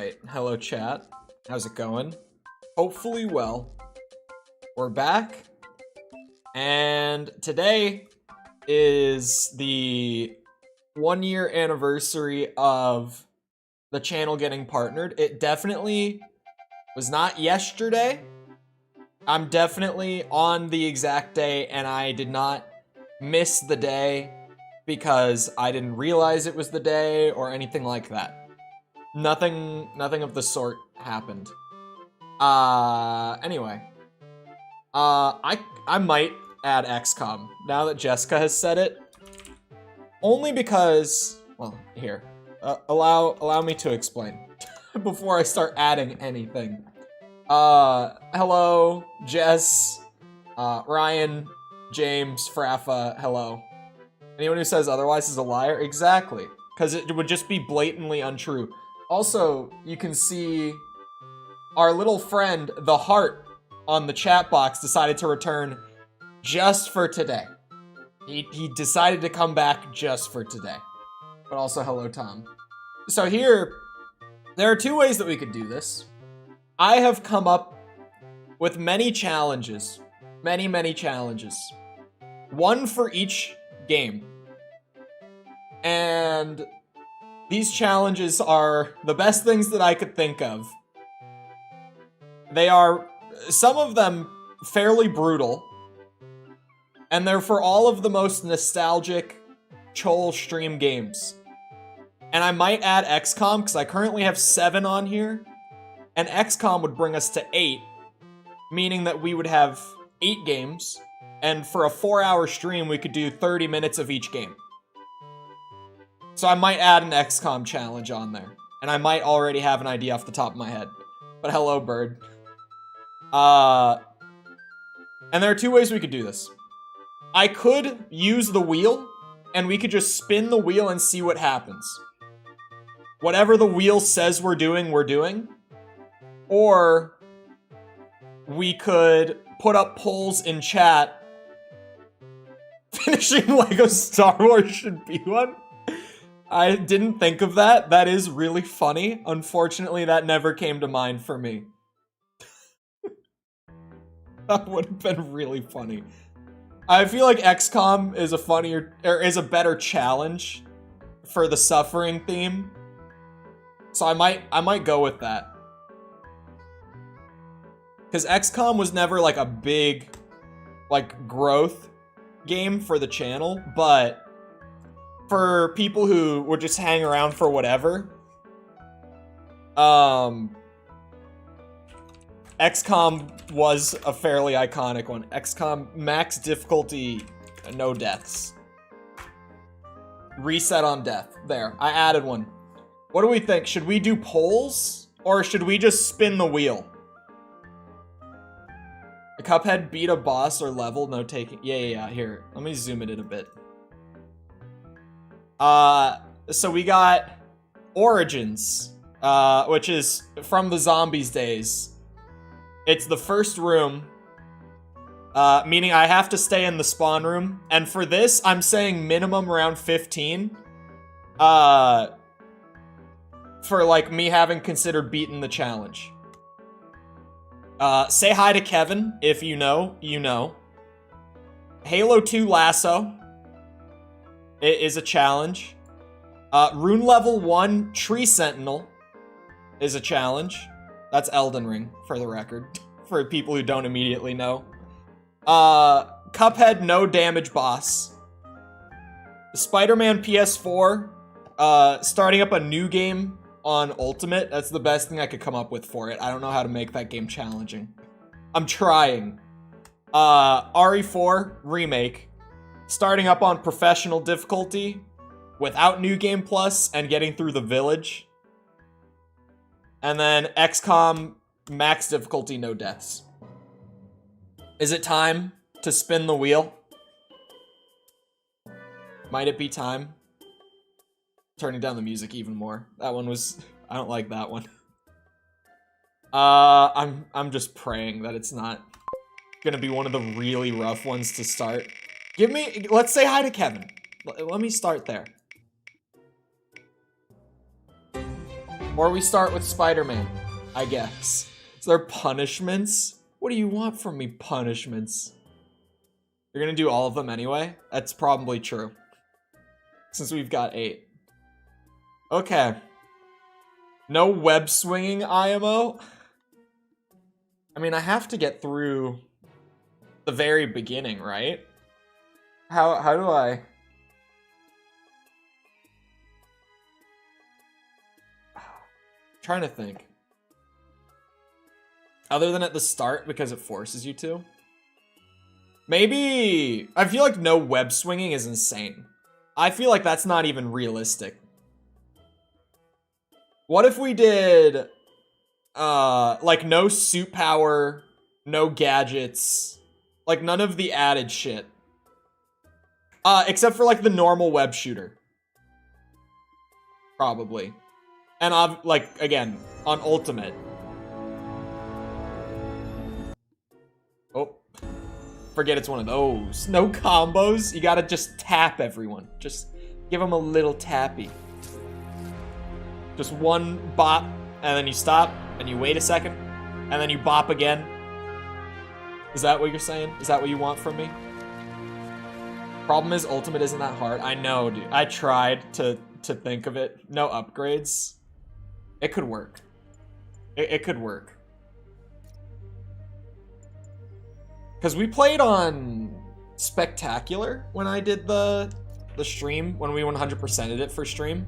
Alright, hello chat. How's it going? Hopefully well. We're back. And today is the 1-year anniversary of the channel getting partnered. It definitely was not yesterday. I'm definitely on the exact day, and I did not miss the day because I didn't realize it was the day or anything like that. Nothing of the sort happened. Anyway. I might add XCOM now that Jessica has said it. Only because, well, here. Allow me to explain before I start adding anything. Hello, Jess, Ryan, James, Frafa, hello. Anyone who says otherwise is a liar? Exactly. Because it would just be blatantly untrue. Also, you can see our little friend, the heart, on the chat box decided to return just for today. He decided to come back just for today. But also, hello, Tom. So here, there are two ways that we could do this. I have come up with many challenges. Many challenges. One for each game. And these challenges are the best things that I could think of. They are, some of them, fairly brutal. And they're for all of the most nostalgic Chole stream games. And I might add XCOM, because I currently have 7 on here. And XCOM would bring us to 8. Meaning that we would have 8 games. And for a 4-hour stream, we could do 30 minutes of each game. So I might add an XCOM challenge on there. And I might already have an idea off the top of my head. But hello, bird. And there are two ways we could do this. I could use the wheel, and we could just spin the wheel and see what happens. Whatever the wheel says we're doing, we're doing. Or we could put up polls in chat. Finishing Lego Star Wars should be one. I didn't think of that. That is really funny. Unfortunately, that never came to mind for me. That would have been really funny. I feel like XCOM is a funnier, or is a better challenge for the suffering theme. So I might go with that. Because XCOM was never like a big, like, growth game for the channel, but for people who would just hang around for whatever, XCOM was a fairly iconic one. XCOM max difficulty, no deaths. Reset on death. There, I added one. What do we think? Should we do polls, or should we just spin the wheel? The Cuphead beat a boss or level, no taking. Yeah. Here, let me zoom it in a bit. So we got Origins, which is from the zombies days. It's the first room, meaning I have to stay in the spawn room. And for this, I'm saying minimum around 15. For like me having considered beating the challenge. Say hi to Kevin, if you know, you know. Halo 2 Lasso. It is a challenge. Rune level 1 Tree Sentinel is a challenge. That's Elden Ring, for the record. For people who don't immediately know. Cuphead no damage boss. Spiderman PS4. Starting up a new game on Ultimate. That's the best thing I could come up with for it. I don't know how to make that game challenging. I'm trying. RE4 Remake. Starting up on professional difficulty without New Game Plus and getting through the village. And then XCOM max difficulty, no deaths. Is it time to spin the wheel? Might it be time? Turning down the music even more. That one was, I don't like that one. I'm just praying that it's not gonna be one of the really rough ones to start. Let's say hi to Kevin. Let me start there. Or we start with Spider-Man, I guess. Is there punishments? What do you want from me, punishments? You're gonna do all of them anyway? That's probably true. Since we've got 8. Okay. No web swinging IMO? I mean, I have to get through the very beginning, right? How do I... Trying to think. Other than at the start, because it forces you to. Maybe... I feel like no web swinging is insane. I feel like that's not even realistic. What if we did... like, no suit power, no gadgets, like, none of the added shit. Except for, like, the normal web shooter. Probably. And, like, again, on Ultimate. Oh. Forget it's one of those. No combos. You gotta just tap everyone. Just give them a little tappy. Just one bop, and then you stop, and you wait a second, and then you bop again. Is that what you're saying? Is that what you want from me? Problem is, Ultimate isn't that hard. I know, dude. I tried to think of it. No upgrades. It could work. It could work. Because we played on Spectacular when I did the stream, when we 100%ed it for stream.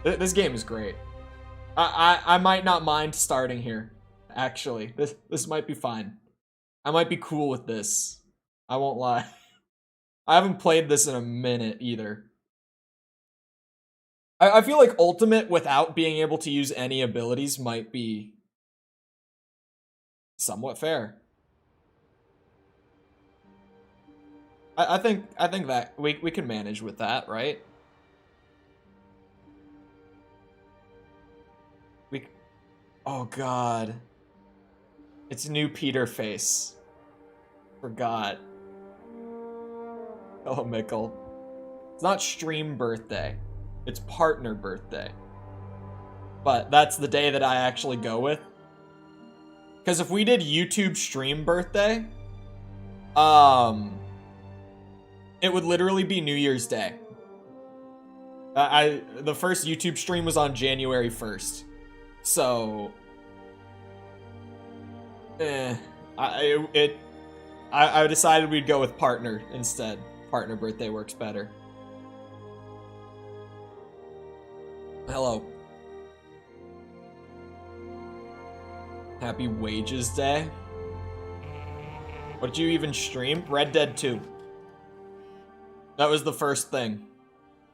This game is great. I might not mind starting here, actually. This might be fine. I might be cool with this. I won't lie. I haven't played this in a minute either. I feel like Ultimate without being able to use any abilities might be somewhat fair. I think that we can manage with that, right? Oh god. It's new Peter face. Forgot. Oh, Mickle. It's not stream birthday. It's partner birthday. But that's the day that I actually go with. Because if we did YouTube stream birthday, it would literally be New Year's Day. The first YouTube stream was on January 1st. So, I decided we'd go with partner instead. Partner birthday works better. Hello. Happy Wages Day. What did you even stream? Red Dead 2. That was the first thing.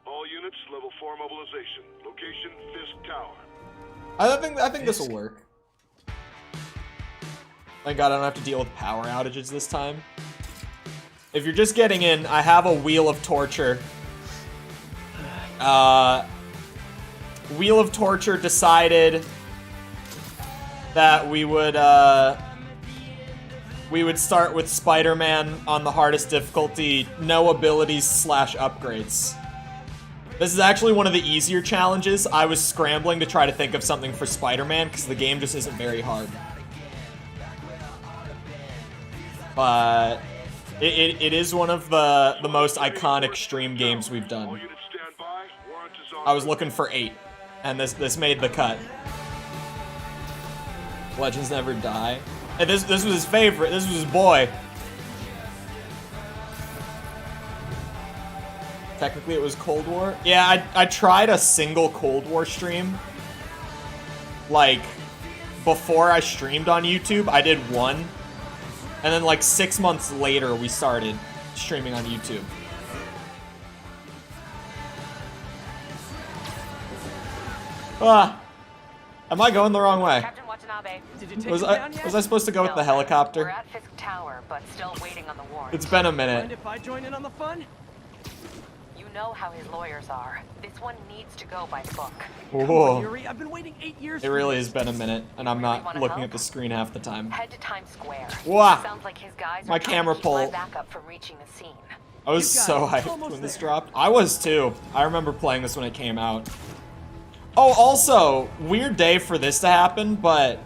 All units, level 4 mobilization. Location, Fisk Tower. I think this will work. Thank God I don't have to deal with power outages this time. If you're just getting in, I have a Wheel of Torture. Wheel of Torture decided that we would start with Spider-Man on the hardest difficulty, no abilities / upgrades. This is actually one of the easier challenges. I was scrambling to try to think of something for Spider-Man because the game just isn't very hard. But it is one of the most iconic stream games we've done. I was looking for 8, and this made the cut. Legends never die. And this was his favorite. This was his boy. Technically, it was Cold War. Yeah, I tried a single Cold War stream. Like, before I streamed on YouTube, I did one. And then, like, 6 months later, we started streaming on YouTube. Ah. Am I going the wrong way? Captain Watanabe. Was I supposed to go with the helicopter? We're at Fisk Tower, but still waiting on the warrant. It's been a minute. Mind if I join in on the fun? You know how his lawyers are. This one needs to go by book. Whoa. Yuri, I've been waiting 8 years. It really has been a minute, and I'm not wanna looking help? at the screen half the time. Head to Times Square. Wah! Sounds like his guys My are trying camera to keep my pull. backup from reaching the scene. I was so hyped when this dropped. I was too. I remember playing this when it came out. Oh, also, weird day for this to happen, but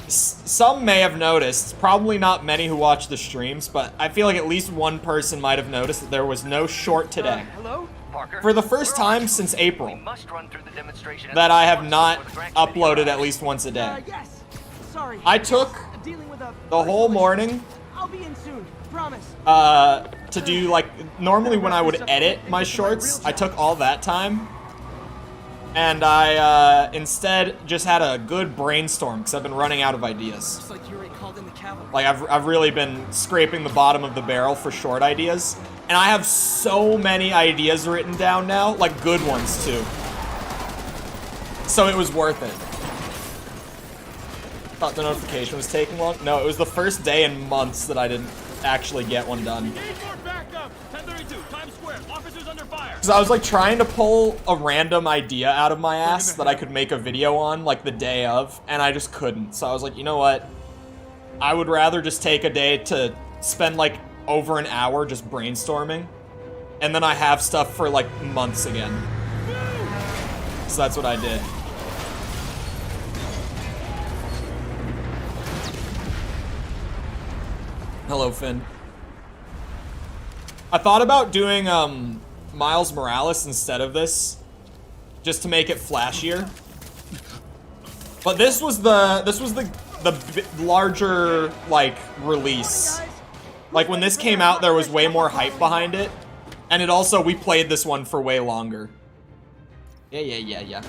some may have noticed, probably not many who watch the streams, but I feel like at least one person might have noticed that there was no short today. Hello? Parker, For the first time since April, we must run through the demonstration that I have before not the Grand uploaded Committee at least once a day. Yes. Sorry. I took Dealing with a the whole morning I'll be in soon. Promise. to do, like, normally when I would edit my shorts, I took all that time, and I instead just had a good brainstorm because I've been running out of ideas. Looks like you already called in the cavalry. Like, I've really been scraping the bottom of the barrel for short ideas, and I have so many ideas written down now, like good ones too. So it was worth it. Thought the notification was taking long. No, it was the first day in months that I didn't actually get one done. Because I was like trying to pull a random idea out of my ass that I could make a video on like the day of, and I just couldn't. So I was like, you know what? I would rather just take a day to spend like over an hour just brainstorming, and then I have stuff for like months again. So that's what I did. Hello, Finn. I thought about doing Miles Morales instead of this, just to make it flashier. But this was the larger like release. Like when this came out, there was way more hype behind it, and it also we played this one for way longer. Yeah.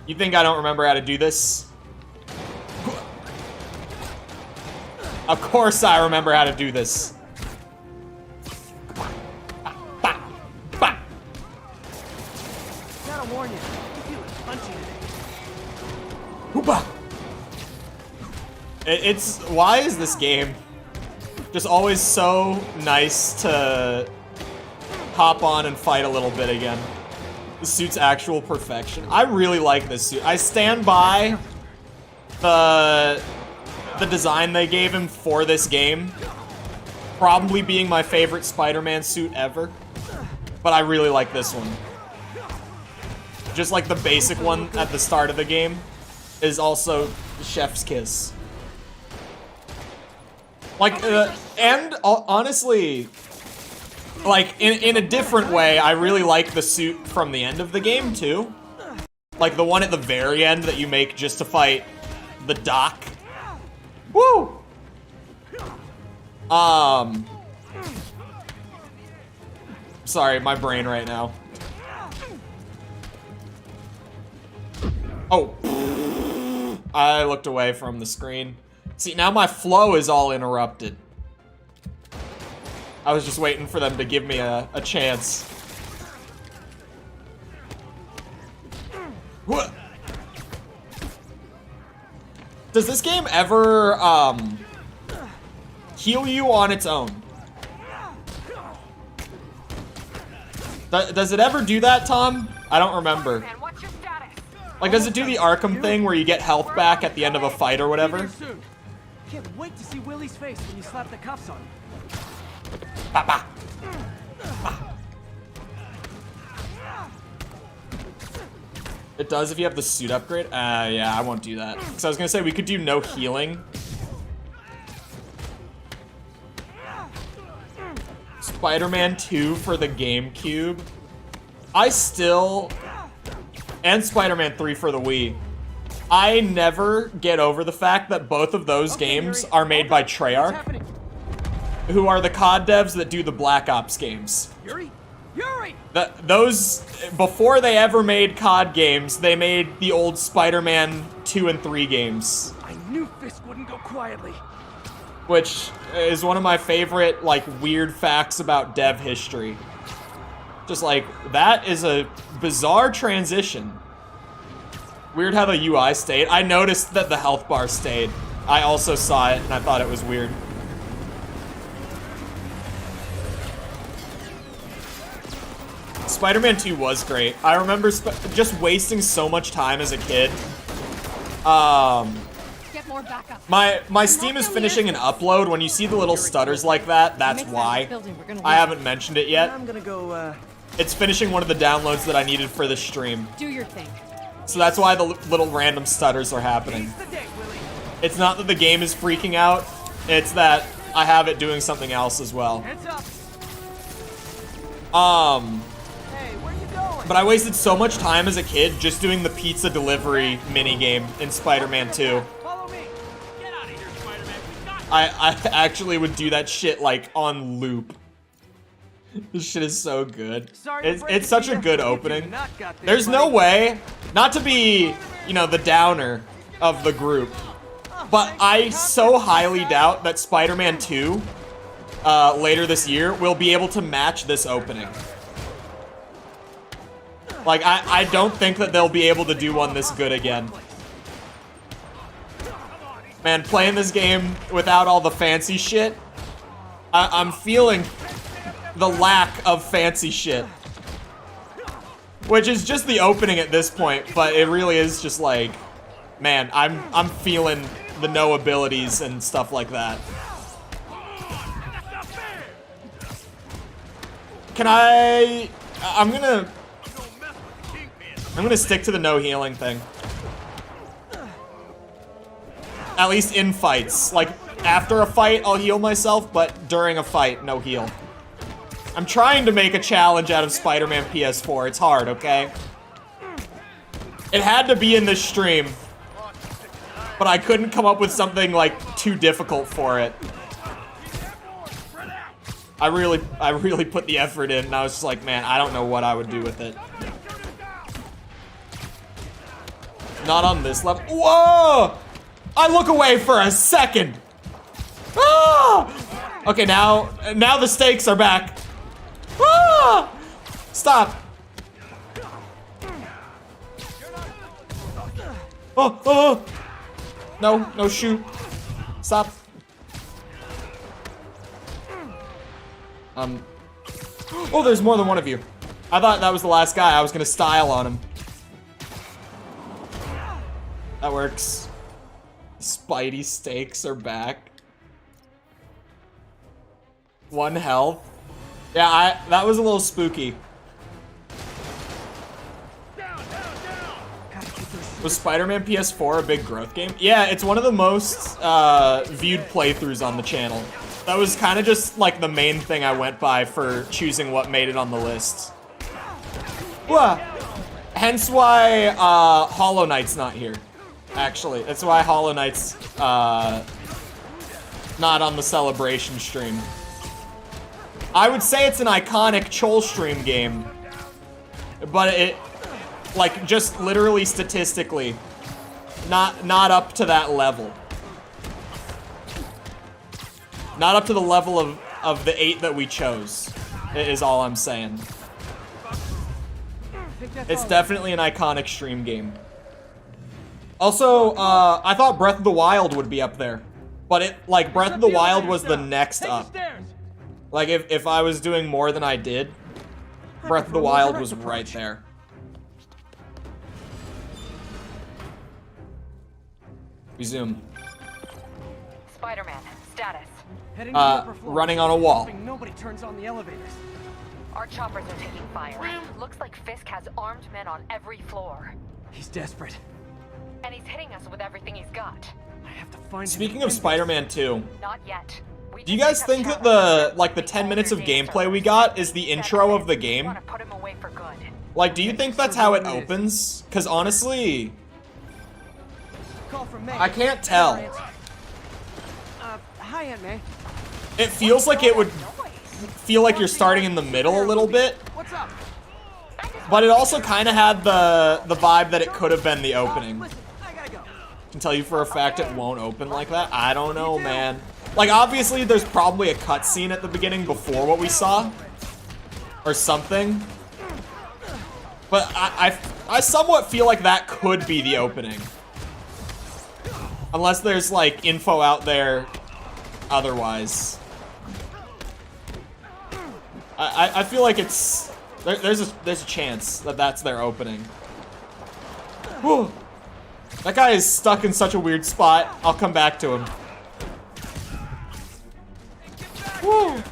You think I don't remember how to do this? Of course I remember how to do this. Gotta warn you. You feel punchy today. Hoopa! It's why is this game just always so nice to hop on and fight a little bit again? The suit's actual perfection. I really like this suit. I stand by the design they gave him for this game, probably being my favorite Spider-Man suit ever, but I really like this one. Just like the basic one at the start of the game is also chef's kiss. Like, and honestly, like, in a different way, I really like the suit from the end of the game, too. Like, the one at the very end that you make just to fight the Doc. Woo! Sorry, my brain right now. Oh. I looked away from the screen. See, now my flow is all interrupted. I was just waiting for them to give me a chance. What? Does this game ever, heal you on its own? Does it ever do that, Tom? I don't remember. Man, what's your status? Like, does it do the Arkham thing where you get health back at the end of a fight or whatever? Be there soon. Can't wait to see Willie's face when you slap the cuffs on him. Bah, bah. Bah. It does if you have the suit upgrade? Yeah, I won't do that. Because I was going to say, we could do no healing. Spider-Man 2 for the GameCube. And Spider-Man 3 for the Wii. I never get over the fact that both of those games are made by Treyarch, who are the COD devs that do the Black Ops games. Yuri! Those, before they ever made COD games, they made the old Spider-Man 2 and 3 games. I knew Fisk wouldn't go quietly. Which is one of my favorite, like, weird facts about dev history. Just like, that is a bizarre transition. Weird how the UI stayed. I noticed that the health bar stayed. I also saw it, and I thought it was weird. Spider-Man 2 was great. I remember just wasting so much time as a kid. more backup. My Steam is finishing an upload. When you see the little stutters like that, that's why. I haven't mentioned it yet. I'm gonna go, It's finishing one of the downloads that I needed for the stream. Do your thing. So that's why the little random stutters are happening. seize the day, Willie. It's not that the game is freaking out, it's that I have it doing something else as well. Heads up. Hey, where you going? But I wasted so much time as a kid just doing the pizza delivery minigame in Spider-Man 2. Follow me. Get out of here, Spider-Man. We got I actually would do that shit like on loop. This shit is so good. Sorry to break It's it such to a you, good but you opening. do not got this, There's no buddy. way, not to be, you know, the downer of the group, but I so highly doubt that Spider-Man 2 later this year will be able to match this opening. Like, I don't think that they'll be able to do one this good again. Man, playing this game without all the fancy shit, I'm feeling the lack of fancy shit. Which is just the opening at this point, but it really is just like, man, I'm feeling the no abilities and stuff like that. Can I'm gonna stick to the no healing thing. At least in fights. Like, after a fight, I'll heal myself, but during a fight, no heal. I'm trying to make a challenge out of Spider-Man PS4. It's hard, okay? It had to be in this stream, but I couldn't come up with something, like, too difficult for it. I really put the effort in, and I was just like, man, I don't know what I would do with it. Not on this level. Whoa! I look away for a second. Ah! Okay, now the stakes are back. Ah! Stop. Oh. No, shoot. Stop. Oh, there's more than one of you. I thought that was the last guy. I was gonna style on him. That works. Spidey stakes are back. 1 health. Yeah, that was a little spooky. Was Spider-Man PS4 a big growth game? Yeah, it's one of the most viewed playthroughs on the channel. That was kind of just like the main thing I went by for choosing what made it on the list. Wah. Hence why Hollow Knight's not here. Actually, that's why Hollow Knight's not on the celebration stream. I would say it's an iconic Chole stream game, but it, like, just literally statistically, not up to that level. Not up to the level of the 8 that we chose, is all I'm saying. It's definitely an iconic stream game. Also, I thought Breath of the Wild would be up there, but Breath of the Wild was the next up. Like, if I was doing more than I did, Breath of the Wild was right there. Resume. Spider-Man, status. Heading to the upper floor. Running on a wall. Hoping nobody turns on the elevators. Our choppers are taking fire. Looks like Fisk has armed men on every floor. He's desperate. And he's hitting us with everything he's got. I have to find him. Speaking of Spider-Man 2, Not yet. We do you just guys picked think up that Chole. the 10 minutes of gameplay we got is the intro of the We game? want to put him away for good. Like, do you think that's how it opens? Because honestly, Call from May. I can't tell. Hi, Aunt May. It feels like it would feel like you're starting in the middle a little bit, What's up? but it also kind of had the vibe that it could have been the opening. Listen, I gotta go. I can tell you for a fact it won't open like that. I don't know, man. Like, obviously, there's probably a cutscene at the beginning before what we saw, or something. But I somewhat feel like that could be the opening. Unless there's, like, info out there otherwise. I feel like it's... There's a chance that that's their opening. Whew. That guy is stuck in such a weird spot. I'll come back to him. Woo!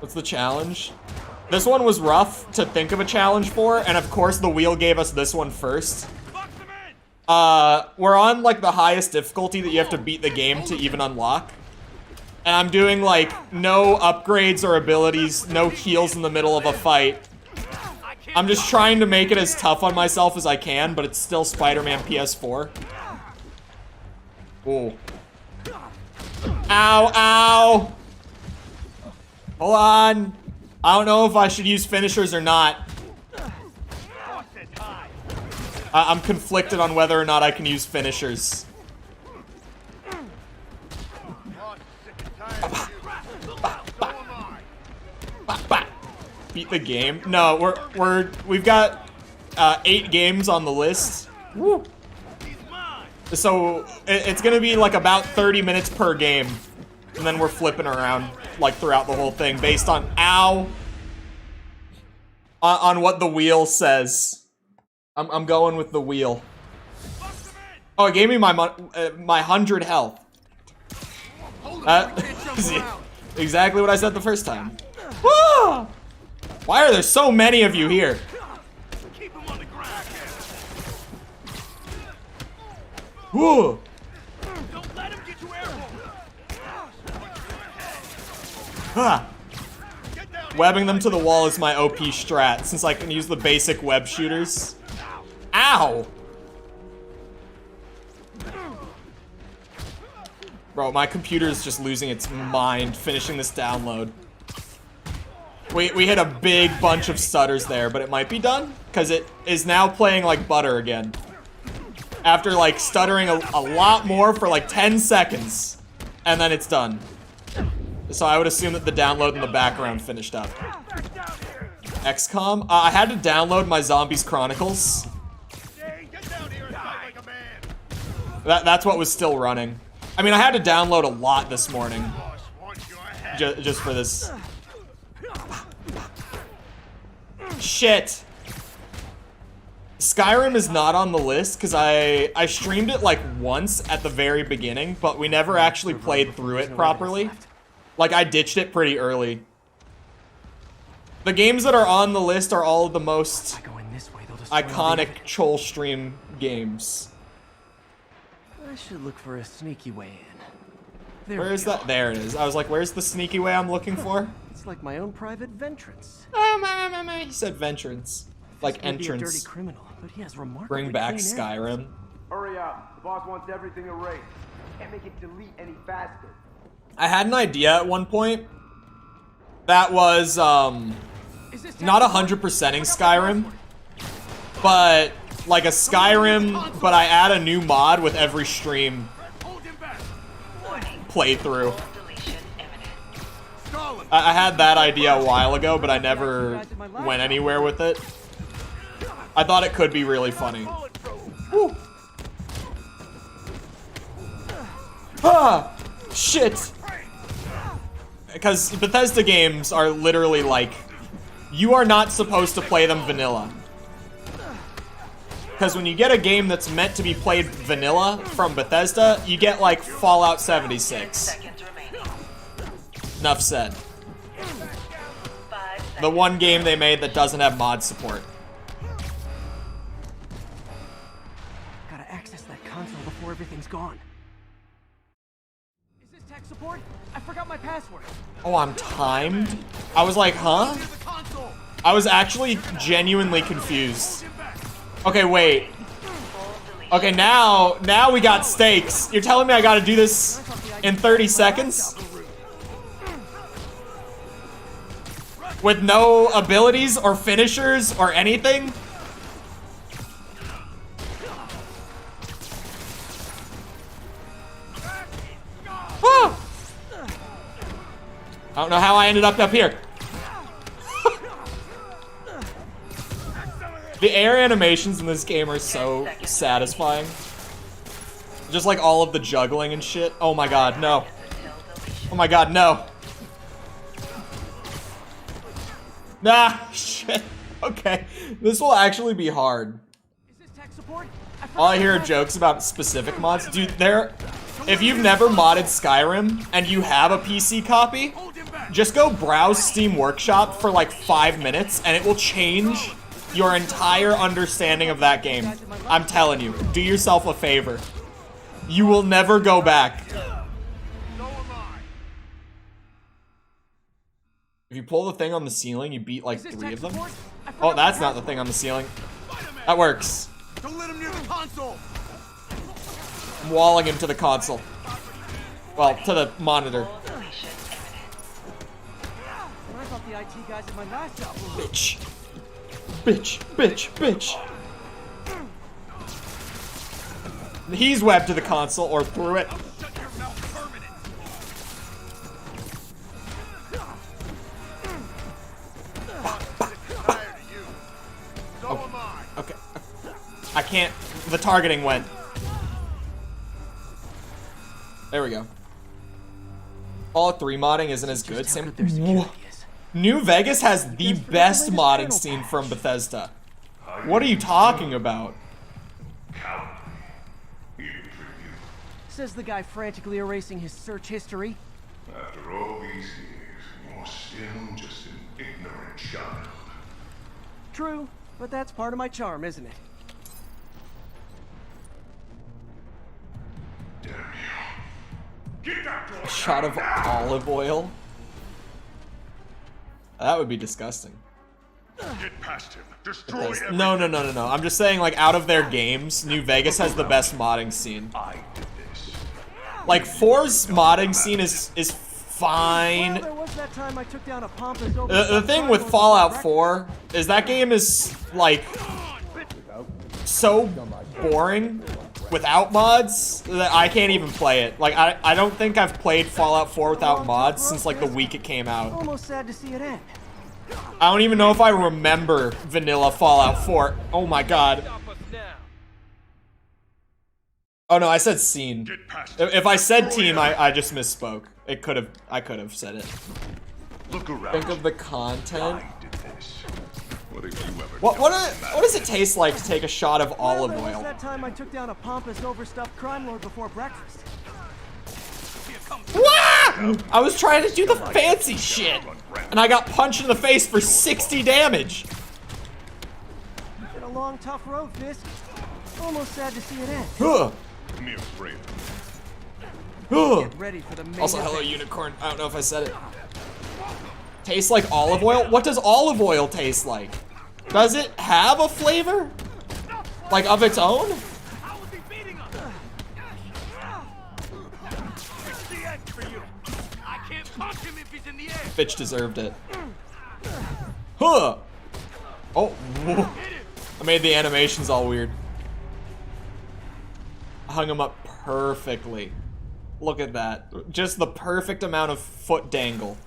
What's the challenge? This one was rough to think of a challenge for, and of course the wheel gave us this one first. We're on like the highest difficulty that you have to beat the game to even unlock. And I'm doing like no upgrades or abilities, no heals in the middle of a fight. I'm just trying to make it as tough on myself as I can, but it's still Spider-Man PS4. Ooh. Ow, ow! Hold on. I don't know if I should use finishers or not. I'm conflicted on whether or not I can use finishers. Beat the game? No, we've got 8 games on the list. Woo. So it's gonna be like about 30 minutes per game, and then we're flipping around like throughout the whole thing based on on what the wheel says. I'm going with the wheel. Oh, it gave me my 100 health. Exactly what I said the first time. Woo! Why are there so many of you here? Woo! Don't let him get you airborne. Huh. Webbing them to the wall is my OP strat, since I can use the basic web shooters. Ow! Bro, my computer is just losing its mind finishing this download. We hit a big bunch of stutters there, but it might be done, because it is now playing like butter again. After like stuttering a lot more for like 10 seconds, and then it's done. So I would assume that the download in the background finished up. XCOM? I had to download my Zombies Chronicles. That's what was still running. I mean, I had to download a lot this morning. Just for this. Shit. Skyrim is not on the list because I streamed it like once at the very beginning, but we never actually played through it properly. Like, I ditched it pretty early. The games that are on the list are all of the most iconic Chole stream games. I should look for a sneaky way in. Where is that? There it is. I was like, where's the sneaky way I'm looking for? It's like my own private ventrance. Oh, my. He said ventrance. Like entrance. A dirty criminal, but he has remarkably Bring back clean Skyrim. areas. Hurry up. The boss wants everything erased. Can't make it delete any faster. I had an idea at one point that was not 100%ing Skyrim, but like a Skyrim, but I add a new mod with every stream playthrough. I had that idea a while ago, but I never went anywhere with it. I thought it could be really funny. Woo. Ah, shit. Because Bethesda games are literally like, you are not supposed to play them vanilla. Because when you get a game that's meant to be played vanilla from Bethesda, you get like Fallout 76. Enough said. The one game they made that doesn't have mod support. Gotta access that console before everything's gone. Is this tech support? I forgot my password. Oh, I'm timed? I was like, huh? I was actually genuinely confused. Okay, wait. Okay, now we got stakes. You're telling me I gotta do this in 30 seconds? With no abilities or finishers or anything? Ah! I don't know how I ended up here. The air animations in this game are so satisfying. Just like all of the juggling and shit. Oh my god, no. Oh my god, no. Nah, shit. Okay. This will actually be hard. Is this tech support? All I hear are jokes about specific mods. Dude, if you've never modded Skyrim and you have a PC copy, just go browse Steam Workshop for like 5 minutes and it will change your entire understanding of that game. I'm telling you, do yourself a favor. You will never go back. If you pull the thing on the ceiling, you beat like 3 of them. Oh, that's not the thing on the ceiling. That works. Don't let him near the console. I'm walling him to the console. Well, to the monitor. I thought the IT guys at my last job were Bitch. Bitch, bitch, bitch. He's webbed to the console or through it. Okay. I can't. The targeting went. There we go. Fallout 3 modding isn't as good. Same. New Vegas has the best modding scene from Bethesda. What are you talking about? Says the guy frantically erasing his search history. After all these years, you're still just an ignorant child. True, but that's part of my charm, isn't it? Damn you. Get that door. A shot of olive oil? That would be disgusting. Get past him. Destroy everything. No. I'm just saying, like, out of their games, New Vegas has the best modding scene. I did this. Like, 4's modding scene is fine. Well, there was that time I took down a pompous The thing with Fallout 4 is that game is, like, so boring without mods that I can't even play it. Like, I don't think I've played Fallout 4 without mods since, like, the week it came out. Almost sad to see it end. I don't even know if I remember vanilla Fallout 4. Oh my god. Oh no, I said scene. If I said team, I just misspoke. I could have said it. Look around. Think of the content. I did this. What have you ever What does it taste like to take a shot of olive Well, there was oil? that time I took down a pompous, overstuffed crime lord before breakfast. Wah! I was trying to do the fancy shit, and I got punched in the face for 60 damage. Been a long, tough road, Fisk. Almost sad to see it end. Huh. me afraid? Huh. Get ready for the main Also, hello, event. unicorn. I don't know if I said it. Tastes like olive oil? What does olive oil taste like? Does it have a flavor? Like, of its own? Bitch deserved it. Huh! Oh, whoa. I made the animations all weird. I hung him up perfectly. Look at that. Just the perfect amount of foot dangle.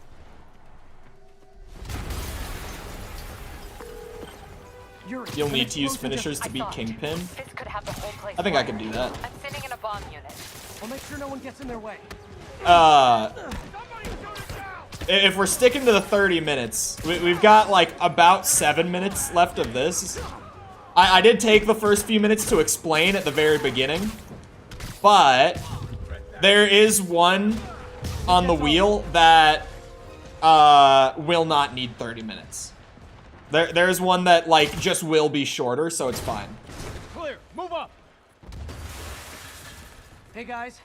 You'll need to use finishers to beat Kingpin. This could have the whole place. I think I can do that. I'm sitting in a bomb unit. I'll make sure no one gets in their way. If we're sticking to the 30 minutes, we've got like about 7 minutes left of this. I did take the first few minutes to explain at the very beginning, but there is one on the wheel that will not need 30 minutes. There's one that like just will be shorter, so it's fine. Clear, move up. Hey guys,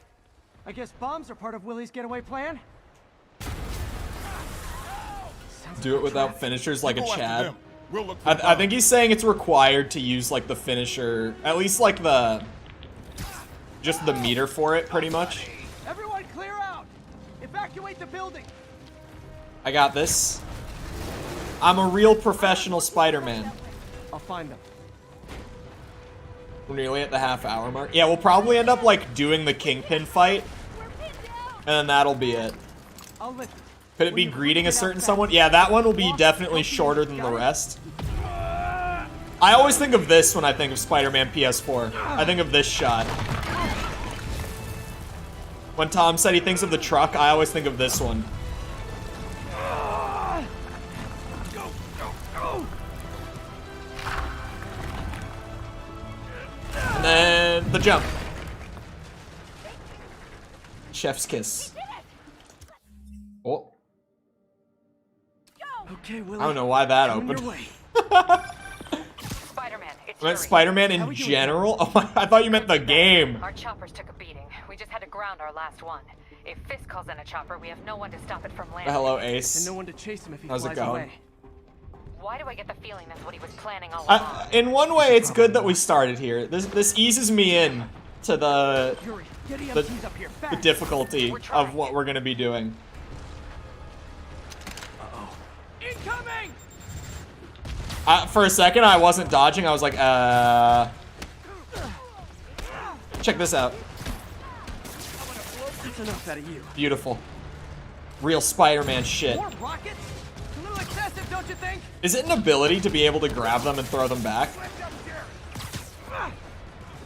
I guess bombs are part of Willie's getaway plan. Do it without finishers like a Chad. We'll look for I think he's saying it's required to use like the finisher, at least like just the meter for it, pretty much. Everyone clear out. Evacuate the building. I got this. I'm a real professional Spider-Man. I'll find them. We're nearly at the half-hour mark. Yeah, we'll probably end up like doing the Kingpin fight, and then that'll be it. I'll lift it. Could it be greeting a certain someone? Yeah, that one will be definitely shorter than the rest. I always think of this when I think of Spider-Man PS4. I think of this shot. When Tom said he thinks of the truck, I always think of this one. And then The jump. Chef's kiss. Oh. Okay, Willie. I don't know why that Coming opened. your way. Spider-Man, it's I meant Yuri. Spider-Man How in we doing? general? Oh, I thought you meant the game. Our choppers took a beating. We just had to ground our last one. If Fisk calls in a chopper, we have no one to stop it from landing. Hello, And Ace. no one to chase him if he How's it flies going? away. Why do I get the feeling that's what he was planning all along? In one way, it's good that we started here. This eases me in to the Yuri, get the, EMTs up here, the fast. difficulty We're trying. of what we're gonna be doing. Incoming! For a second, I wasn't dodging. I was like, check this out. That's enough out of you. Beautiful. Real Spider-Man shit. More rockets? A little excessive, don't you think? Is it an ability to be able to grab them and throw them back?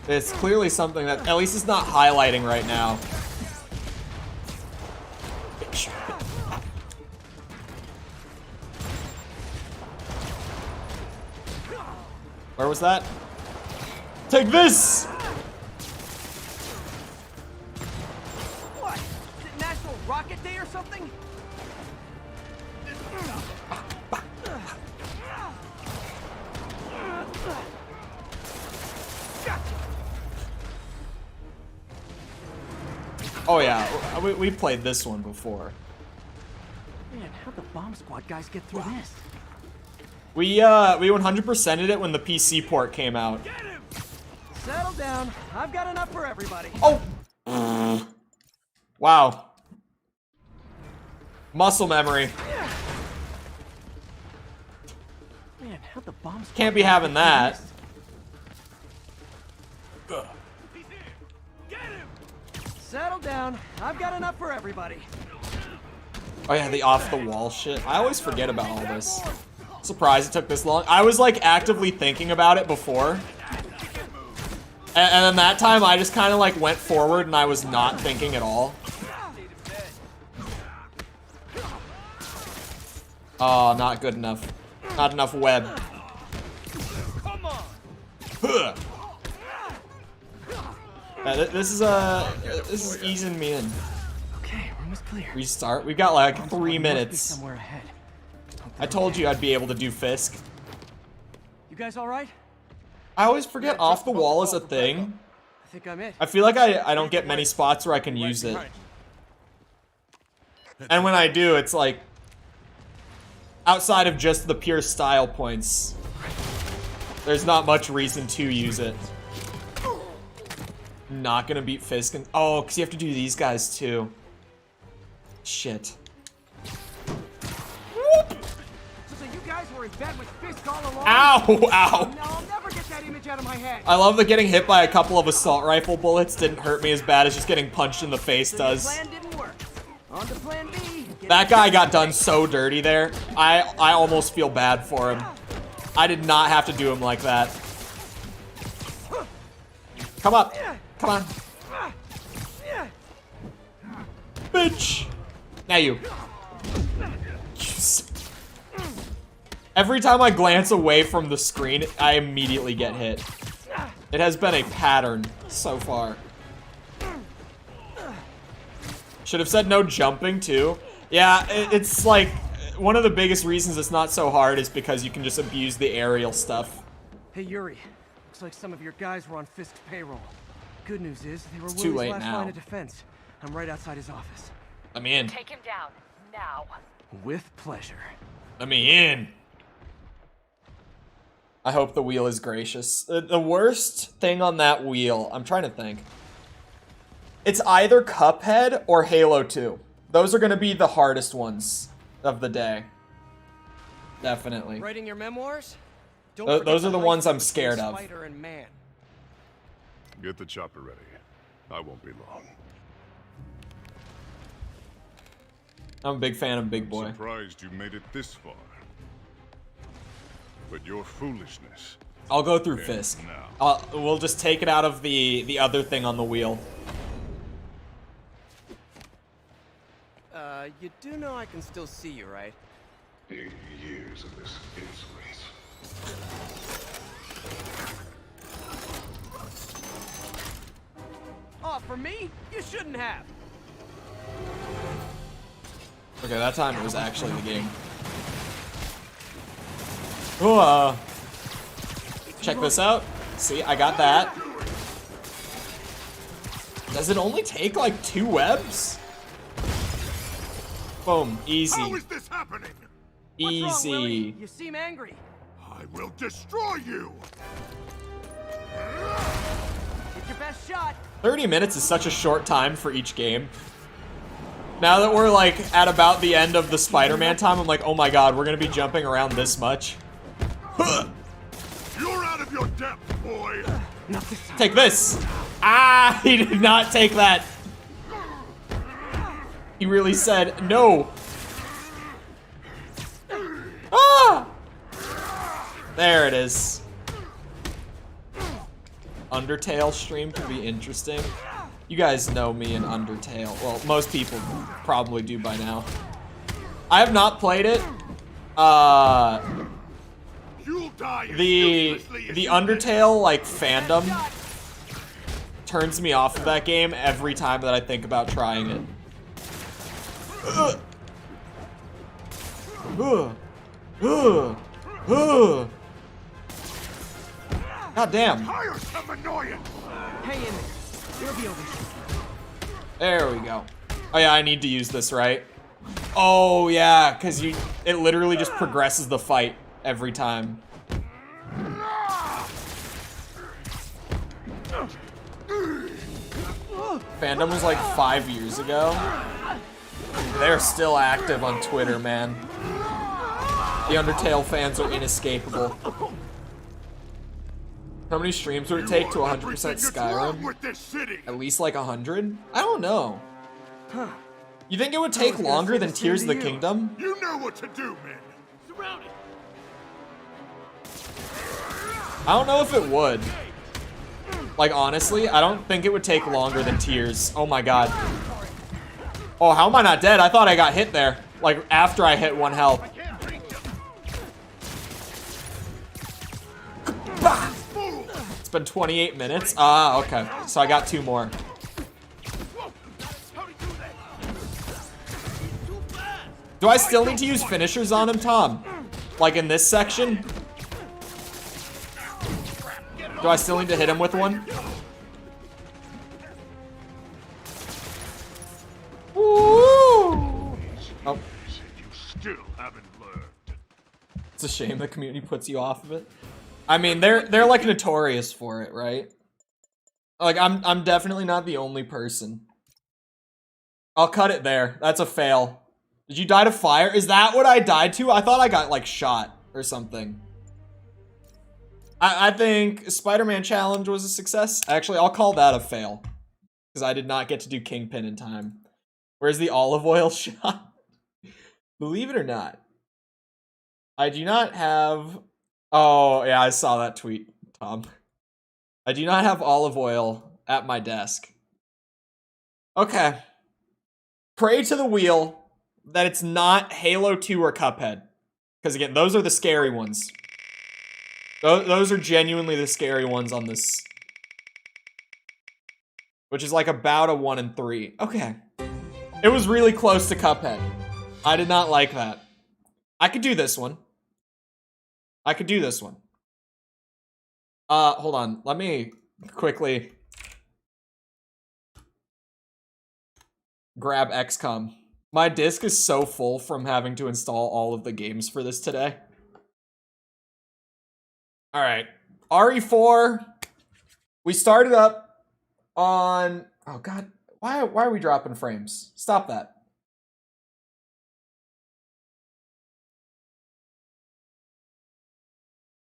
It's clearly something that at least it's not highlighting right now. Where was that? Take this! What? Is it National Rocket Day or something? Oh yeah, we played this one before. Man, how'd the bomb squad guys get through this? We 100%ed it when the PC port came out. Settle down. I've got enough for everybody. Oh! Wow. Muscle memory. Man, how'd the bomb squad Can't be guys having get through that. this? Settle down. I've got enough for everybody. Oh yeah, the off-the-wall shit. I always forget about all this. Surprised it took this long. I was like actively thinking about it before. And then that time I just kind of like went forward and I was not thinking at all. Oh, not good enough. Not enough web. Come on. Huh. Yeah, this is easing me in. Okay, room is clear. Restart. We've got like Bomb 3 squad must be minutes. somewhere ahead. I told you I'd be able to do Fisk. You guys all right? I always forget off the wall is a thing. I think I'm it. I feel like I don't get many spots where I can use it. And when I do, it's like outside of just the pure style points. There's not much reason to use it. Not gonna beat Fisk and oh, because you have to do these guys too. Shit. So you guys were in bed with Fisk all along? Ow! Ow! No, I'll never get that image out of my head. I love that getting hit by a couple of assault rifle bullets didn't hurt me as bad as just getting punched in the face So does. your plan didn't work. On to plan B. Get That guy got done so dirty there. I almost feel bad for him. I did not have to do him like that. Come up. Come on. Bitch. Now you. Every time I glance away from the screen, I immediately get hit. It has been a pattern so far. Should have said no jumping too. Yeah, it's like one of the biggest reasons it's not so hard is because you can just abuse the aerial stuff. Hey Yuri, looks like some of your guys were on Fisk's payroll. Good news is they were too Willie's late last now. line of defense. I'm right outside his office. Let me in. Take him down, now. With pleasure. Let me in. I hope the wheel is gracious. The worst thing on that wheel, I'm trying to think. It's either Cuphead or Halo 2. Those are going to be the hardest ones of the day. Definitely. Writing your memoirs? Don't Those forget are the life ones I'm between scared of. Spider and man. Get the chopper ready. I won't be long. I'm a big fan of Big Boy. Surprised you made it this far. But your foolishness. I'll go through ends Fisk. now. We'll just take it out of the other thing on the wheel. You do know I can still see you, right? 80 years of this insolence. for me? You shouldn't have. Okay, that time it was actually the game. Ooh, check this out. See, I got that. Does it only take like 2 webs? Boom, easy. How is this happening? What's wrong, Easy. Willie? You seem angry. I will destroy you. Get your best shot. 30 minutes is such a short time for each game. Now that we're like at about the end of the Spider-Man time, I'm like, oh my god, we're gonna be jumping around this much. You're out of your depth, boy. Not this time. Take this. Ah, he did not take that. He really said no. Ah! There it is. Undertale stream could be interesting. You guys know me in Undertale. Well, most people probably do by now. I have not played it. You'll die as The uselessly as you Undertale like fandom turns me off of that game every time that I think about trying it. Ugh. Ugh. Ugh. Ugh. God damn. Hire some annoyance. Hang in there. It'll be over. There we go. Oh yeah, I need to use this, right? Oh yeah, because it literally just progresses the fight every time. Fandom was like 5 years ago. They're still active on Twitter, man. The Undertale fans are inescapable. How many streams would it take to 100% Everything that's wrong Skyrim? with this city. At least like 100? I don't know. You think it would take gonna longer say than the same Tears to of the you. Kingdom? You know what to do, men. Surround it. I don't know if it would. Like, honestly, I don't think it would take longer than Tears. Oh my god. Oh, how am I not dead? I thought I got hit there. Like, after I hit 1 health. Bah! It's been 28 minutes. Ah, okay. So I got 2 more. Do I still need to use finishers on him, Tom? Like in this section? Do I still need to hit him with one? Woo! Oh, You still haven't learned. it's a shame the community puts you off of it. I mean, they're like notorious for it, right? Like I'm definitely not the only person. I'll cut it there. That's a fail. Did you die to fire? Is that what I died to? I thought I got like shot or something. I think Spider-Man challenge was a success. Actually, I'll call that a fail because I did not get to do Kingpin in time. Where's the olive oil shot? Believe it or not, I do not have... Oh, yeah, I saw that tweet, Tom. I do not have olive oil at my desk. Okay. Pray to the wheel that it's not Halo 2 or Cuphead. Because again, those are the scary ones. Those are genuinely the scary ones on this. Which is like about a 1 in 3. Okay. It was really close to Cuphead. I did not like that. I could do this one. I could do this one. Hold on. Let me quickly grab XCOM. My disk is so full from having to install all of the games for this today. All right. RE4. We started up on... Oh, God. Why are we dropping frames? Stop that.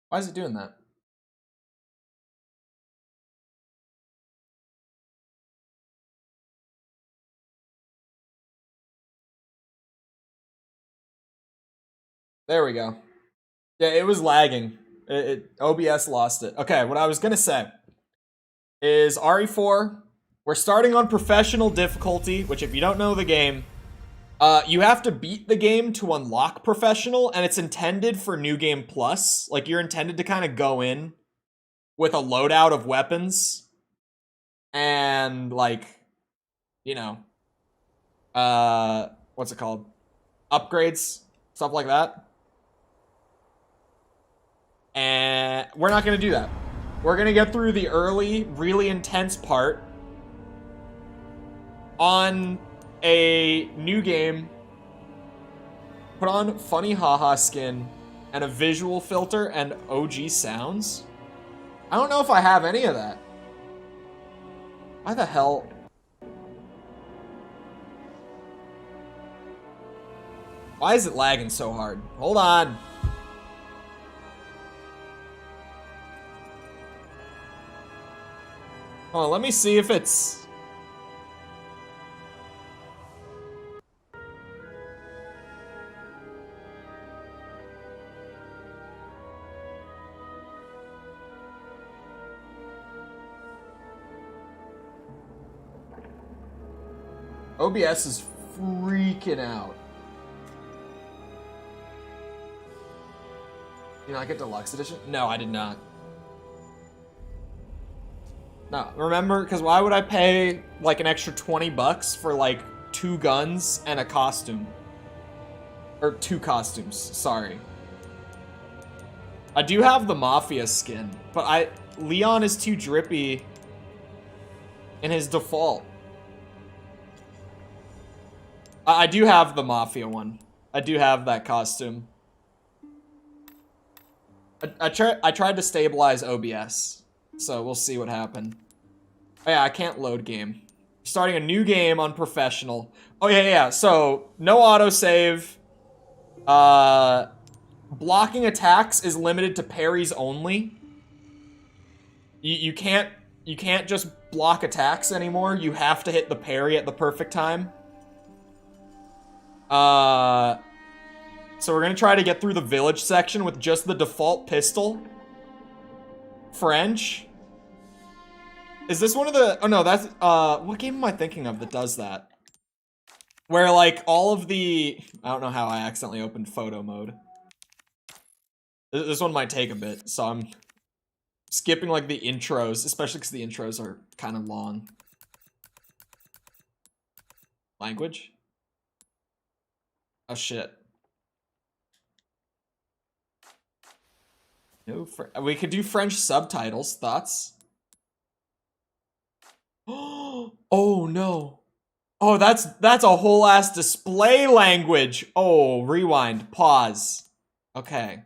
Why is it doing that? There we go. Yeah, it was lagging. OBS lost it. Okay, what I was gonna say is RE4, we're starting on professional difficulty, which if you don't know the game, you have to beat the game to unlock professional, and it's intended for New Game Plus. Like, you're intended to kind of go in with a loadout of weapons and, like, you know, what's it called? Upgrades, stuff like that. And we're not going to do that. We're going to get through the early, really intense part on a new game. Put on funny haha skin and a visual filter and OG sounds. I don't know if I have any of that. Why the hell? Why is it lagging so hard? Hold on. Hold on, let me see if it's... OBS is freaking out. Did you not get deluxe edition? No, I did not. No, remember, because why would I pay like an extra 20 bucks for like 2 guns and a costume? Or 2 costumes, sorry. I do have the Mafia skin, but Leon is too drippy in his default. I do have the Mafia one. I do have that costume. I tried to stabilize OBS, so we'll see what happened. Oh yeah, I can't load game. Starting a new game on professional. Oh yeah. So no autosave. Blocking attacks is limited to parries only. You can't just block attacks anymore. You have to hit the parry at the perfect time. So we're gonna try to get through the village section with just the default pistol. French. Is this one of the... Oh no, that's... what game am I thinking of that does that? Where, like, all of the... I don't know how I accidentally opened photo mode. This one might take a bit, so I'm skipping, like, the intros, especially because the intros are kind of long. Language? Oh, shit. No, we could do French subtitles. Thoughts? Oh, no. Oh, that's a whole ass display language. Oh, rewind. Pause. Okay.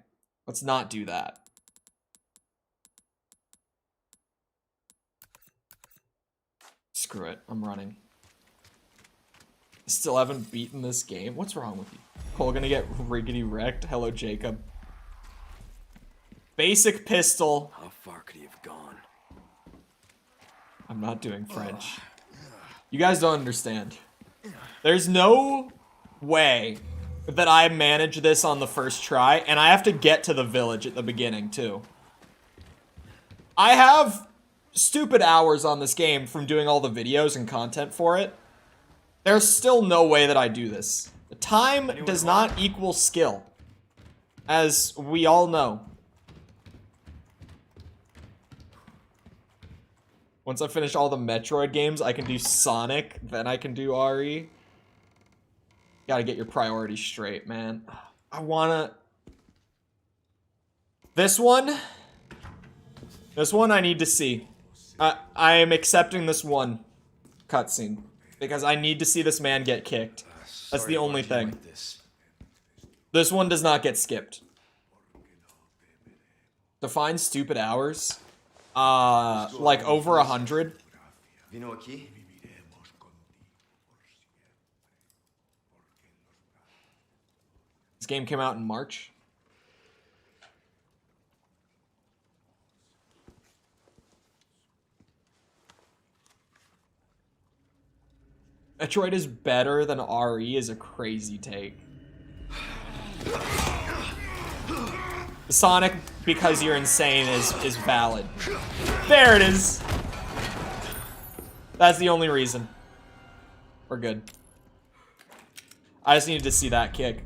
Let's not do that. Screw it. I'm running. Still haven't beaten this game. What's wrong with you? Cole gonna get riggedy wrecked. Hello, Jacob. Basic pistol. How far could he have gone? I'm not doing French. You guys don't understand. There's no way that I manage this on the first try, and I have to get to the village at the beginning, too. I have stupid hours on this game from doing all the videos and content for it. There's still no way that I do this. Time does not equal skill, as we all know. Once I finish all the Metroid games, I can do Sonic, then I can do RE. Gotta get your priorities straight, man. I wanna... This one I need to see. I am accepting this one cutscene. Because I need to see this man get kicked. That's the only thing. This one does not get skipped. Define stupid hours. Like over 100. Vino aquí? This game came out in March. Metroid is better than RE is a crazy take. Sonic, because you're insane, is valid. There it is! That's the only reason. We're good. I just needed to see that kick.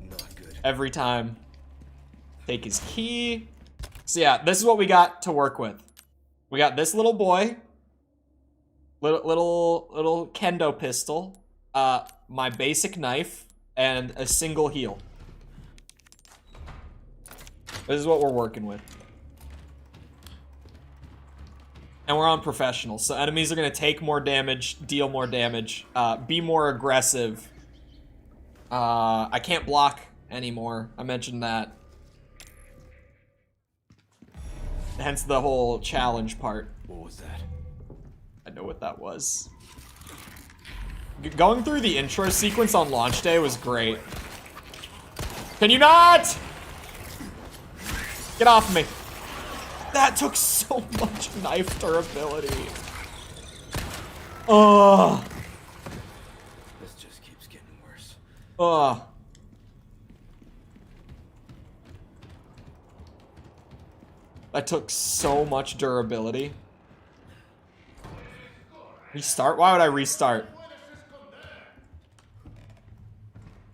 Not good. Every time. Take his key. So yeah, this is what we got to work with. We got this little boy. Little kendo pistol, my basic knife, and a single heal. This is what we're working with. And we're on professional, so enemies are gonna take more damage, deal more damage, be more aggressive. I can't block anymore. I mentioned that. Hence the whole challenge part. What was that? I know what that was. Going through the intro sequence on launch day was great. Can you not? Get off me. That took so much knife durability. Ugh. This just keeps getting worse. Ugh. That took so much durability. Restart? Why would I restart?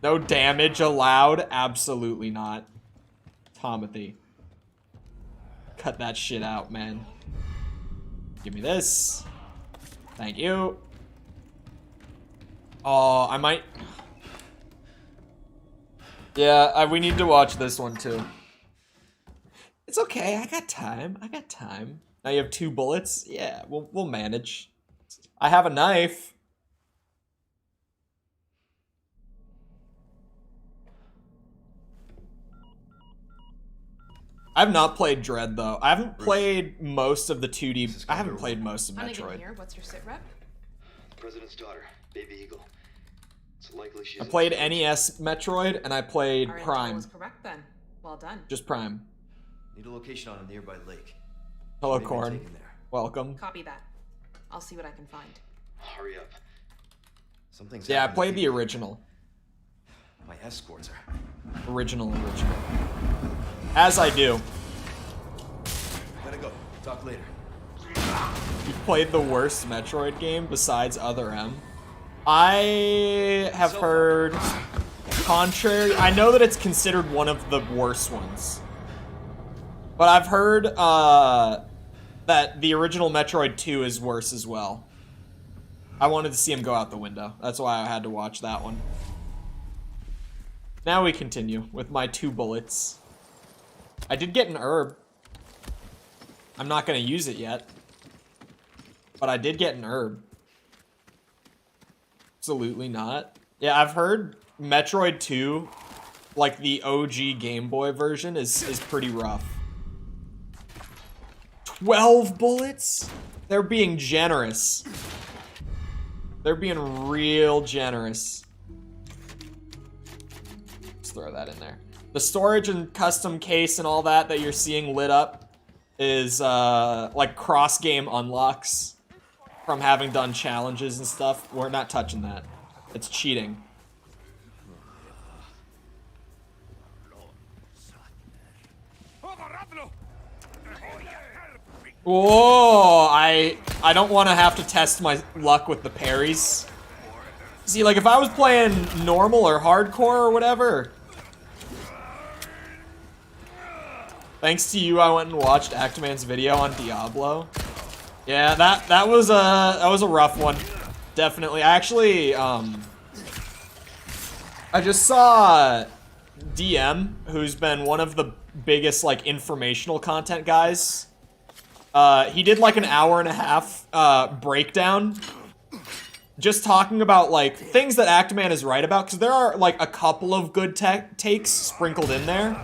No damage allowed? Absolutely not. Tomothy. Cut that shit out, man. Give me this. Thank you. Oh, I might... Yeah, we need to watch this one too. It's okay, I got time. I got time. Now you have 2 bullets? Yeah, we'll manage. I have a knife. I've not played Dread though. I haven't played most of the 2D. I haven't played most of Metroid. Here. What's your sit rep? President's daughter, Baby Eagle. It's likely she's. I played NES Metroid and I played Our intel Prime. was correct then. Well done. Just Prime. Need a location on a nearby lake. Hello, Maybe Corn. taken there. Welcome. Copy that. I'll see what I can find. Hurry up. Something's Yeah, I happening. played the original. My escorts are. Original. As I do. Gotta go. Talk later. You played the worst Metroid game besides Other M. I have heard contrary. I know that it's considered one of the worst ones. But I've heard that the original Metroid 2 is worse as well. I wanted to see him go out the window. That's why I had to watch that one. Now we continue with my 2 bullets. I did get an herb. I'm not going to use it yet. But I did get an herb. Absolutely not. Yeah, I've heard Metroid 2, like the OG Game Boy version, is pretty rough. 12 bullets? They're being generous. They're being real generous. Let's throw that in there. The storage and custom case and all that you're seeing lit up is like cross-game unlocks from having done challenges and stuff. We're not touching that. It's cheating. Whoa, I don't want to have to test my luck with the parries. See, like if I was playing normal or hardcore or whatever. Thanks to you, I went and watched Actman's video on Diablo. Yeah, that was a rough one. Definitely. I actually I just saw DM, who's been one of the biggest like informational content guys. He did like an hour-and-a-half breakdown, just talking about like things that Actman is right about, because there are like a couple of good takes sprinkled in there,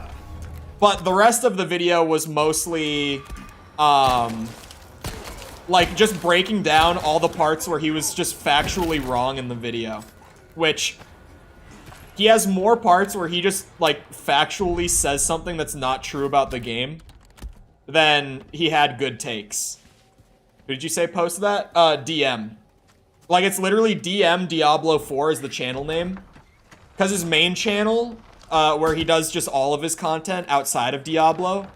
but the rest of the video was mostly like just breaking down all the parts where he was just factually wrong in the video, which he has more parts where he just like factually says something that's not true about the game than he had good takes. Did you say post that? DM. Like, it's literally DM Diablo 4 is the channel name. Because his main channel, where he does just all of his content outside of Diablo,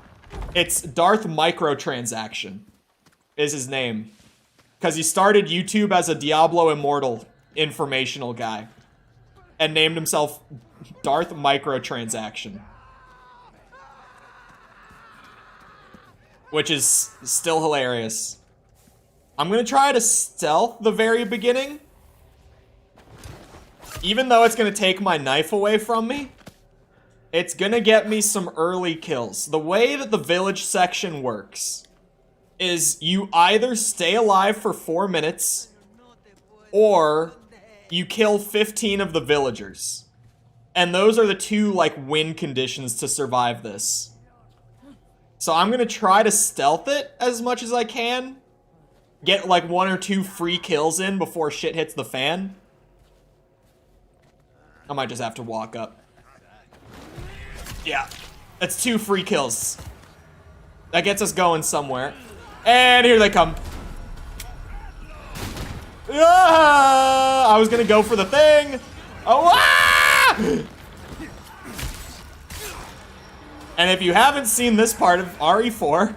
it's Darth Microtransaction is his name. Because he started YouTube as a Diablo Immortal informational guy. And named himself Darth Microtransaction. Which is still hilarious. I'm gonna try to stealth the very beginning. Even though it's gonna take my knife away from me, it's gonna get me some early kills. The way that the village section works is you either stay alive for 4 minutes or you kill 15 of the villagers. And those are the two, like, win conditions to survive this. So I'm gonna try to stealth it as much as I can. Get, like, 1 or 2 free kills in before shit hits the fan. I might just have to walk up. Yeah, that's 2 free kills. That gets us going somewhere. And here they come. Ah, I was gonna go for the thing. Oh, ah! And if you haven't seen this part of RE4,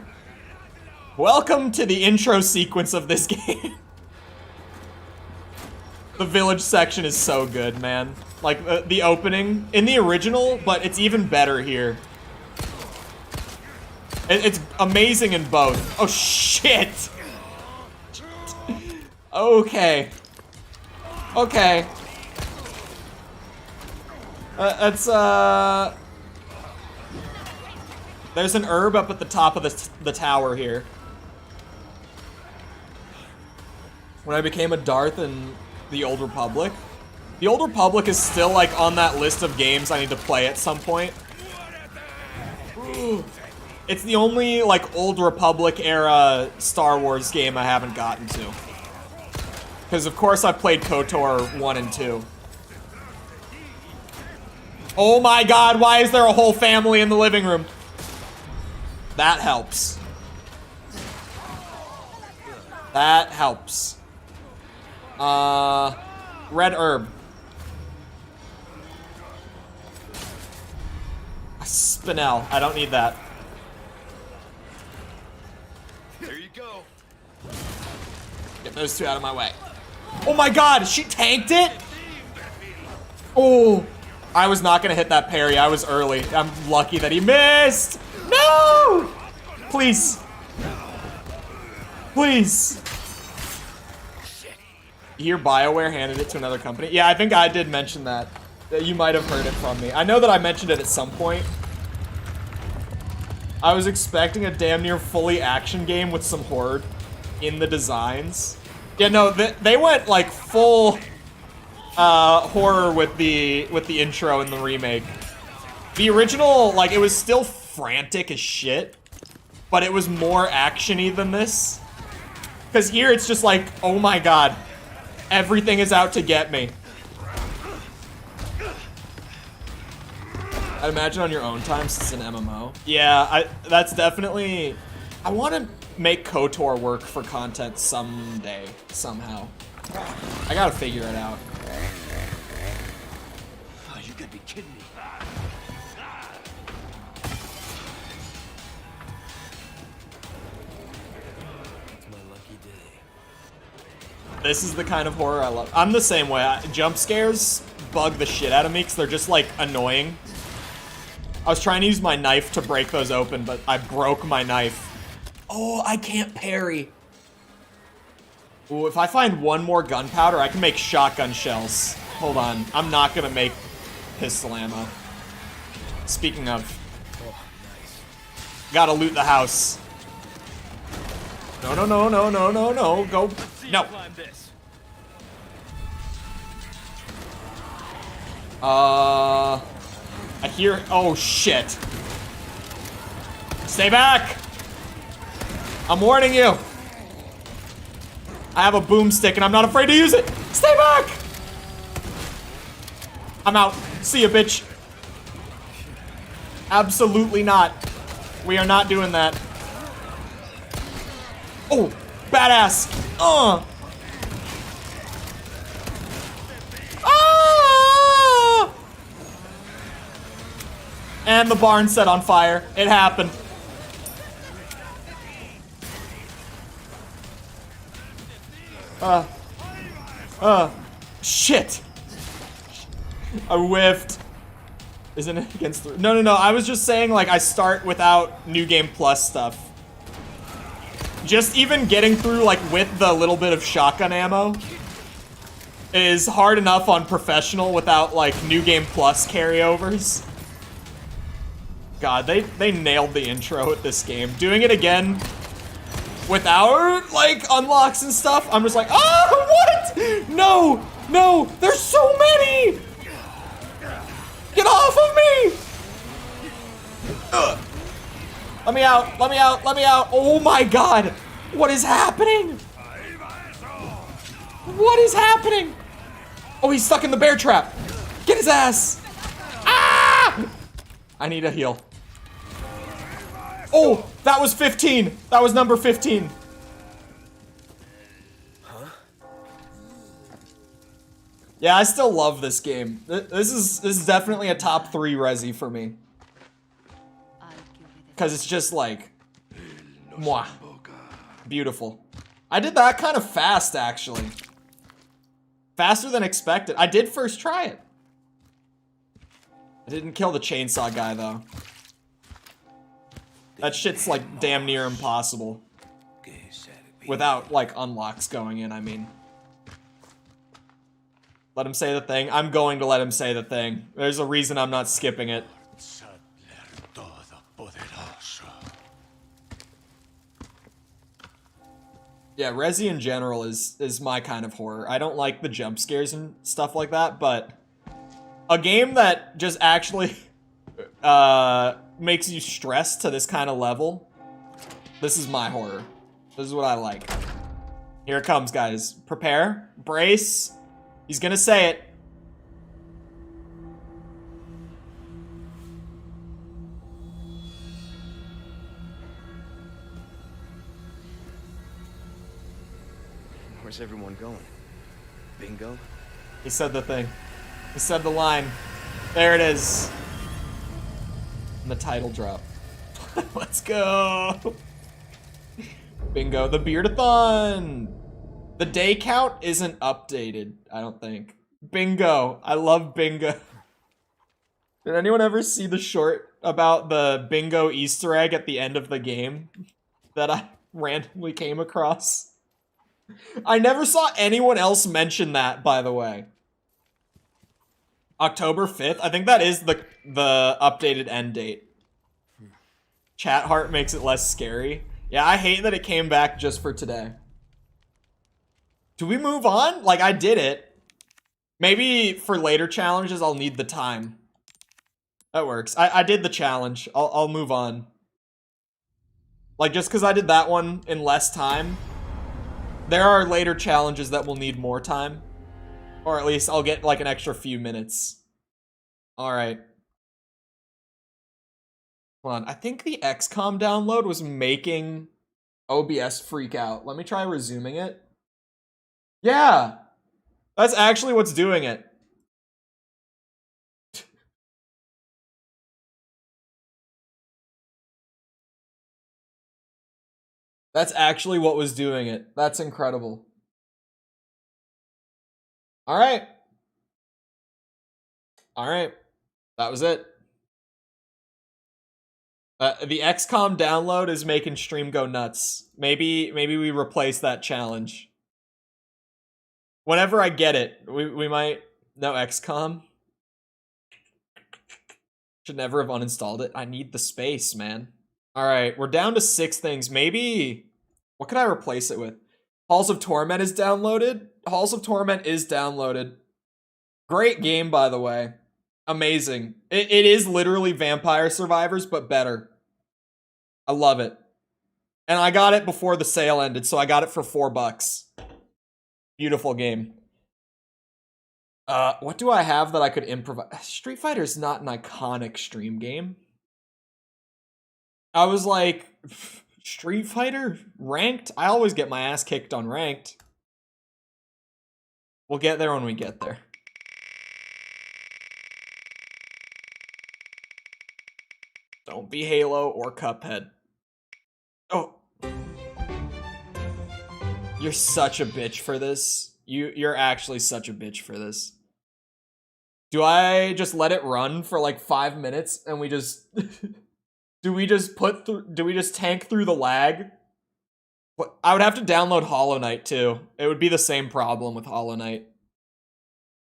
welcome to the intro sequence of this game. The village section is so good, man. Like, the opening in the original, but it's even better here. It's amazing in both. Oh, shit! Okay. Okay. There's an herb up at the top of the tower here. When I became a Darth in the Old Republic. The Old Republic is still, like, on that list of games I need to play at some point. Ooh. It's the only, like, Old Republic era Star Wars game I haven't gotten to. Because, of course, I've played KOTOR 1 and 2. Oh my god, why is there a whole family in the living room? That helps. That helps. Red herb. A spinel. I don't need that. There you go. Get those two out of my way. Oh my god, she tanked it? Oh, I was not gonna hit that parry. I was early. I'm lucky that he missed. No! Please. Please. You hear BioWare handed it to another company? Yeah, I think I did mention that. You might have heard it from me. I know that I mentioned it at some point. I was expecting a damn near fully action game with some horror in the designs. Yeah, no, they went like full horror with the intro in the remake. The original, like, it was still frantic as shit, but it was more action-y than this. Because here it's just like, oh my god, everything is out to get me. I'd imagine on your own time since it's an MMO. Yeah, that's definitely... I want to make KOTOR work for content someday, somehow. I gotta figure it out. Oh, you gotta be kidding me. It's my lucky day. This is the kind of horror I love. I'm the same way. Jump scares bug the shit out of me because they're just, like, annoying. I was trying to use my knife to break those open, but I broke my knife. Oh, I can't parry. Ooh, if I find one more gunpowder, I can make shotgun shells. Hold on. I'm not gonna make pistol ammo. Speaking of. Oh, nice. Gotta loot the house. No, no, no, no, no, no, no. Go. No. I hear. Oh, shit. Stay back. I'm warning you. I have a boomstick and I'm not afraid to use it. Stay back. I'm out. See ya, bitch. Absolutely not. We are not doing that. Oh, badass. Ah! And the barn set on fire. It happened. Shit. I whiffed. Isn't it against the... No, no, no. I was just saying, like, I start without New Game Plus stuff. just even getting through, like, with the little bit of shotgun ammo is hard enough on professional without, like, New Game Plus carryovers. God, they nailed the intro at this game. Doing it again without, like, unlocks and stuff, I'm just like, oh, what? No, no, there's so many! Get off of me! Ugh. Let me out, let me out, let me out. Oh my God, what is happening? What is happening? Oh, he's stuck in the bear trap. Get his ass. Ah! I need a heal. Oh, that was 15. That was number 15. Huh? Yeah, I still love this game. This is definitely a top 3 Resi for me. Cause it's just like, mwah, beautiful. I did that kind of fast, actually. Faster than expected. I did first try it. I didn't kill the chainsaw guy, though. That shit's, like, damn near impossible. Without, like, unlocks going in, I mean. Let him say the thing. I'm going to let him say the thing. There's a reason I'm not skipping it. Yeah, Resi in general is my kind of horror. I don't like the jump scares and stuff like that, but a game that just actually makes you stress to this kind of level, this is my horror. This is what I like. Here it comes, guys. Prepare, brace. He's gonna say it. Where's everyone going? Bingo? He said the thing. He said the line. There it is. And the title drop. Let's go. Bingo. The Beardathon. The day count isn't updated, I don't think. Bingo. I love bingo. Did anyone ever see the short about the bingo Easter egg at the end of the game that I randomly came across? I never saw anyone else mention that, by the way. October 5th? I think that is the updated end date. Chat heart makes it less scary. Yeah, I hate that it came back just for today. Do we move on? Like, I did it. Maybe for later challenges, I'll need the time. That works. I did the challenge. I'll move on. Like, just because I did that one in less time, there are later challenges that will need more time. Or at least I'll get like an extra few minutes. Alright. Hold on. I think the XCOM download was making OBS freak out. Let me try resuming it. Yeah! That's actually what's doing it. That's actually what was doing it. That's incredible. Alright. Alright. That was it. The XCOM download is making stream go nuts. Maybe we replace that challenge. Whenever I get it, we might... No, XCOM. Should never have uninstalled it. I need the space, man. Alright, we're down to 6 things. Maybe... What could I replace it with? Halls of Torment is downloaded. Halls of Torment is downloaded. Great game, by the way. Amazing. It is literally Vampire Survivors, but better. I love it. And I got it before the sale ended, so I got it for $4. Beautiful game. What do I have that I could improvise? Street Fighter is not an iconic stream game. I was like... Street Fighter? Ranked? I always get my ass kicked on ranked. We'll get there when we get there. Don't be Halo or Cuphead. Oh. You're such a bitch for this. You're actually such a bitch for this. Do I just let it run for like 5 minutes and we just... Do we just tank through the lag? But I would have to download Hollow Knight too. It would be the same problem with Hollow Knight.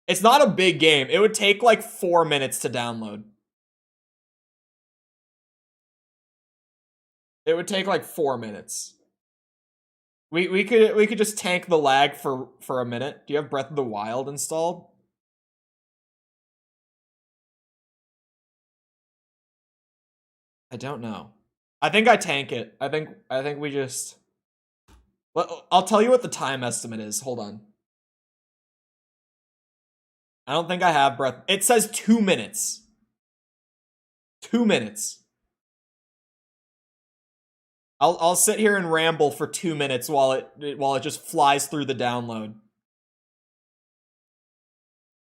It's not a big game. It would take like 4 minutes to download. It would take like 4 minutes. We could just tank the lag for a minute. Do you have Breath of the Wild installed? I don't know. I think I tank it. I think we just... I'll tell you what the time estimate is. Hold on. I don't think I have Breath... It says 2 minutes. 2 minutes. I'll sit here and ramble for 2 minutes while it just flies through the download.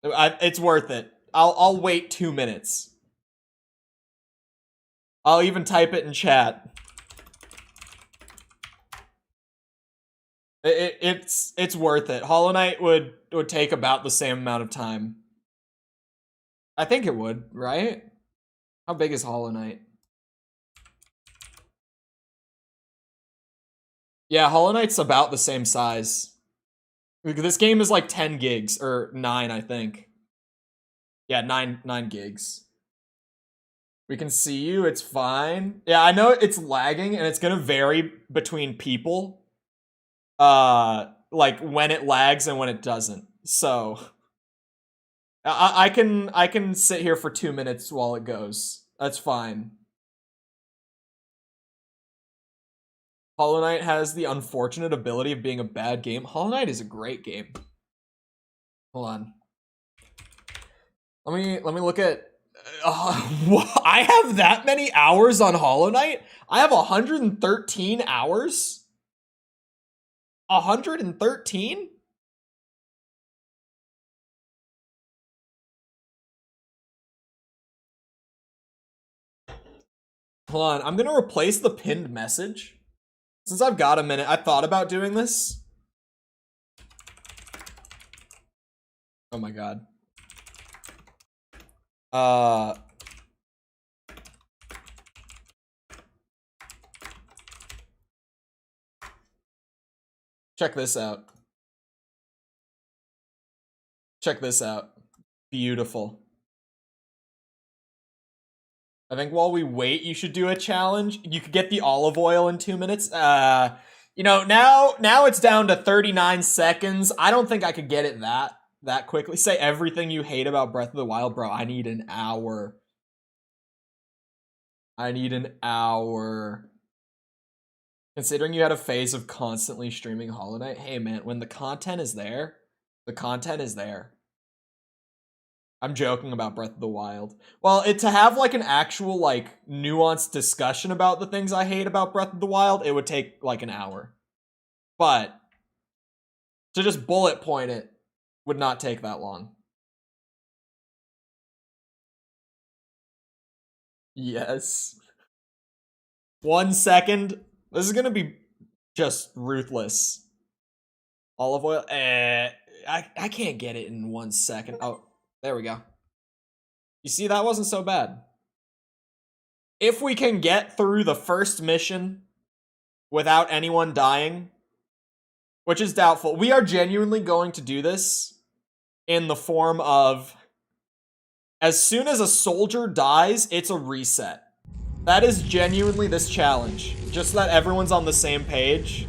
It's worth it. I'll wait 2 minutes. I'll even type it in chat. It's worth it. Hollow Knight would take about the same amount of time. I think it would, right? How big is Hollow Knight? Yeah, Hollow Knight's about the same size. This game is like 10 gigs, or 9, I think. Yeah, 9 gigs. We can see you, it's fine. Yeah, I know it's lagging, and it's gonna vary between people. Like, when it lags and when it doesn't. So... I can sit here for 2 minutes while it goes. That's fine. Hollow Knight has the unfortunate ability of being a bad game. Hollow Knight is a great game. Hold on. Let me look at... I have that many hours on Hollow Knight? I have 113 hours? 113? Hold on, I'm gonna replace the pinned message. Since I've got a minute, I thought about doing this. Oh my god. Check this out. Check this out. Beautiful. I think while we wait, you should do a challenge. You could get the olive oil in 2 minutes. You know, now it's down to 39 seconds. I don't think I could get it that quickly. Say everything you hate about Breath of the Wild, bro. I need an hour. I need an hour. Considering you had a phase of constantly streaming Hollow Knight, hey man, when the content is there, the content is there. I'm joking about Breath of the Wild. Well, to have like an actual like nuanced discussion about the things I hate about Breath of the Wild, it would take like an hour. But to just bullet point it would not take that long. Yes. 1 second. This is gonna be just ruthless. Olive oil. I can't get it in 1 second. Oh. There we go. You see, that wasn't so bad. If we can get through the first mission without anyone dying, which is doubtful, we are genuinely going to do this in the form of, as soon as a soldier dies, it's a reset. That is genuinely this challenge. Just so that everyone's on the same page.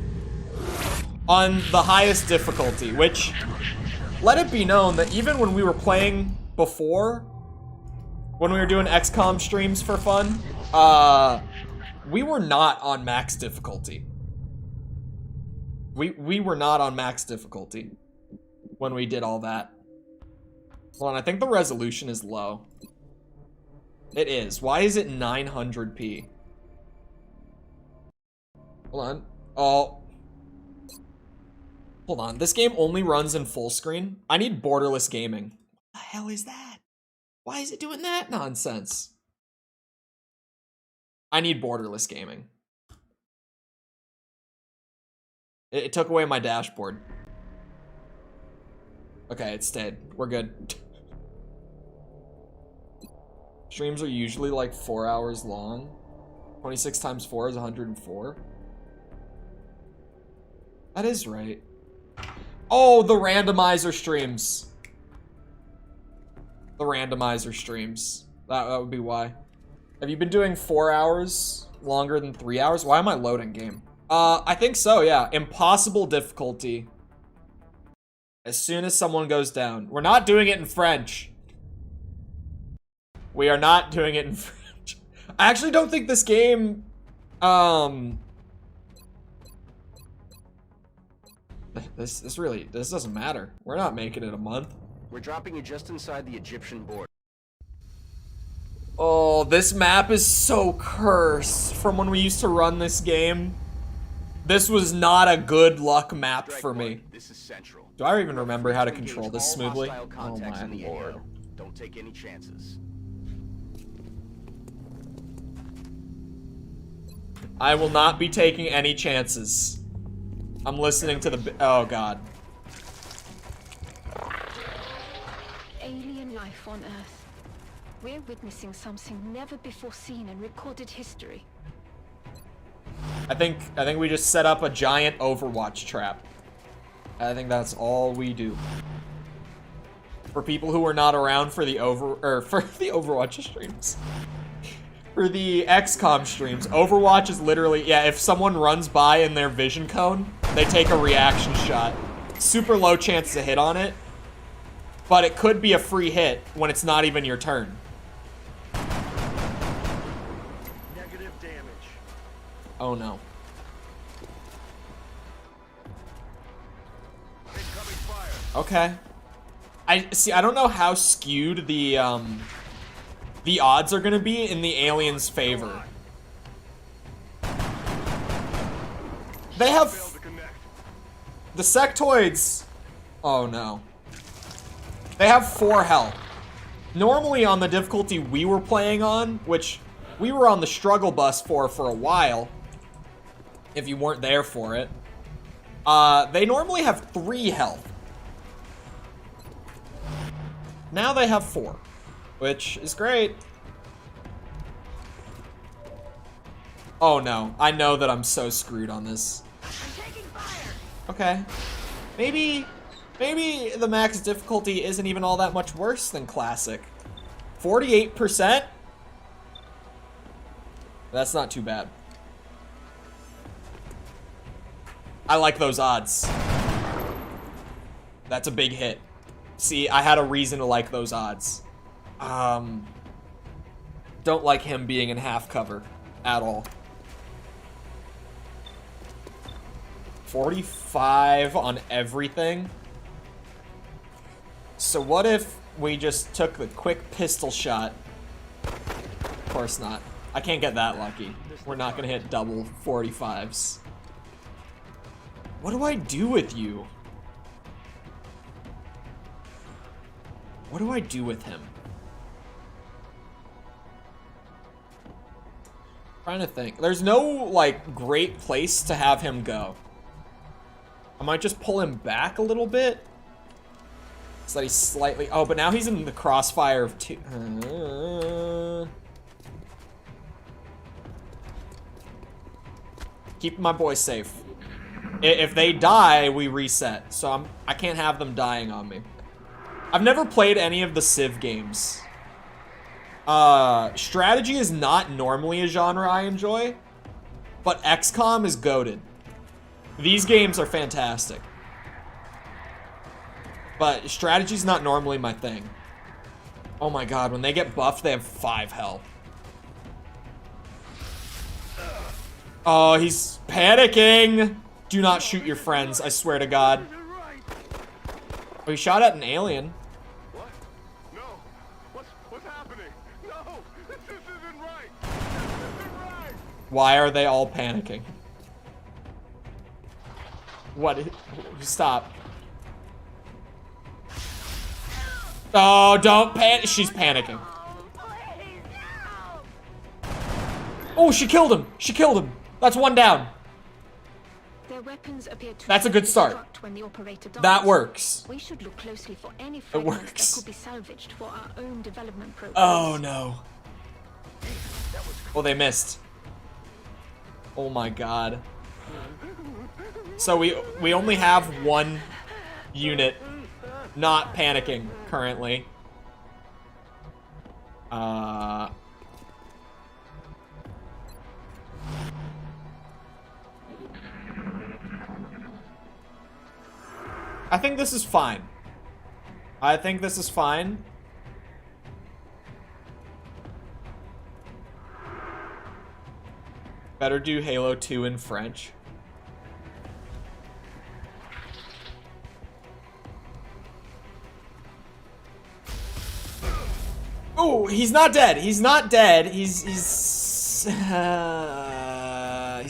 On the highest difficulty, which... Let it be known that even when we were playing before, when we were doing XCOM streams for fun, we were not on max difficulty. We were not on max difficulty when we did all that. Hold on, I think the resolution is low. It is. Why is it 900p? Hold on. Oh. Hold on, this game only runs in full screen? I need borderless gaming. What the hell is that? Why is it doing that nonsense? I need borderless gaming. It took away my dashboard. Okay, it stayed. We're good. Streams are usually like 4 hours long. 26 times 4 is 104. That is right. Oh, the randomizer streams. The randomizer streams. That would be why. Have you been doing 4 hours longer than 3 hours? Why am I loading game? I think so, yeah. Impossible difficulty. As soon as someone goes down. We're not doing it in French. We are not doing it in French. I actually don't think this game, this doesn't matter. We're not making it a month. We're dropping you just inside the Egyptian border. Oh, this map is so cursed from when we used to run this game. This was not a good luck map for me. This is central. Do I even remember how to control this smoothly? Oh my lord. Don't take any chances. I will not be taking any chances. I'm listening to the oh god. Alien life on Earth. We're witnessing something never before seen in recorded history. I think we just set up a giant Overwatch trap. I think that's all we do. For people who are not around for the Overwatch streams. For the XCOM streams, Overwatch is literally, yeah, if someone runs by in their vision cone, they take a reaction shot. Super low chance to hit on it, but it could be a free hit when it's not even your turn. Negative damage. Oh no. Incoming fire. Okay. I don't know how skewed the odds are gonna be in the aliens' favor. They have Failed to connect. the sectoids. Oh no. They have 4 health. Normally on the difficulty we were playing on, which we were on the struggle bus for a while, if you weren't there for it, they normally have 3 health. Now they have 4, which is great. Oh no, I know that I'm so screwed on this. Okay. Maybe the max difficulty isn't even all that much worse than classic. 48%? That's not too bad. I like those odds. That's a big hit. See, I had a reason to like those odds. Don't like him being in half cover at all. 45 on everything. So what if we just took the quick pistol shot? Of course not. I can't get that lucky. We're not gonna hit double 45s. What do I do with you? What do I do with him? Trying to think. There's no, like, great place to have him go. I might just pull him back a little bit. So that he's slightly... Oh, but now he's in the crossfire of 2... Keep my boy safe. If they die, we reset. So I can't have them dying on me. I've never played any of the Civ games. Strategy is not normally a genre I enjoy, but XCOM is goated. These games are fantastic. But strategy's not normally my thing. Oh my god, when they get buffed, they have 5 health. Oh, he's panicking! Do not shoot your friends, I swear to god. Oh, he shot at an alien. What? No. What's happening? No. This isn't right. This isn't right. Why are they all panicking? What? Stop. Oh, don't panic. She's panicking. Oh, she killed him. She killed him. That's 1 down. Their weapons appear to That's a good start. when the operator dies. That works. We should look closely for any It fragments works. that could be salvaged for our own development programs. Oh no. Oh, they missed. Oh my god. So we only have one unit not panicking currently. I think this is fine. I think this is fine. Better do Halo 2 in French. Oh, he's not dead. He's not dead. He's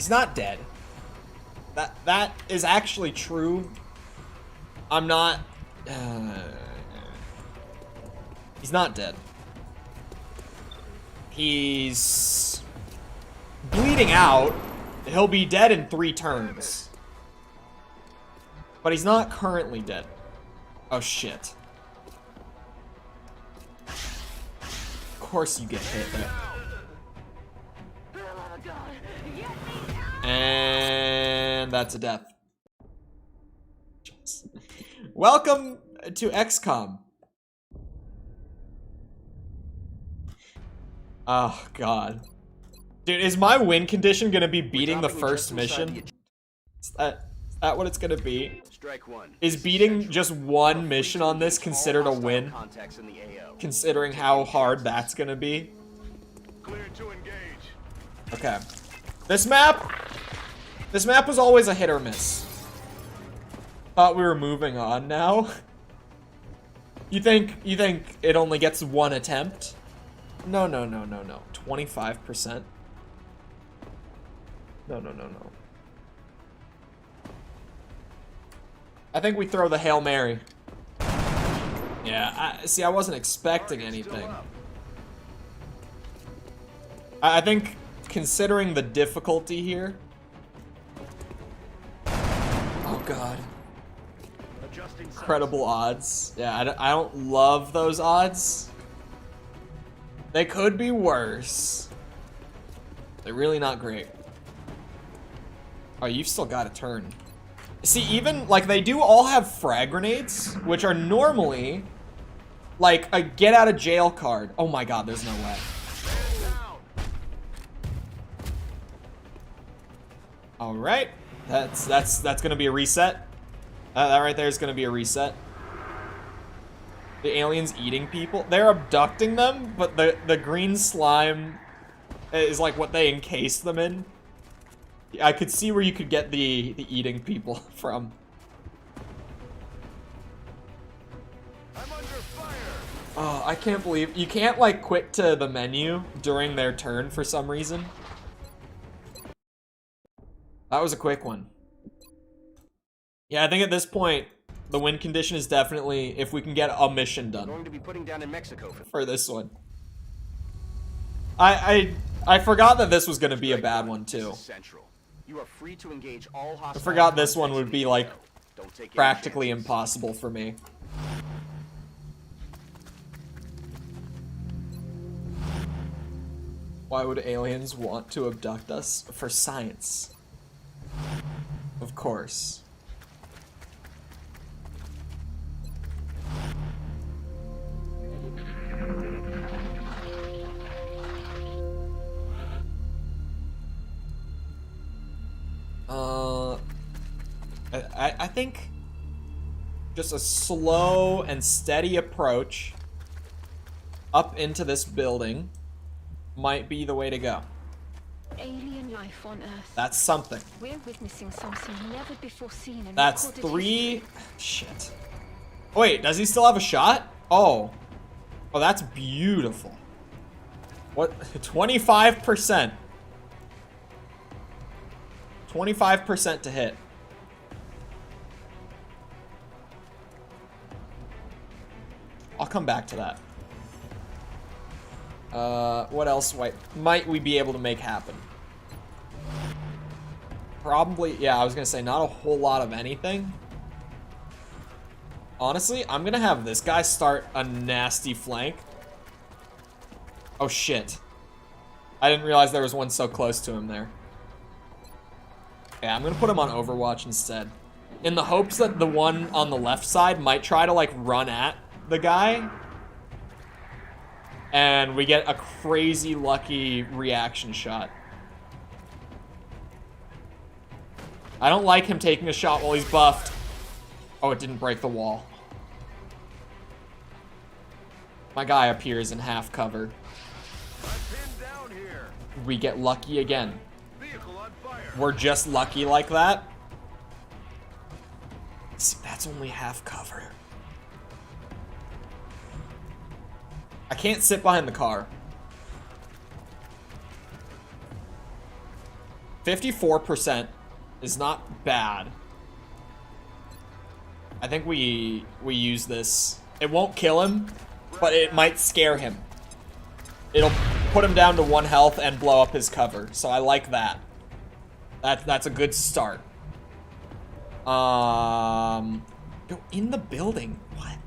not dead. That is actually true. I'm not. He's not dead. He's bleeding out. He'll be dead in 3 turns. But he's not currently dead. Oh shit. Of course you get hit there. And that's a death. Welcome to XCOM. Oh god. Dude, is my win condition gonna be beating the first mission? Is that what it's gonna be? Strike one. Is beating just one mission on this considered a win? Considering how hard that's gonna be? Clear to engage. Okay. This map was always a hit or miss. Thought we were moving on now. You think it only gets one attempt? No. 25%. No. I think we throw the Hail Mary. Yeah, see, I wasn't expecting anything. I think, considering the difficulty here... Oh god. Incredible odds. Yeah, I don't love those odds. They could be worse. They're really not great. Oh, you've still got a turn. See, even, like, they do all have frag grenades, which are normally, like, a get-out-of-jail card. Oh my god, there's no way. Alright. That's gonna be a reset. That right there is gonna be a reset. The aliens eating people. They're abducting them, but the green slime is like what they encase them in. I could see where you could get the eating people from. I'm under fire. Oh, I can't believe you can't like quit to the menu during their turn for some reason. That was a quick one. Yeah, I think at this point the win condition is definitely if we can get a mission done. Going to be putting down in Mexico for this one. I forgot that this was going to be a bad one too. You are free to engage all hostile. I forgot this one would be like practically impossible for me. Why would aliens want to abduct us? For science. Of course. I think just a slow and steady approach up into this building might be the way to go. Alien life on Earth. That's something. We're witnessing something never before seen in That's recorded 3... history. Shit. Oh, wait, does he still have a shot? Oh. Oh, that's beautiful. What? 25%. 25% to hit. I'll come back to that. What else might we be able to make happen? Probably, yeah, I was gonna say not a whole lot of anything. Honestly, I'm gonna have this guy start a nasty flank. Oh shit. I didn't realize there was one so close to him there. Yeah, I'm gonna put him on Overwatch instead. In the hopes that the one on the left side might try to, like, run at the guy. And we get a crazy lucky reaction shot. I don't like him taking a shot while he's buffed. Oh, it didn't break the wall. My guy appears in half cover. We get lucky again. We're just lucky like that. See, that's only half cover. I can't sit behind the car. 54% is not bad. I think we use this. It won't kill him, but it might scare him. It'll put him down to 1 health and blow up his cover. So I like that. That's a good start. Go in the building. What?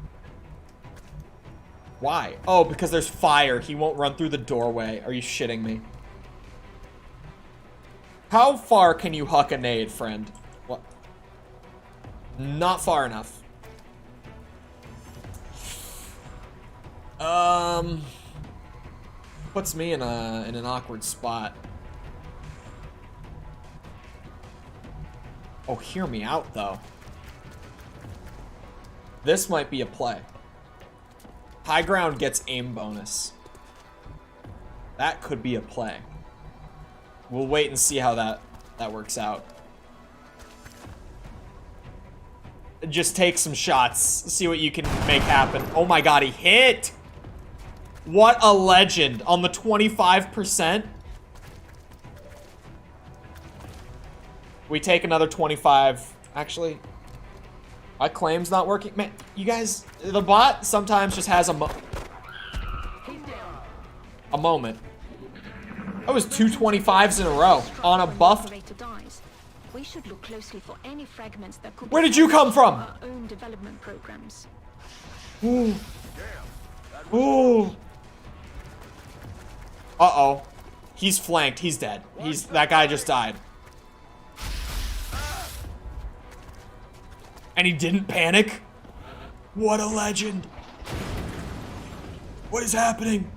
Why? Oh, because there's fire. He won't run through the doorway. Are you shitting me? How far can you huck a nade, friend? What? Not far enough. Puts me in an awkward spot. Oh, hear me out, though. This might be a play. High ground gets aim bonus. That could be a play. We'll wait and see how that works out. Just take some shots. See what you can make happen. Oh my god, he hit! What a legend. On the 25%. We take another 25. Actually, my claim's not working. Man, you guys, the bot sometimes just has a moment. That was 2 25s in a row on a buffed. We should look closely for any fragments that could. Where did you come from? Our own development programs. Ooh. Ooh. Uh-oh. He's flanked. He's dead. That guy just died. And he didn't panic? What a legend. What is happening?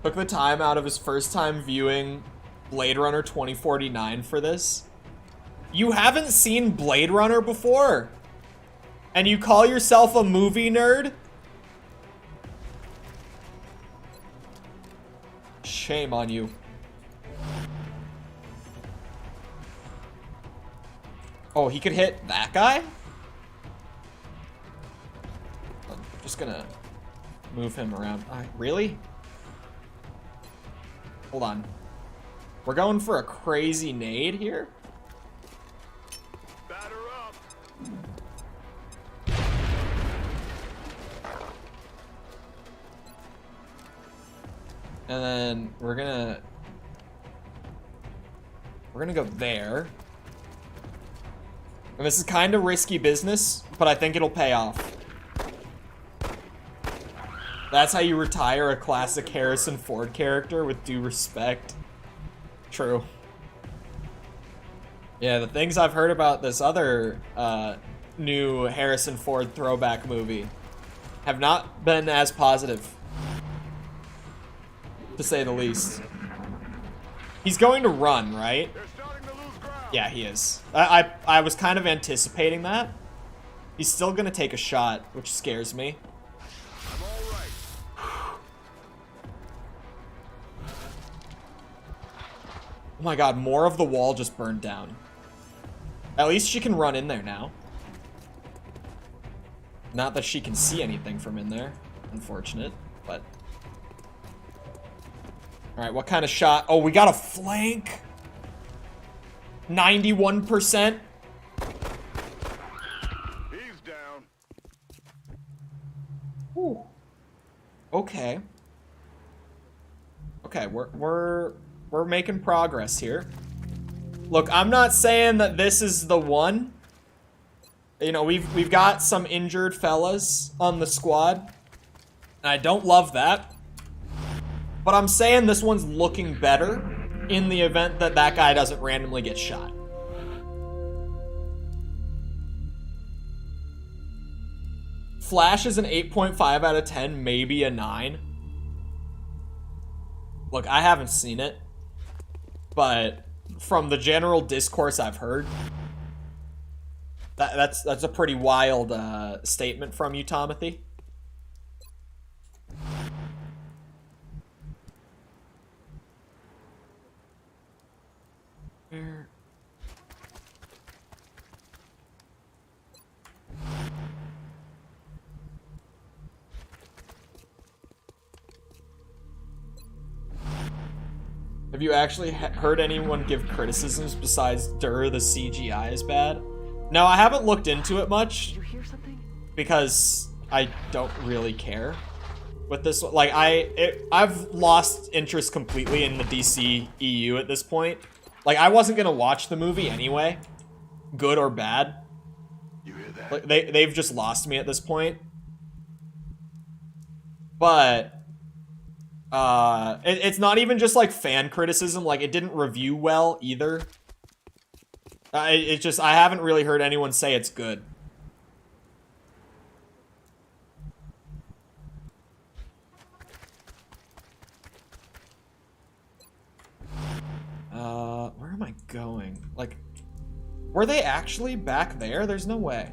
Took the time out of his first time viewing Blade Runner 2049 for this. You haven't seen Blade Runner before? And you call yourself a movie nerd? Shame on you. Oh, he could hit that guy? I'm just gonna move him around. Really? Hold on. We're going for a crazy nade here? Batter up. And then we're gonna go there. And this is kind of risky business, but I think it'll pay off. That's how you retire a classic Harrison Ford character with due respect. True. Yeah, the things I've heard about this other new Harrison Ford throwback movie have not been as positive, to say the least. He's going to run, right? Yeah, he is. I was kind of anticipating that. He's still gonna take a shot, which scares me. Oh my god, more of the wall just burned down. At least she can run in there now. Not that she can see anything from in there. Unfortunate, but... Alright, what kind of shot? Oh, we got a flank! 91%. He's down. Ooh. Okay. Okay, we're making progress here. Look, I'm not saying that this is the one. You know, we've got some injured fellas on the squad. And I don't love that. But I'm saying this one's looking better in the event that that guy doesn't randomly get shot. Flash is an 8.5 out of 10, maybe a 9. Look, I haven't seen it, but from the general discourse I've heard, that's a pretty wild statement from you, Tomothy. Where? Have you actually heard anyone give criticisms besides the CGI is bad? No, I haven't looked into it much. Did you hear something? Because I don't really care with this one. Like, I've lost interest completely in the DC EU at this point. Like, I wasn't gonna watch the movie anyway, good or bad. You hear that? Like, they've just lost me at this point. But it's not even just like fan criticism. Like, it didn't review well either. It's just, I haven't really heard anyone say it's good. Where am I going? Like, were they actually back there? There's no way.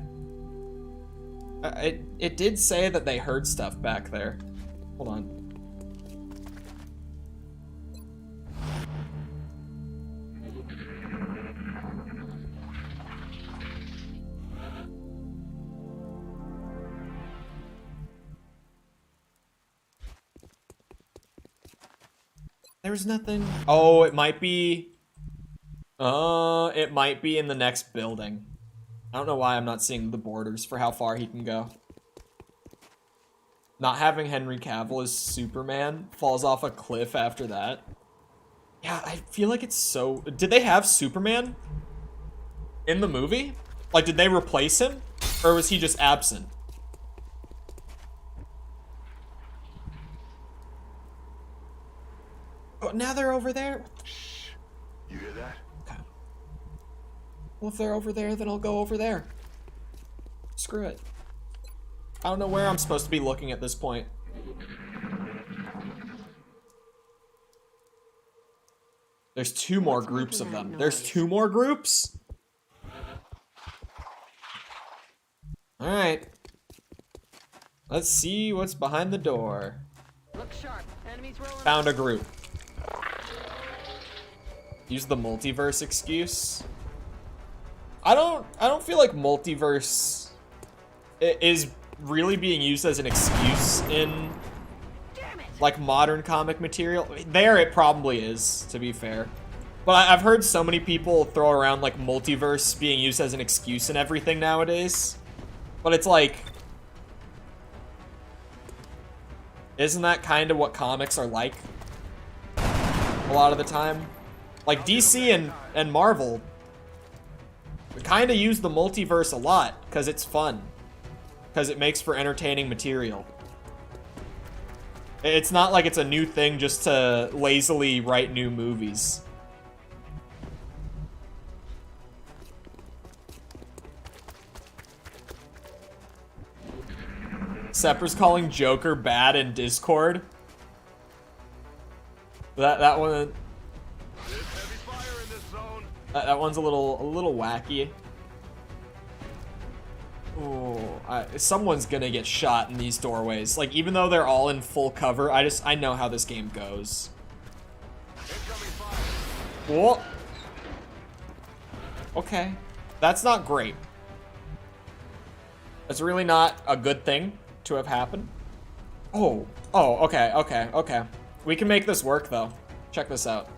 It did say that they heard stuff back there. Hold on. There's nothing. Oh, it might be. It might be in the next building. I don't know why I'm not seeing the borders for how far he can go. Not having Henry Cavill as Superman falls off a cliff after that. Yeah, I feel like it's so... Did they have Superman in the movie? Like, did they replace him? Or was he just absent? Oh, now they're over there? Shh. You hear that? Okay. Well, if they're over there, then I'll go over there. Screw it. I don't know where I'm supposed to be looking at this point. There's two more groups of them. There's two more groups? Alright. Let's see what's behind the door. Look sharp. Enemies rolling. Found a group. Use the multiverse excuse. I don't feel like multiverse is really being used as an excuse in like modern comic material. There it probably is, to be fair. But I've heard so many people throw around like multiverse being used as an excuse in everything nowadays. But it's like, isn't that kind of what comics are like a lot of the time? Like DC and Marvel kind of use the multiverse a lot because it's fun. Because it makes for entertaining material. It's not like it's a new thing just to lazily write new movies. Sepper's calling Joker bad in Discord. That one. There's heavy fire in this zone. That one's a little wacky. Oh, someone's gonna get shot in these doorways. Like, even though they're all in full cover, I know how this game goes. Incoming fire. Whoa. Okay, that's not great. That's really not a good thing to have happened. Oh, okay. We can make this work though. Check this out.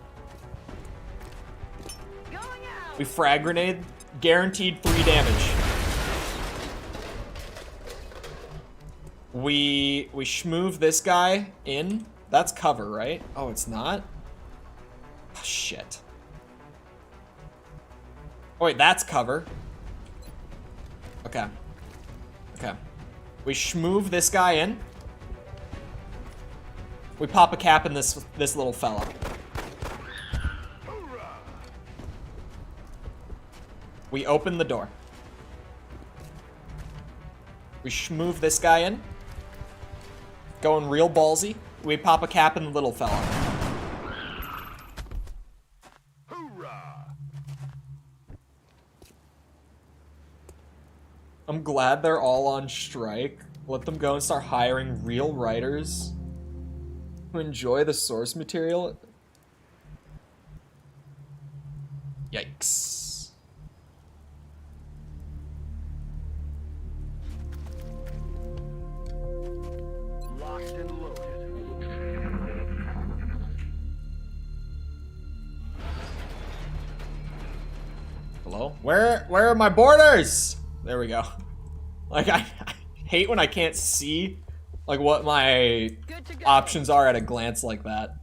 We frag grenade, guaranteed 3 damage. We schmoove this guy in. That's cover, right? Oh, it's not? Oh, shit. Oh, wait, that's cover. Okay. Okay. We schmoove this guy in. We pop a cap in this little fella. We open the door. We move this guy in. Going real ballsy. We pop a cap in the little fella. I'm glad they're all on strike. Let them go and start hiring real writers who enjoy the source material. Yikes. Locked and loaded. Hello? Where are my borders? There we go. Like, I hate when I can't see, like, what my options are at a glance like that.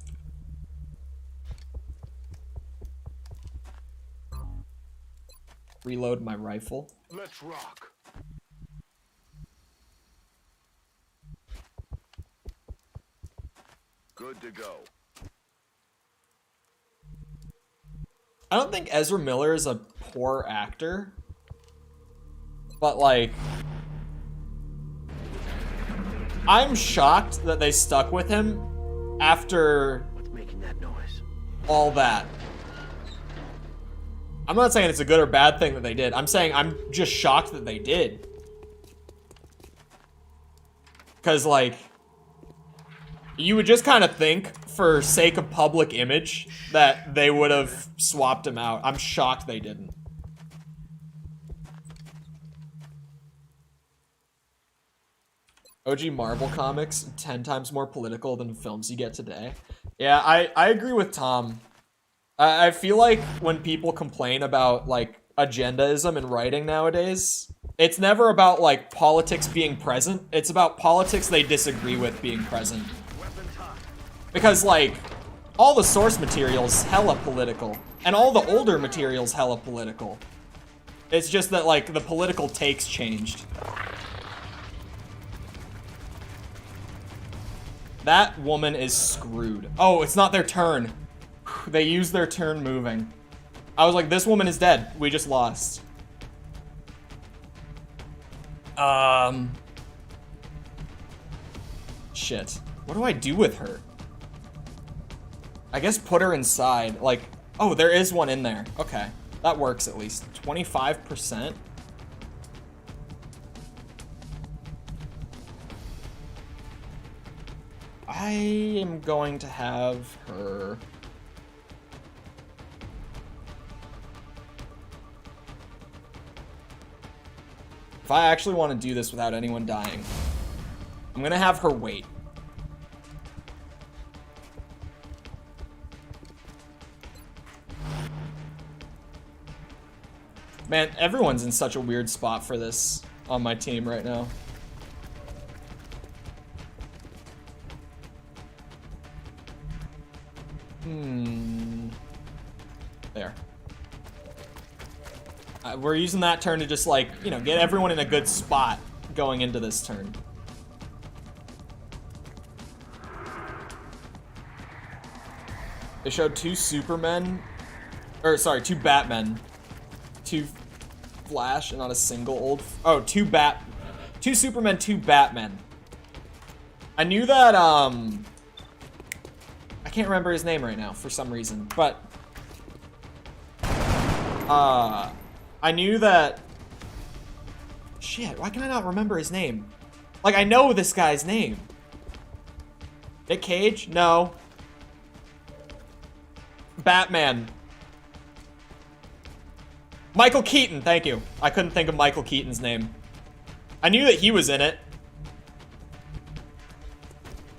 Reload my rifle. Let's rock. Good to go. I don't think Ezra Miller is a poor actor. But, like, I'm shocked that they stuck with him after What's making that noise? all that. I'm not saying it's a good or bad thing that they did. I'm saying I'm just shocked that they did. Because, like, you would just kind of think, for sake of public image, that they would have swapped him out. I'm shocked they didn't. OG Marvel comics, 10 times more political than films you get today. Yeah, I agree with Tom. I feel like when people complain about, like, agendaism in writing nowadays, it's never about, like, politics being present. It's about politics they disagree with being present. Because, like, all the source material's hella political. And all the older material's hella political. It's just that, like, the political takes changed. That woman is screwed. Oh, it's not their turn. They used their turn moving. I was like, this woman is dead. We just lost. Shit. What do I do with her? I guess put her inside. Like, oh, there is one in there. Okay. That works at least. 25%. I am going to have her... If I actually want to do this without anyone dying, I'm gonna have her wait. Man, everyone's in such a weird spot for this on my team right now. There. We're using that turn to just, like, you know, get everyone in a good spot going into this turn. They showed two Supermen, or sorry, two Batmen, two Flash, and not a single old. Oh, two Supermen, two Batmen. I knew that. I can't remember his name right now for some reason, but I knew that. Shit, why can I not remember his name? Like, I know this guy's name. Nick Cage? No. Batman. Michael Keaton, thank you. I couldn't think of Michael Keaton's name. I knew that he was in it.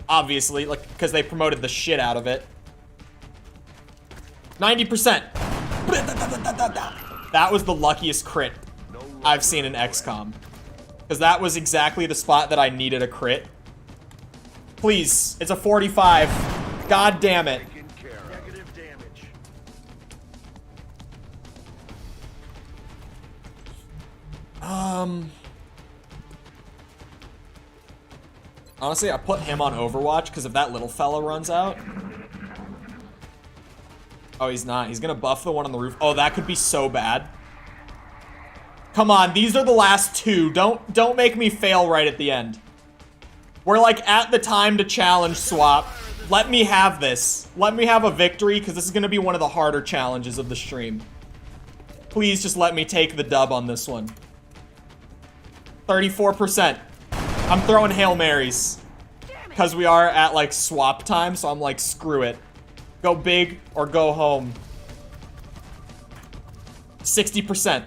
Obviously, like, because they promoted the shit out of it. 90%. That was the luckiest crit I've seen in XCOM. Because that was exactly the spot that I needed a crit. Please, it's a 45. God damn it. Negative damage. Honestly, I put him on Overwatch because if that little fella runs out. Oh, he's not. He's gonna buff the one on the roof. Oh, that could be so bad. Come on, these are the last two. Don't make me fail right at the end. We're like at the time to challenge swap. Let me have this. Let me have a victory because this is gonna be one of the harder challenges of the stream. Please just let me take the dub on this one. 34%. I'm throwing Hail Marys. Because we are at like swap time, so I'm like, screw it. Go big or go home. 60%.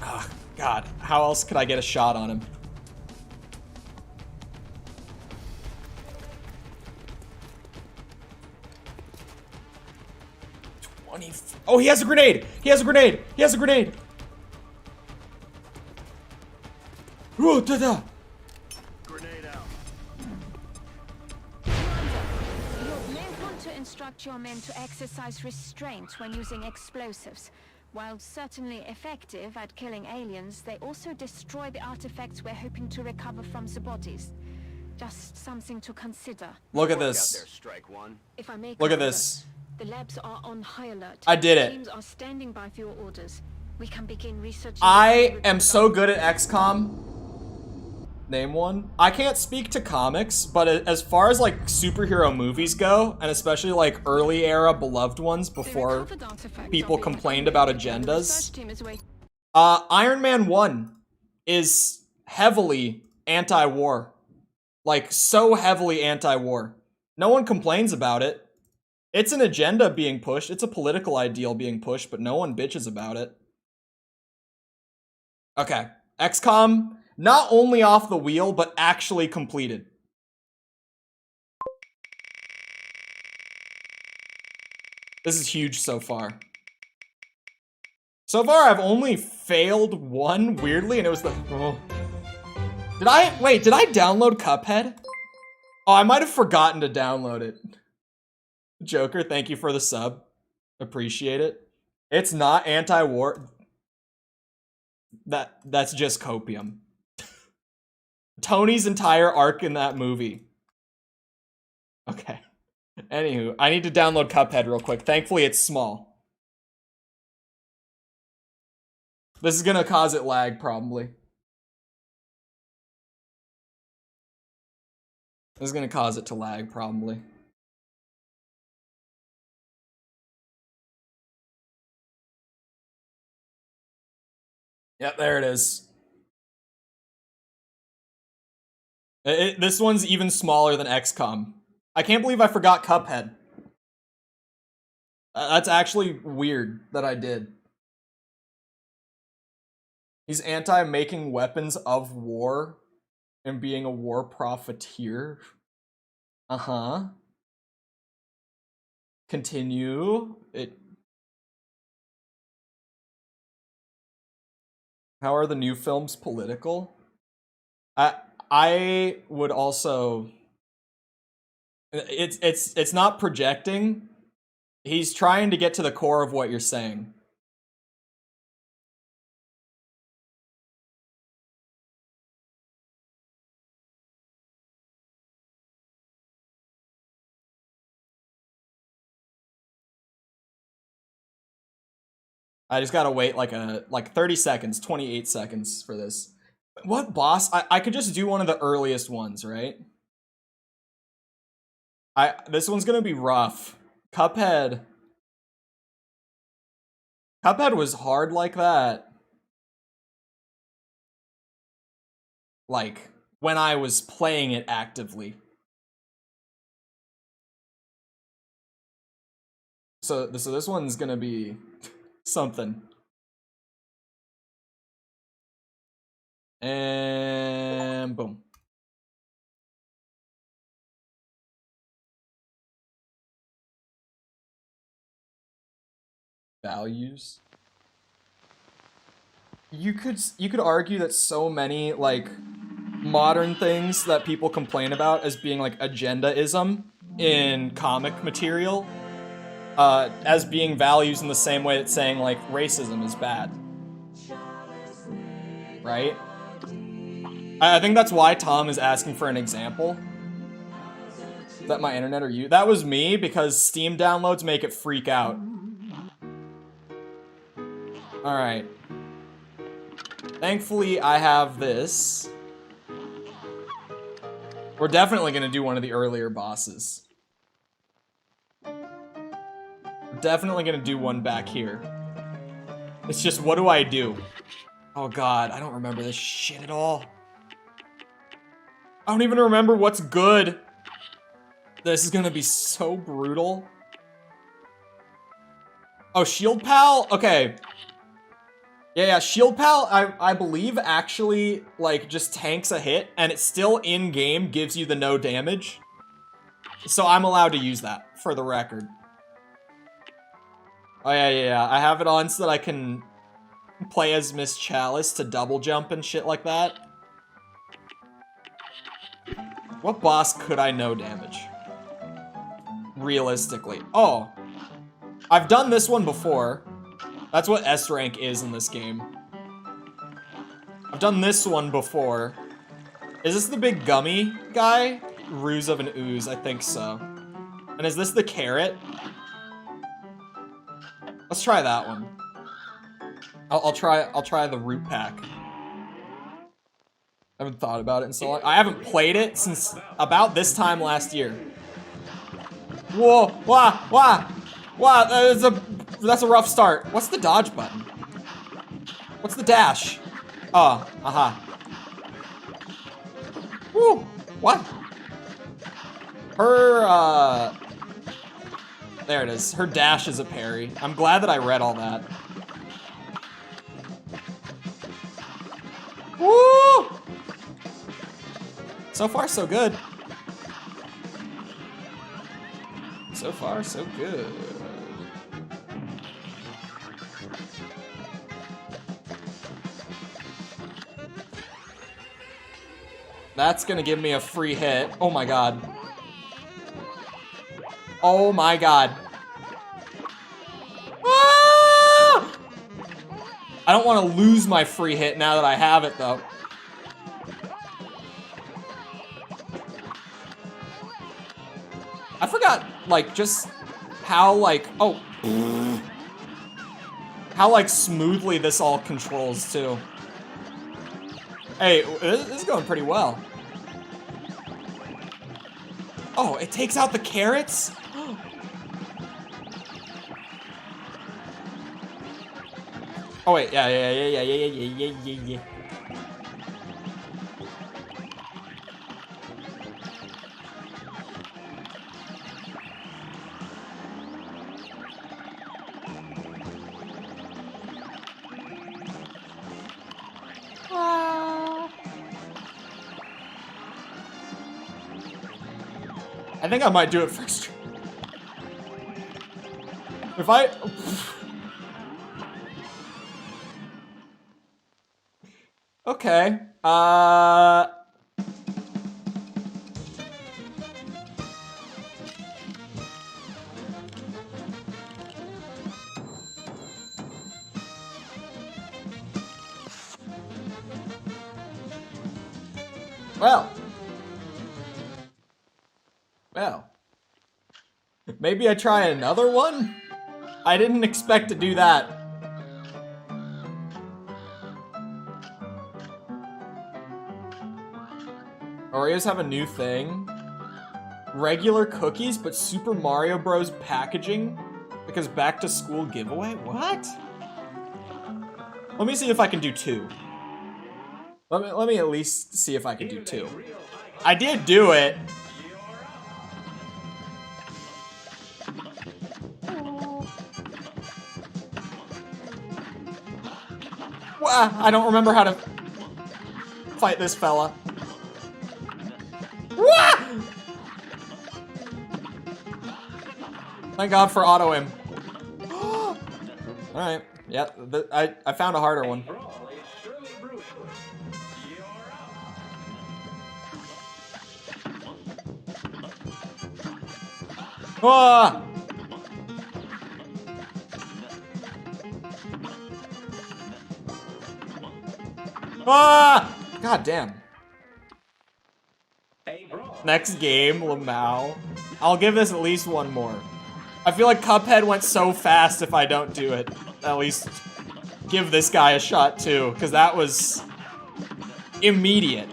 Oh, God. How else could I get a shot on him? Oh, he has a grenade! He has a grenade! He has a grenade! Ooh, da-da! Grenade out. You may want to instruct your men to exercise restraint when using explosives. While certainly effective at killing aliens, they also destroy the artifacts we're hoping to recover from the bodies. Just something to consider. Look at Work out this. there, Strike One. If I may Look at consider, this. the labs are on high alert. I did it. Teams are standing by for your orders. We can begin researching. I am so good at XCOM. Name one. I can't speak to comics, but as far as like superhero movies go, and especially like early era beloved ones before people complained about agendas, Iron Man 1 is heavily anti-war. Like, so heavily anti-war. No one complains about it. It's an agenda being pushed. It's a political ideal being pushed, but no one bitches about it. Okay. XCOM, not only off the wheel, but actually completed. This is huge so far. So far, I've only failed one, weirdly, and it was the... Oh. Did I download Cuphead? Oh, I might have forgotten to download it. Joker, thank you for the sub. Appreciate it. It's not anti-war. That's just copium. Tony's entire arc in that movie. Okay. Anywho, I need to download Cuphead real quick. Thankfully, it's small. This is gonna cause it lag, probably. This is gonna cause it to lag, probably. Yep, there it is. This one's even smaller than XCOM. I can't believe I forgot Cuphead. That's actually weird that I did. He's anti-making weapons of war and being a war profiteer. Uh-huh. Continue. How are the new films political? I would also... It's not projecting. He's trying to get to the core of what you're saying. I just gotta wait like 30 seconds, 28 seconds for this. What boss? I could just do one of the earliest ones, right? This one's gonna be rough. Cuphead. Cuphead was hard like that. Like, when I was playing it actively. So this one's gonna be something. And boom. Values. You could argue that so many like modern things that people complain about as being like agendaism in comic material as being values in the same way that saying like racism is bad. right? I think that's why Tom is asking for an example. Is that my internet or you? That was me, because Steam downloads make it freak out. Alright. Thankfully, I have this. We're definitely gonna do one of the earlier bosses. We're definitely gonna do one back here. It's just, what do I do? Oh god, I don't remember this shit at all. I don't even remember what's good. This is gonna be so brutal. Oh, Shield Pal? Okay. Yeah, Shield Pal, I believe, actually, like, just tanks a hit, and it still in-game gives you the no damage. So I'm allowed to use that, for the record. Oh, yeah. I have it on so that I can play as Miss Chalice to double jump and shit like that. What boss could I no damage? Realistically. Oh. I've done this one before. That's what S rank is in this game. I've done this one before. Is this the big gummy guy? Ruse of an Ooze, I think so. And is this the carrot? Let's try that one. I'll try the root pack. I haven't thought about it in so long. I haven't played it since about this time last year. Whoa! Wow! That's a rough start. What's the dodge button? What's the dash? Oh, aha. Woo! What? Her, there it is. Her dash is a parry. I'm glad that I read all that. Woo! So far, so good. So far, so good. That's gonna give me a free hit. Oh my god. Oh my god. Ah! I don't want to lose my free hit now that I have it, though. I forgot, like, just how, like, oh. How, like, smoothly this all controls, too. Hey, this is going pretty well. Oh, it takes out the carrots? Oh, wait, yeah. I think I might do it first. If I... Okay. Well. Maybe I try another one? I didn't expect to do that. Oreos have a new thing. Regular cookies, but Super Mario Bros. Packaging? Because back to school giveaway? What? Let me see if I can do two. Let me at least see if I can do two. I did do it. I don't remember how to fight this fella. Thank God for auto aim. Alright, yep, I found a harder one. Ah! Ah! God damn. Next game, Lamau. I'll give this at least one more. I feel like Cuphead went so fast if I don't do it. At least give this guy a shot too, because that was immediate.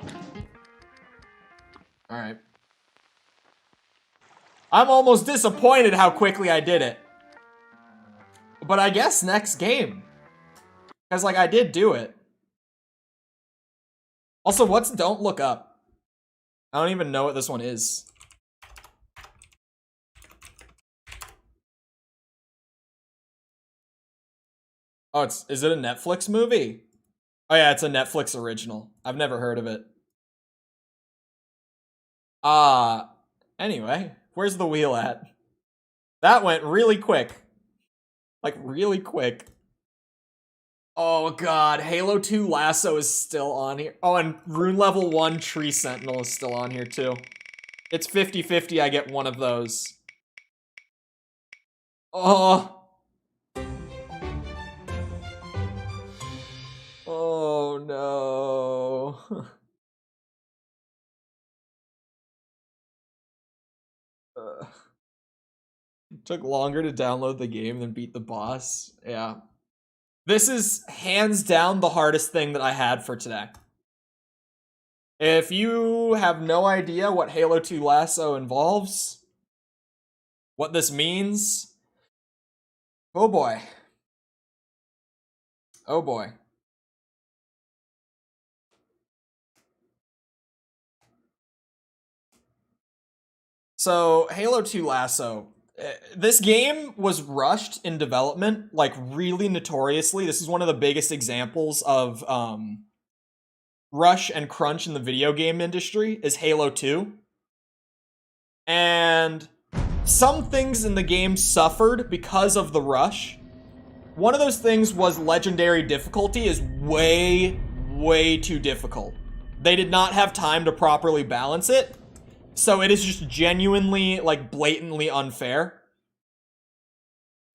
Alright. I'm almost disappointed how quickly I did it. But I guess next game. Because, like, I did do it. Also, what's Don't Look Up? I don't even know what this one is. Oh, is it a Netflix movie? Oh yeah, it's a Netflix original. I've never heard of it. Anyway, where's the wheel at? That went really quick. Like, really quick. Oh god, Halo 2 Lasso is still on here. Oh, and Rune Level 1 Tree Sentinel is still on here too. It's 50-50, I get one of those. Oh. Oh no. Took longer to download the game than beat the boss. Yeah. This is hands down the hardest thing that I had for today. If you have no idea what Halo 2 Lasso involves, what this means, oh boy. Oh boy. So, Halo 2 Lasso. This game was rushed in development, like, really notoriously. This is one of the biggest examples of rush and crunch in the video game industry, is Halo 2. And some things in the game suffered because of the rush. One of those things was legendary difficulty is way, way too difficult. They did not have time to properly balance it. So it is just genuinely, like, blatantly unfair.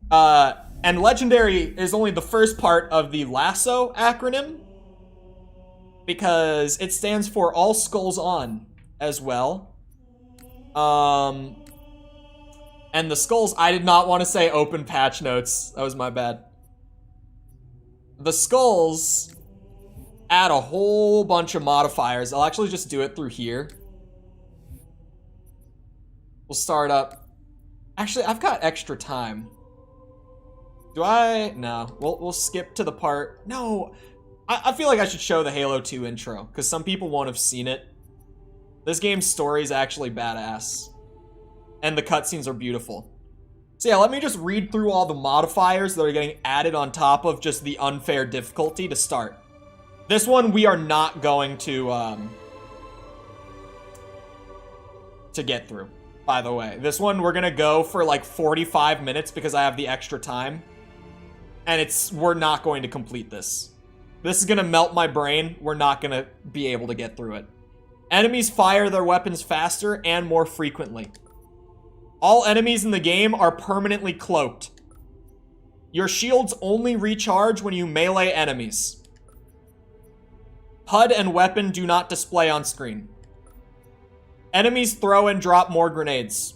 And legendary is only the first part of the LASSO acronym, because it stands for All Skulls On as well. And the skulls, I did not want to say open patch notes. That was my bad. The skulls add a whole bunch of modifiers. I'll actually just do it through here. We'll start up. Actually, I've got extra time. Do I? No. We'll skip to the part. No. I feel like I should show the Halo 2 intro, because some people won't have seen it. This game's story is actually badass. And the cutscenes are beautiful. So yeah, let me just read through all the modifiers that are getting added on top of just the unfair difficulty to start. This one we are not going to get through. By the way, this one we're gonna go for like 45 minutes because I have the extra time. And we're not going to complete this. This is gonna melt my brain. We're not gonna be able to get through it. Enemies fire their weapons faster and more frequently. All enemies in the game are permanently cloaked. Your shields only recharge when you melee enemies. HUD and weapon do not display on screen. Enemies throw and drop more grenades.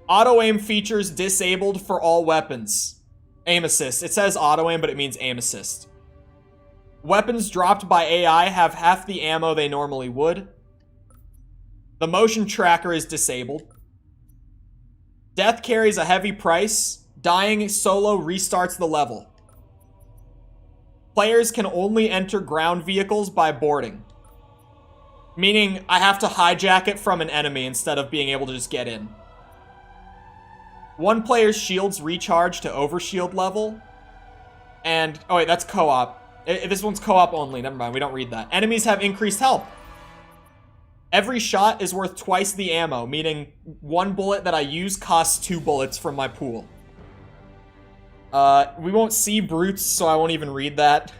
Auto-aim features disabled for all weapons. Aim assist. It says auto-aim, but it means aim assist. Weapons dropped by AI have half the ammo they normally would. The motion tracker is disabled. Death carries a heavy price. Dying solo restarts the level. Players can only enter ground vehicles by boarding. Meaning, I have to hijack it from an enemy instead of being able to just get in. One player's shields recharge to overshield level. And, oh wait, that's co-op. This one's co-op only, never mind, we don't read that. Enemies have increased health. Every shot is worth twice the ammo, meaning one bullet that I use costs 2 bullets from my pool. We won't see brutes, so I won't even read that.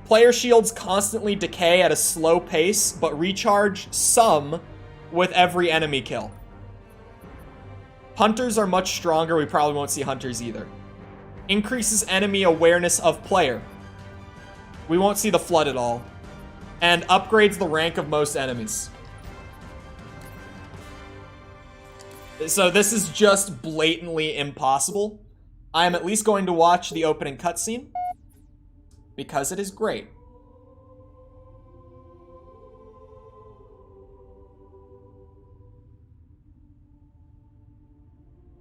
Player shields constantly decay at a slow pace, but recharge some with every enemy kill. Hunters are much stronger. We probably won't see hunters either. Increases enemy awareness of player. We won't see the flood at all. And upgrades the rank of most enemies. So this is just blatantly impossible. I am at least going to watch the opening cutscene because it is great.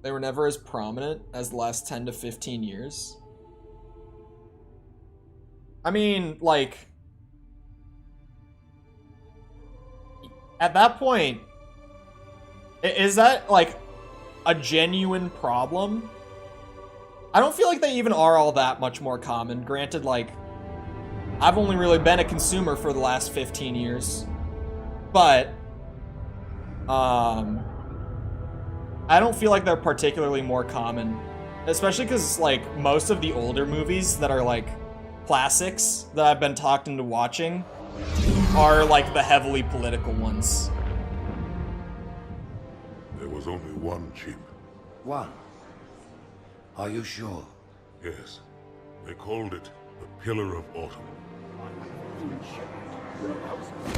They were never as prominent as the last 10 to 15 years. I mean, like, at that point, is that, like, a genuine problem? I don't feel like they even are all that much more common. Granted, like, I've only really been a consumer for the last 15 years. But, I don't feel like they're particularly more common. Especially because, like, most of the older movies that are, like, classics that I've been talked into watching are, like, the heavily political ones. There was only one chip. One? Are you sure? Yes. They called it the Pillar of Autumn.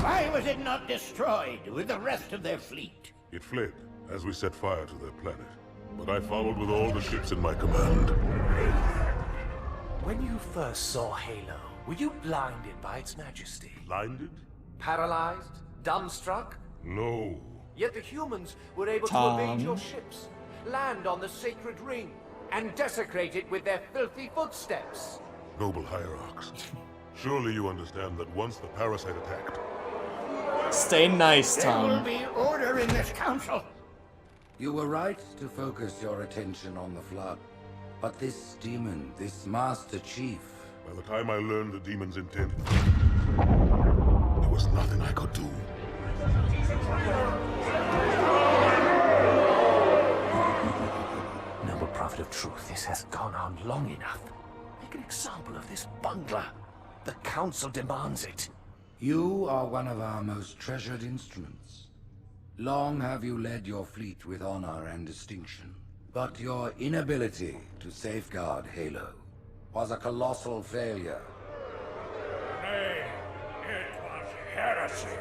Why was it not destroyed with the rest of their fleet? It fled as we set fire to their planet. But I followed with all the ships in my command. When you first saw Halo, were you blinded by its majesty? Blinded? Paralyzed? Dumbstruck? No. Yet the humans were able to evade your ships, land on the sacred ring, and desecrate it with their filthy footsteps. Noble hierarchs. Surely you understand that once the parasite attacked... Stay nice, Tom. There will be order in this council. You were right to focus your attention on the Flood. But this demon, this Master Chief... By the time I learned the demon's intent, there was nothing I could do. Noble prophet of truth, this has gone on long enough. Make an example of this bungler. The council demands it. You are one of our most treasured instruments. Long have you led your fleet with honor and distinction. But your inability to safeguard Halo was a colossal failure. Nay, it was heresy.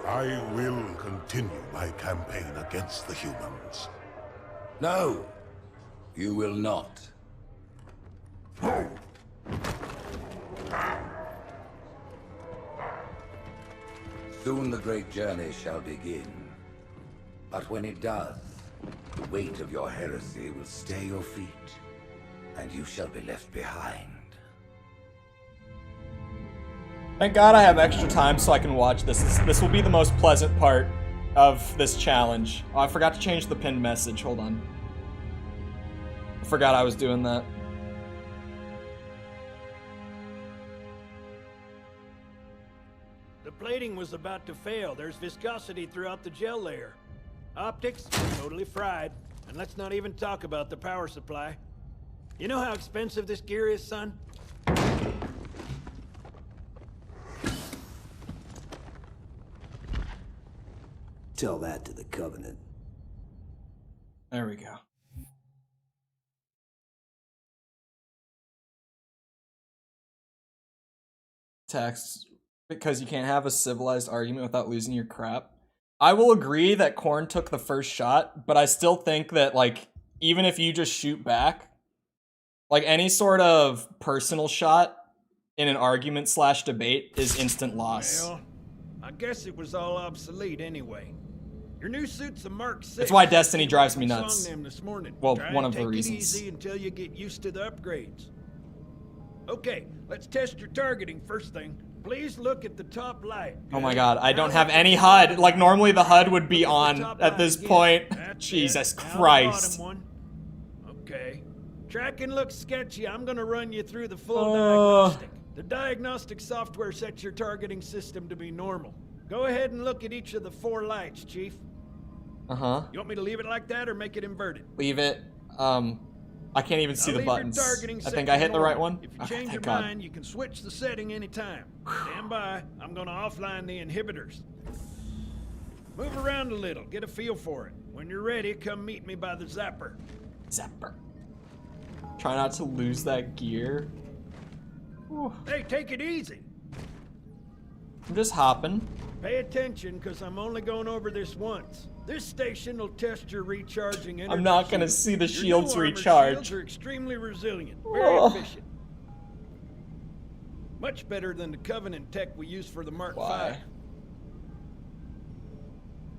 I will continue my campaign against the humans. No, you will not. Soon the great journey shall begin. But when it does, the weight of your heresy will stay your feet, and you shall be left behind. Thank God I have extra time so I can watch this. This will be the most pleasant part of this challenge. Oh, I forgot to change the pinned message. Hold on. I forgot I was doing that. The plating was about to fail. There's viscosity throughout the gel layer. Optics, totally fried. And let's not even talk about the power supply. You know how expensive this gear is, son? Tell that to the Covenant. There we go. Text, because you can't have a civilized argument without losing your crap. I will agree that Korn took the first shot, but I still think that, like, even if you just shoot back, like, any sort of personal shot in an argument / debate is instant loss. Well, I guess it was all obsolete anyway. Your new suit's a Mark 6. That's why Destiny drives me nuts. Them this morning. Well, Try one and of the take reasons. It easy until you get used to the upgrades. Okay, let's test your targeting first thing. Please look at the top light. Oh my god, I don't have any HUD. Like, normally the HUD would be on at this point. Jesus Christ. Okay. Tracking looks sketchy. I'm gonna run you through the full diagnostic. The diagnostic software sets your targeting system to be normal. Go ahead and look at each of the 4 lights, Chief. Uh-huh. You want me to leave it like that or make it inverted? Leave it. I can't even see the buttons. I think I hit the right one. If you Okay, change your thank God. mind, you can switch the setting anytime. Stand by. I'm gonna offline the inhibitors. Move around a little. Get a feel for it. When you're ready, come meet me by the zapper. Zapper. Try not to lose that gear. Whew. Hey, take it easy. I'm just hopping. Pay attention, because I'm only going over this once. This station will test your recharging energy. I'm not gonna see the Your shields new armor recharge. Shields are extremely resilient, very efficient. Much better than the Covenant tech we use for the Mark V.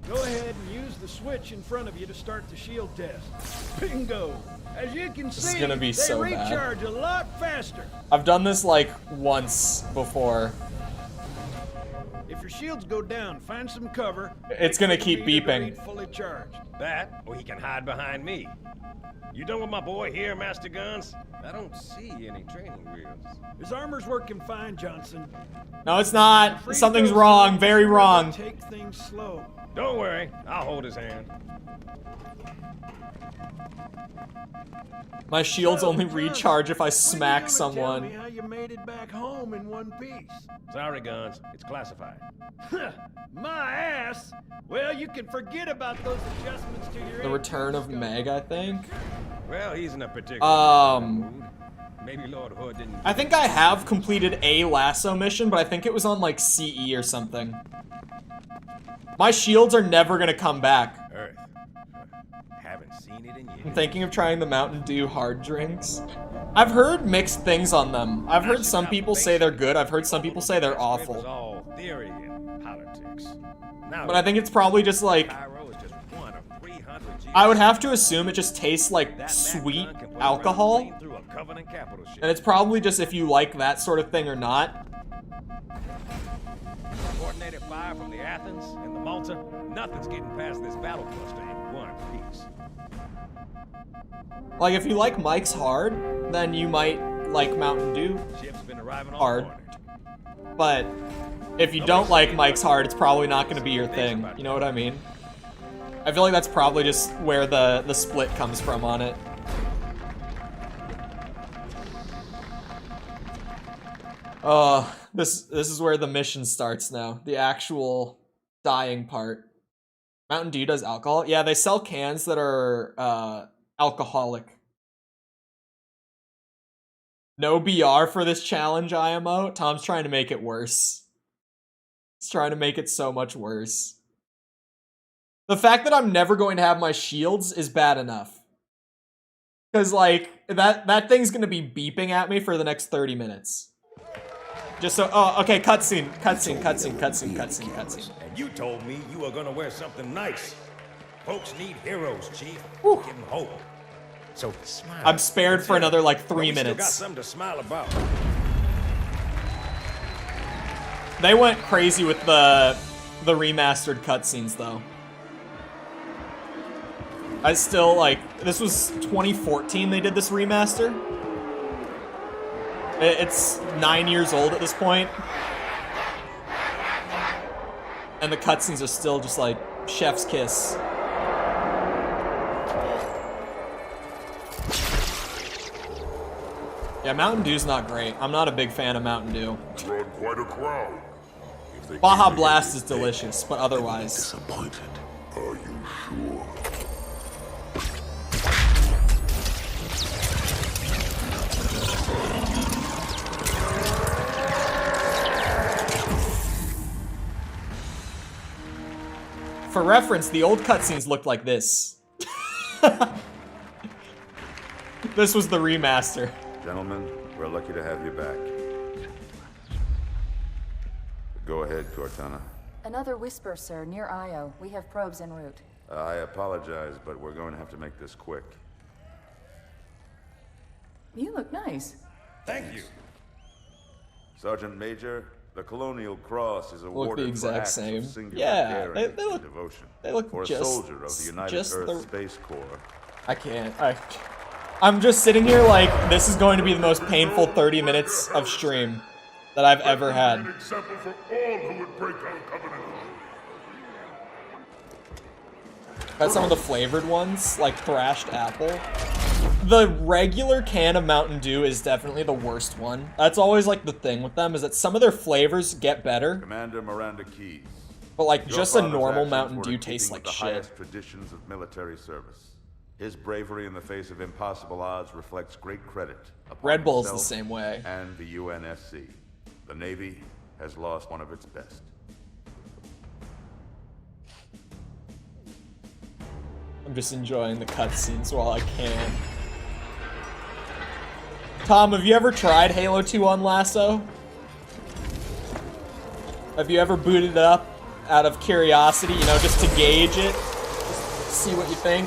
Go ahead and use the switch in front of you to start the shield test. Bingo! As you can see, This is gonna be they so bad. recharge a lot faster. I've done this like once before. If your shields go down, find some cover. It's gonna keep beeping. Fully charged. That, or he can hide behind me. You done with my boy here, Master Guns? I don't see any training wheels. His armor's working fine, Johnson. No, it's not. Something's wrong. Very wrong. Take things slow. Don't worry, I'll hold his hand. My shields only Johnson, recharge if I when smack you gonna someone. Tell me how you made it back home in one piece. Sorry, Guns. It's classified. My ass! Well, you can forget about those adjustments to your... The return of Meg, I think. Well, he's in a particular mood. Maybe Lord Hood didn't. I think I have completed a lasso mission, but I think it was on like CE or something. My shields are never gonna come back. Earth. Haven't seen it in years. I'm thinking of trying the Mountain Dew hard drinks. I've heard mixed things on them. I've heard some people say they're good. I've heard some people say they're It was awful. all theory and politics. Now, But I think it's probably just like, Cairo is just one of 300 I would have to assume it just tastes like sweet alcohol. through a Covenant capital ship. And it's probably just if you like that sort of thing or not. Coordinated fire from the Athens and the Malta. Nothing's getting past this battle cluster in one piece. Like, if you like Mike's Hard, then you might like Mountain Dew Ship's been arriving all Hard. morning. But if you don't like Mike's Hard, it's probably not going to be your thing. You know what I mean? I feel like that's probably just where the split comes from on it. This is where the mission starts now. The actual dying part. Mountain Dew does alcohol? Yeah, they sell cans that are alcoholic. No BR for this challenge, IMO. Tom's trying to make it worse. He's trying to make it so much worse. The fact that I'm never going to have my shields is bad enough. Because, like, that thing's going to be beeping at me for the next 30 minutes. Just so, oh, okay, cutscene. And you told me you were gonna wear something nice. Folks need heroes, Chief. Whew. Give them hope. So smile. I'm spared for another, like, 3 We still got minutes. something to smile about. They went crazy with the remastered cutscenes, though. I still, like, this was 2014 they did this remaster. It's 9 years old at this point. And the cutscenes are still just like chef's kiss. Yeah, Mountain Dew's not great. I'm not a big fan of Mountain Dew. Drawn quite a crowd. If they Baja keep Blast is making it delicious, but otherwise. disappointed. Are you sure? For reference, the old cutscenes looked like this. This was the remaster. Gentlemen, we're lucky to have you back. Go ahead, Cortana. Another whisper, sir, near Io. We have probes en route. I apologize, but we're going to have to make this quick. You look nice. Thank you. Sergeant Major, the Colonial Cross is Look awarded the for exact acts same. of singular Yeah, daring they and look. devotion. They look for just. a soldier of the United just Earth the. Space Corps. I can't. I'm just sitting here like this is going to be the most painful 30 minutes of stream that I've ever had. An example for all who would break our covenant. Got some of the flavored ones, like thrashed apple. The regular can of Mountain Dew is definitely the worst one. That's always like the thing with them, is that some of their flavors get better, Commander Miranda Keyes. but like Your just a father's normal actions Mountain were Dew in tastes keeping like with the shit. highest traditions of military service. His bravery in the face of impossible odds reflects great credit upon Red Bull's the himself same way. and the UNSC. The Navy has lost one of its best. I'm just enjoying the cutscenes while I can. Tom, have you ever tried Halo 2 on Lasso? Have you ever booted it up out of curiosity, you know, just to gauge it? Just see what you think?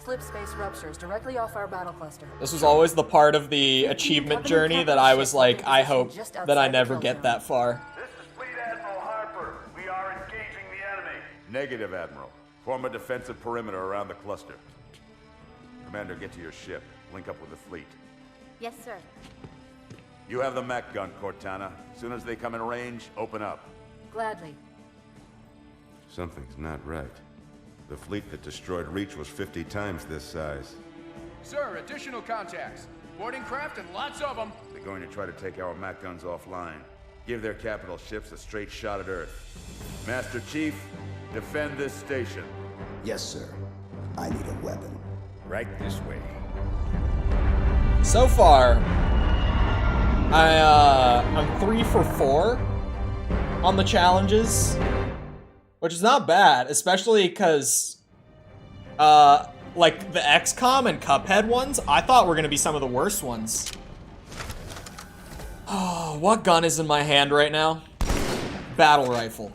Slip space ruptures directly off our battle cluster. This was always the part of the achievement journey that I was like, I hope that I never get that far. This is Fleet Admiral Harper. We are engaging the enemy. Negative, Admiral. Form a defensive perimeter around the cluster. Commander, get to your ship. Link up with the fleet. Yes, sir. You have the mech gun, Cortana. As soon as they come in range, open up. Gladly. Something's not right. The fleet that destroyed Reach was 50 times this size. Sir, additional contacts. Boarding craft and lots of them. They're going to try to take our mech guns offline. Give their capital ships a straight shot at Earth. Master Chief, defend this station. Yes, sir. I need a weapon. Right this way. So far, I'm 3 for 4 on the challenges, which is not bad, especially because, like the XCOM and Cuphead ones, I thought were gonna be some of the worst ones. Oh, what gun is in my hand right now? Battle rifle.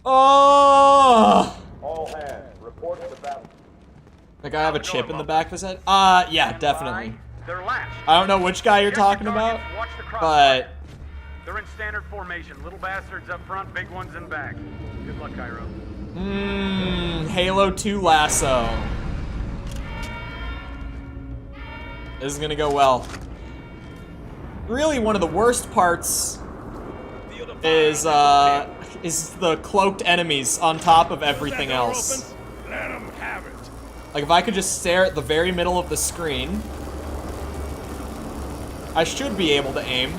Oh! All hands, report to the battle. The guy have a chip in the back of his head? Yeah, definitely. They're latched. I don't know which guy you're talking about, but they're in standard formation. Little bastards up front, big ones in back. Good luck, Cairo. Halo 2 Lasso. This is gonna go well. Really, one of the worst parts is the cloaked enemies on top of everything else. Let 'em have it. Like, if I could just stare at the very middle of the screen, I should be able to aim.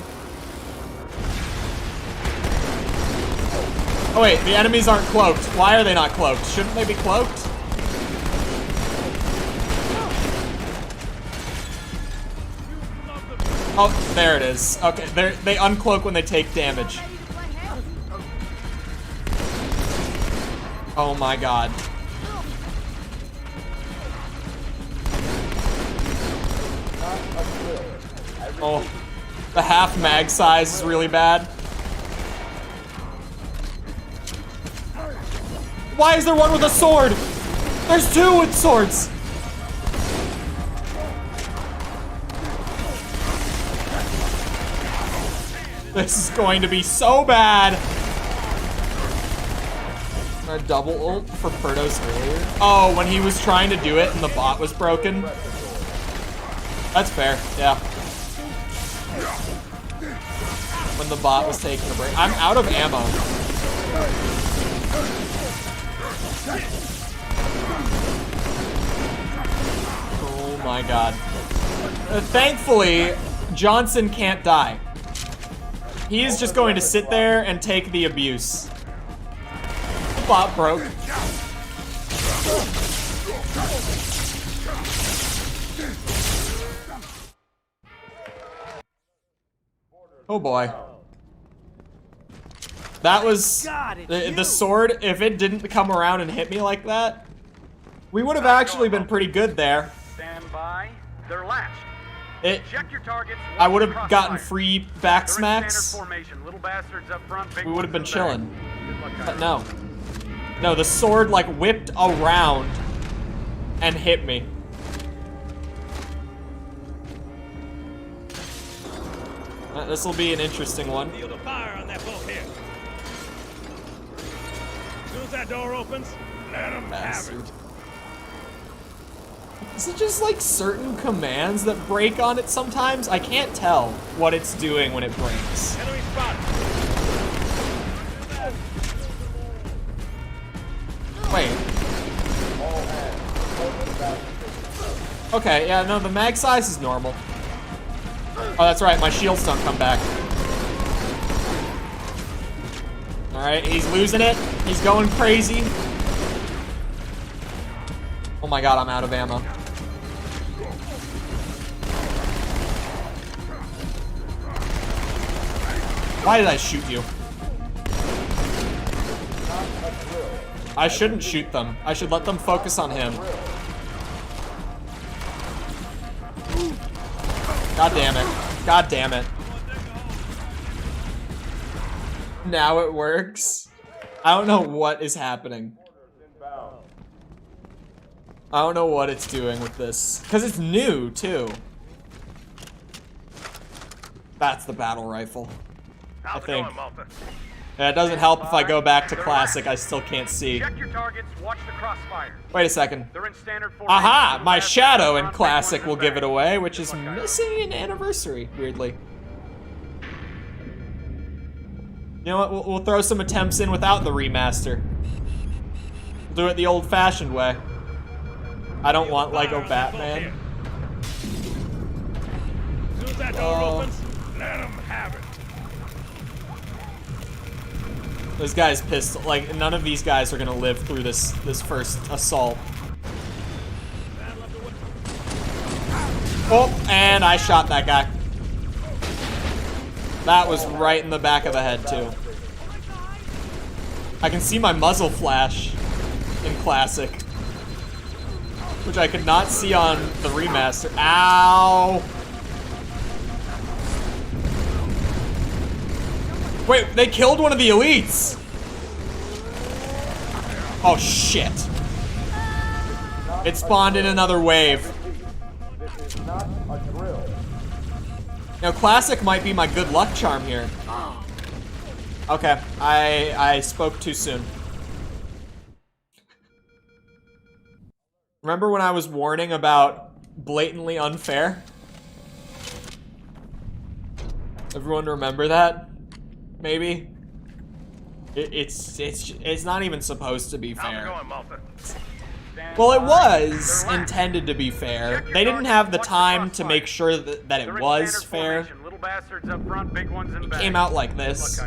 Oh wait, the enemies aren't cloaked. Why are they not cloaked? Shouldn't they be cloaked? Oh, there it is. Okay, they uncloak when they take damage. Oh my god. Oh, the half mag size is really bad. Why is there one with a sword? There's two with swords. This is going to be so bad. A double ult for Perdos earlier. Oh, when he was trying to do it and the bot was broken. That's fair, yeah. When the bot was taking a break. I'm out of ammo. Oh my god. Thankfully, Johnson can't die. He's just going to sit there and take the abuse. The bot broke. Oh boy. That was the sword. If it didn't come around and hit me like that, we would have actually been pretty good there. Stand by. They're latched. Check your targets. I would have gotten free back smacks. Little bastards up front, big We would have been ones in chilling. back. But no. No, the sword like whipped around and hit me. This will be an interesting one. Field of fire on that bulkhead. As soon as that door opens, let 'em have it. Is it just like certain commands that break on it sometimes? I can't tell what it's doing when it breaks. Enemy spotted. Wait. Okay, yeah, no, the mag size is normal. Oh, that's right, my shields don't come back. Alright, he's losing it. He's going crazy. Oh my god, I'm out of ammo. Why did I shoot you? I shouldn't shoot them. I should let them focus on him. God damn it. God damn it. Now it works. I don't know what is happening. I don't know what it's doing with this. Because it's new, too. That's the battle rifle. I think. Yeah, it doesn't help if I go back to classic. I still can't see. Check your targets, watch the crossfire. Wait a second. They're in standard Aha! My shadow in classic will give it away, which is missing an anniversary, weirdly. You know what? We'll throw some attempts in without the remaster. We'll do it the old-fashioned way. I don't want Lego Batman. As soon as that door opens, let them have it. This guy's pissed. Like, none of these guys are gonna live through this first assault. Oh, and I shot that guy. That was right in the back of the head, too. I can see my muzzle flash in classic, which I could not see on the remaster. Ow! Wait, they killed one of the elites! Oh, shit. It spawned in another wave. This is not a drill. Now, classic might be my good luck charm here. Okay, I spoke too soon. Remember when I was warning about blatantly unfair? Everyone remember that? Maybe? It's not even supposed to be fair. Well, it was intended to be fair. They didn't have the time to make sure that it was fair. It came out like this.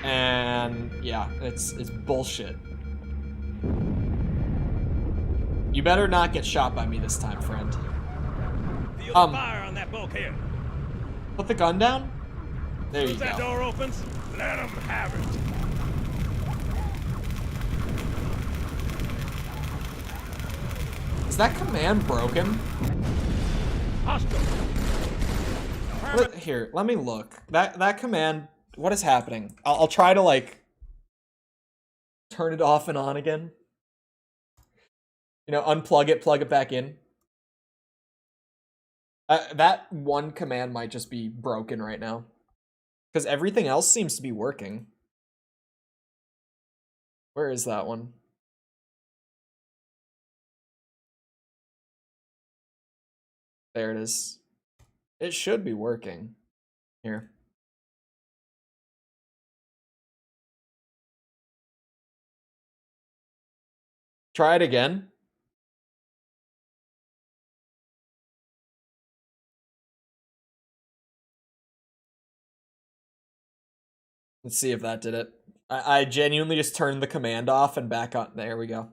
And yeah, it's bullshit. You better not get shot by me this time, friend. Fire on that bulkhead. Put the gun down? There you As that go. door opens, let them have it. Is that command broken? Here, let me look. That command, what is happening? I'll try to, like, turn it off and on again. You know, unplug it, plug it back in. That one command might just be broken right now. Because everything else seems to be working. Where is that one? There it is. It should be working. Here. Try it again. Let's see if that did it. I genuinely just turned the command off and back on. There we go.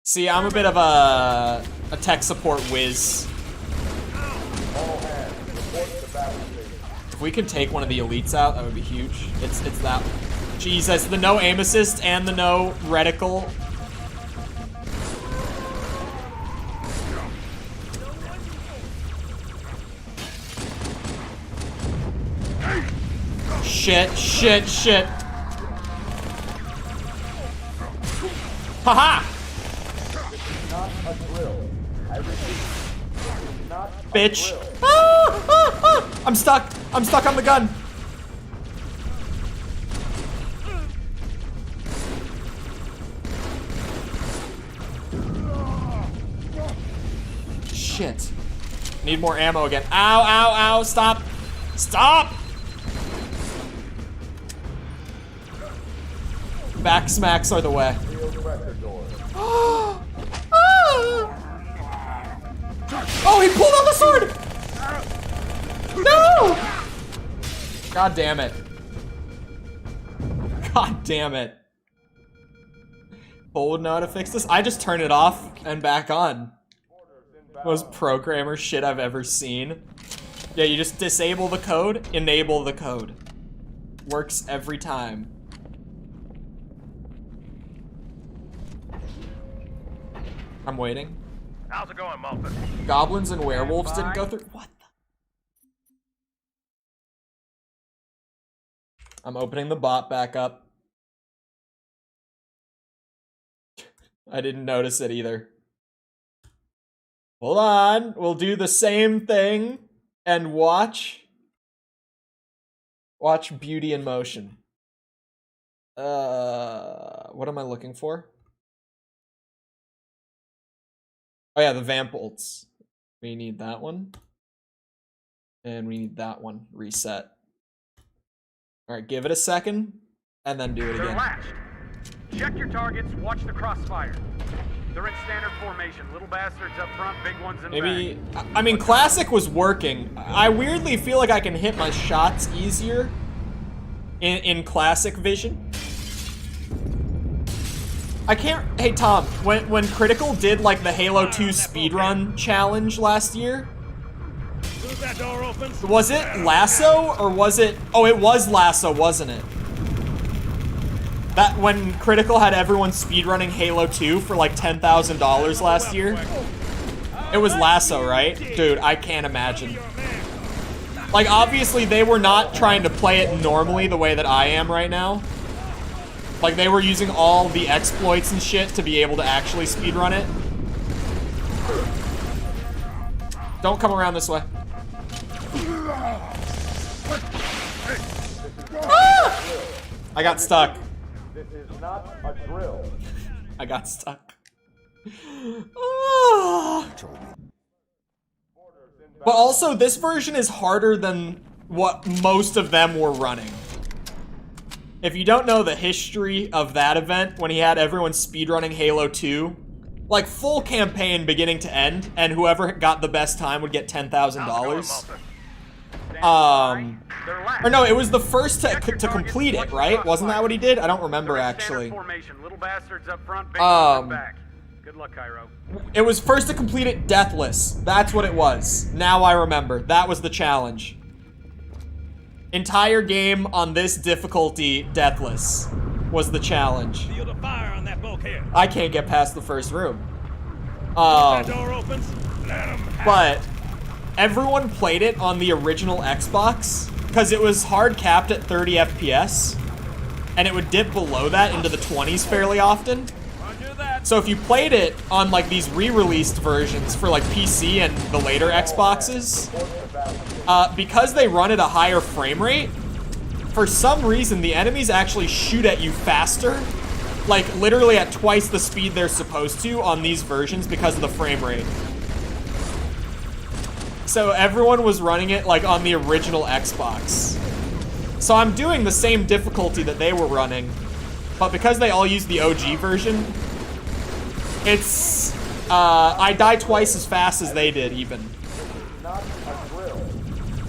See, I'm a bit of a tech support whiz. If we can take one of the elites out, that would be huge. It's that. Jesus, the no aim assist and the no reticle. Shit, shit, shit. Haha! Bitch. I'm stuck. I'm stuck on the gun. Shit. Need more ammo again. Ow, ow, ow. Stop. Stop. Back smacks are the way. Oh, he pulled out the sword! No! God damn it. God damn it. Bull would know how to fix this. I just turn it off and back on. Most programmer shit I've ever seen. Yeah, you just disable the code, enable the code. Works every time. I'm waiting. How's it going, Muffin? Goblins and werewolves didn't go through. What the? I'm opening the bot back up. I didn't notice it either. Hold on. We'll do the same thing and watch. Watch Beauty in Motion. What am I looking for? Oh yeah, the vamp bolts. We need that one. And we need that one. Reset. Alright, give it a second, and then do it They're again. latched. Check your targets, watch the crossfire. They're in standard formation. Little bastards up front, big ones in Maybe, back. I mean, Classic was working. I weirdly feel like I can hit my shots easier in Classic Vision. I can't, hey Tom, when Critical did like the Halo 2 speedrun challenge last year, That door opens. was it Lasso or was it, oh it was Lasso, wasn't it? That when Critical had everyone speedrunning Halo 2 for like $10,000 last year. It was Lasso, right? Dude, I can't imagine. Like obviously they were not trying to play it normally the way that I am right now. Like they were using all the exploits and shit to be able to actually speedrun it. Don't come around this way. Ah! I got stuck. This is not a drill. I got stuck. Ah. But also, this version is harder than what most of them were running. If you don't know the history of that event, when he had everyone speedrunning Halo 2, like full campaign beginning to end, and whoever got the best time would get $10,000. Or no, it was the first to complete it, right? Wasn't that what he did? I don't remember actually. Little bastards up front, big ones in back. Good luck, Cairo. It was first to complete it deathless. That's what it was. Now I remember. That was the challenge. Entire game on this difficulty, deathless, was the challenge. Feel the fire on that bulkhead. I can't get past the first room. That door opens. Let 'em But everyone played it on the original Xbox because it was hard capped at 30 FPS, and it would dip below that into the 20s fairly often. So if you played it on like these re-released versions for like PC and the later Xboxes, because they run at a higher frame rate, for some reason the enemies actually shoot at you faster, like literally at twice the speed they're supposed to on these versions because of the frame rate. So everyone was running it like on the original Xbox. So I'm doing the same difficulty that they were running, but because they all use the OG version, it's, I die twice as fast as they did even.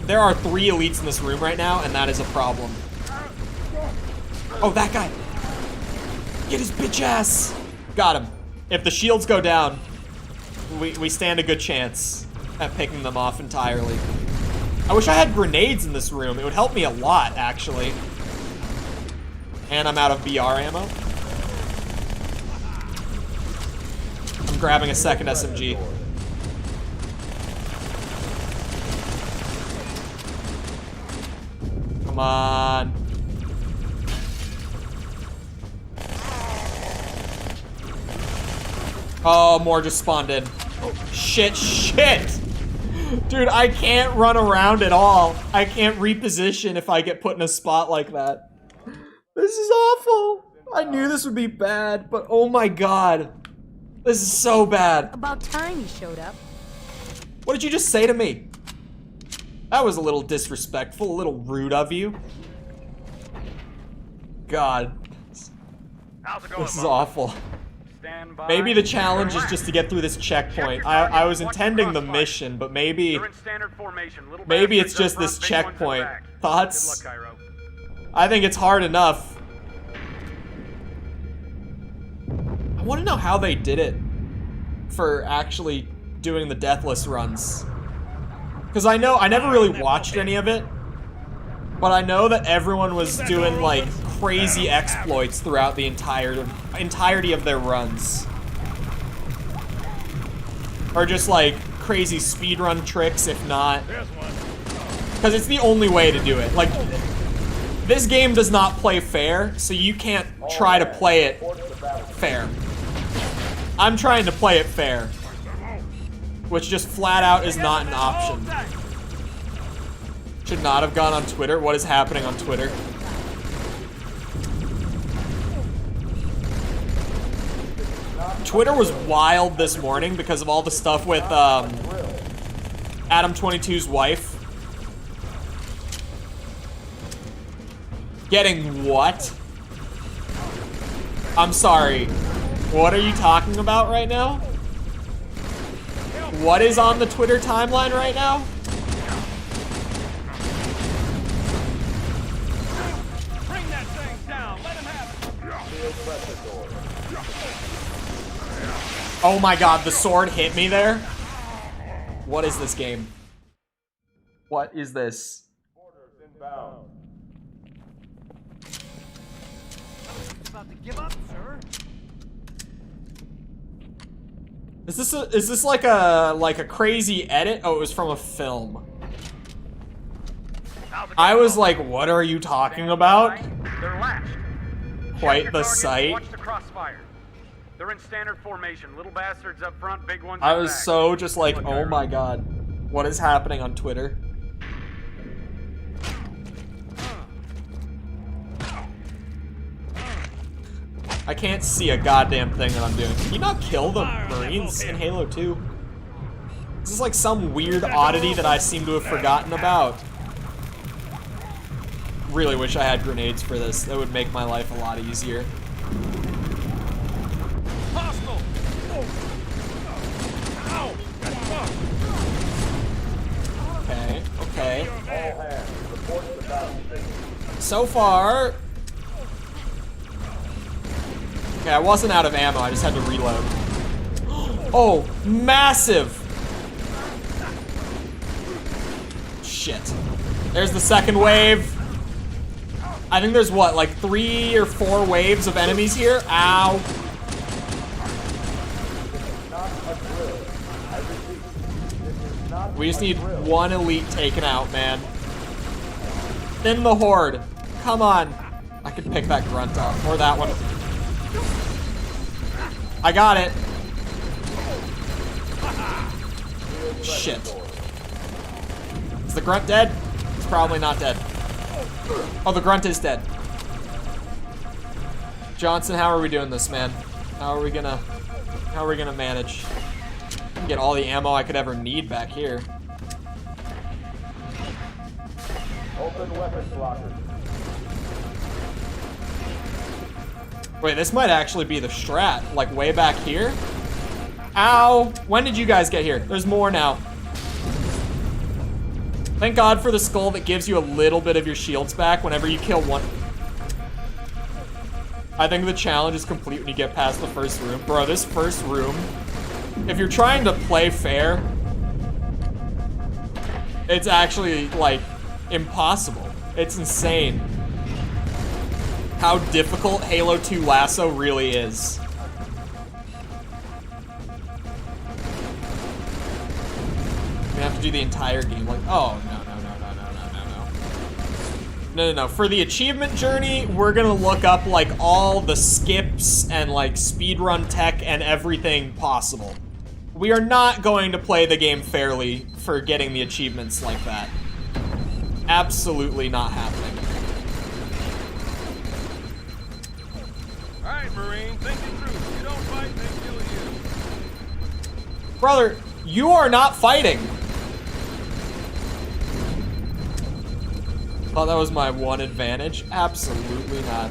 There are 3 elites in this room right now, and that is a problem. Oh, that guy. Get his bitch ass. Got him. If the shields go down, we stand a good chance at picking them off entirely. I wish I had grenades in this room. It would help me a lot, actually. And I'm out of BR ammo. I'm grabbing a second SMG. Come on. Oh, more just spawned in. Shit, shit! Dude, I can't run around at all. I can't reposition if I get put in a spot like that. This is awful. I knew this would be bad, but oh my god. This is so bad. About time you showed up. What did you just say to me? That was a little disrespectful, a little rude of you. God. How's it going, This is awful. Stand by. Maybe the challenge is Relax. just to get through this checkpoint. Check your targets, I was watch intending the crossfire. mission, but maybe They're in standard formation. Little maybe it's bastards just up this front, big ones in checkpoint. back. Thoughts? Good luck, Cairo. I think it's hard enough. I want to know how they did it for actually doing the deathless runs. Because I never really watched any of it, but I know that everyone was doing like crazy exploits throughout the entirety of their runs. Or just like crazy speedrun tricks, if not. Because it's the only way to do it. Like, this game does not play fair, so you can't try to play it fair. I'm trying to play it fair, which just flat out is not an option. Should not have gone on Twitter. What is happening on Twitter? Twitter was wild this morning because of all the stuff with Adam 22's wife. Getting what? I'm sorry. What are you talking about right now? What is on the Twitter timeline right now? Bring that thing down. Let him have it. Oh my god, the sword hit me there. What is this game? What is this? About to give up, sir. Is this like a crazy edit? Oh, it was from a film. I was like, what are you talking about? They're latched. Quite Check the your targets, sight. Watch the crossfire. They're in standard formation. Little bastards up front, big ones I in was back. so just like, oh my god. What is happening on Twitter? I can't see a goddamn thing that I'm doing. Can you not kill the Marines in Halo 2? This is like some weird oddity that I seem to have forgotten about. Really wish I had grenades for this. That would make my life a lot easier. Hostile. Ow. Okay, okay. So far... Okay, I wasn't out of ammo, I just had to reload. Oh, massive! Shit. There's the second wave. I think there's what, like 3 or 4 waves of enemies here? Ow. We just need one elite taken out, man. Thin the horde. Come on. I could pick that grunt up, or that one. I got it. Shit. Is the grunt dead? It's probably not dead. Oh, the grunt is dead. Johnson, how are we doing this, man? How are we gonna manage? Get all the ammo I could ever need back here. Open weapons locker. Wait, this might actually be the strat, like way back here. Ow! When did you guys get here? There's more now. Thank God for the skull that gives you a little bit of your shields back whenever you kill one. I think the challenge is complete when you get past the first room. Bro, this first room, if you're trying to play fair, it's actually, like, impossible. It's insane how difficult Halo 2 Lasso really is. We have to do the entire game like, oh, no. For the achievement journey, we're gonna look up like all the skips and like speedrun tech and everything possible. We are not going to play the game fairly for getting the achievements like that. Absolutely not happening. Alright, Marine, think it through. You don't fight, they kill you. Brother, you are not fighting. Oh, that was my one advantage? Absolutely not.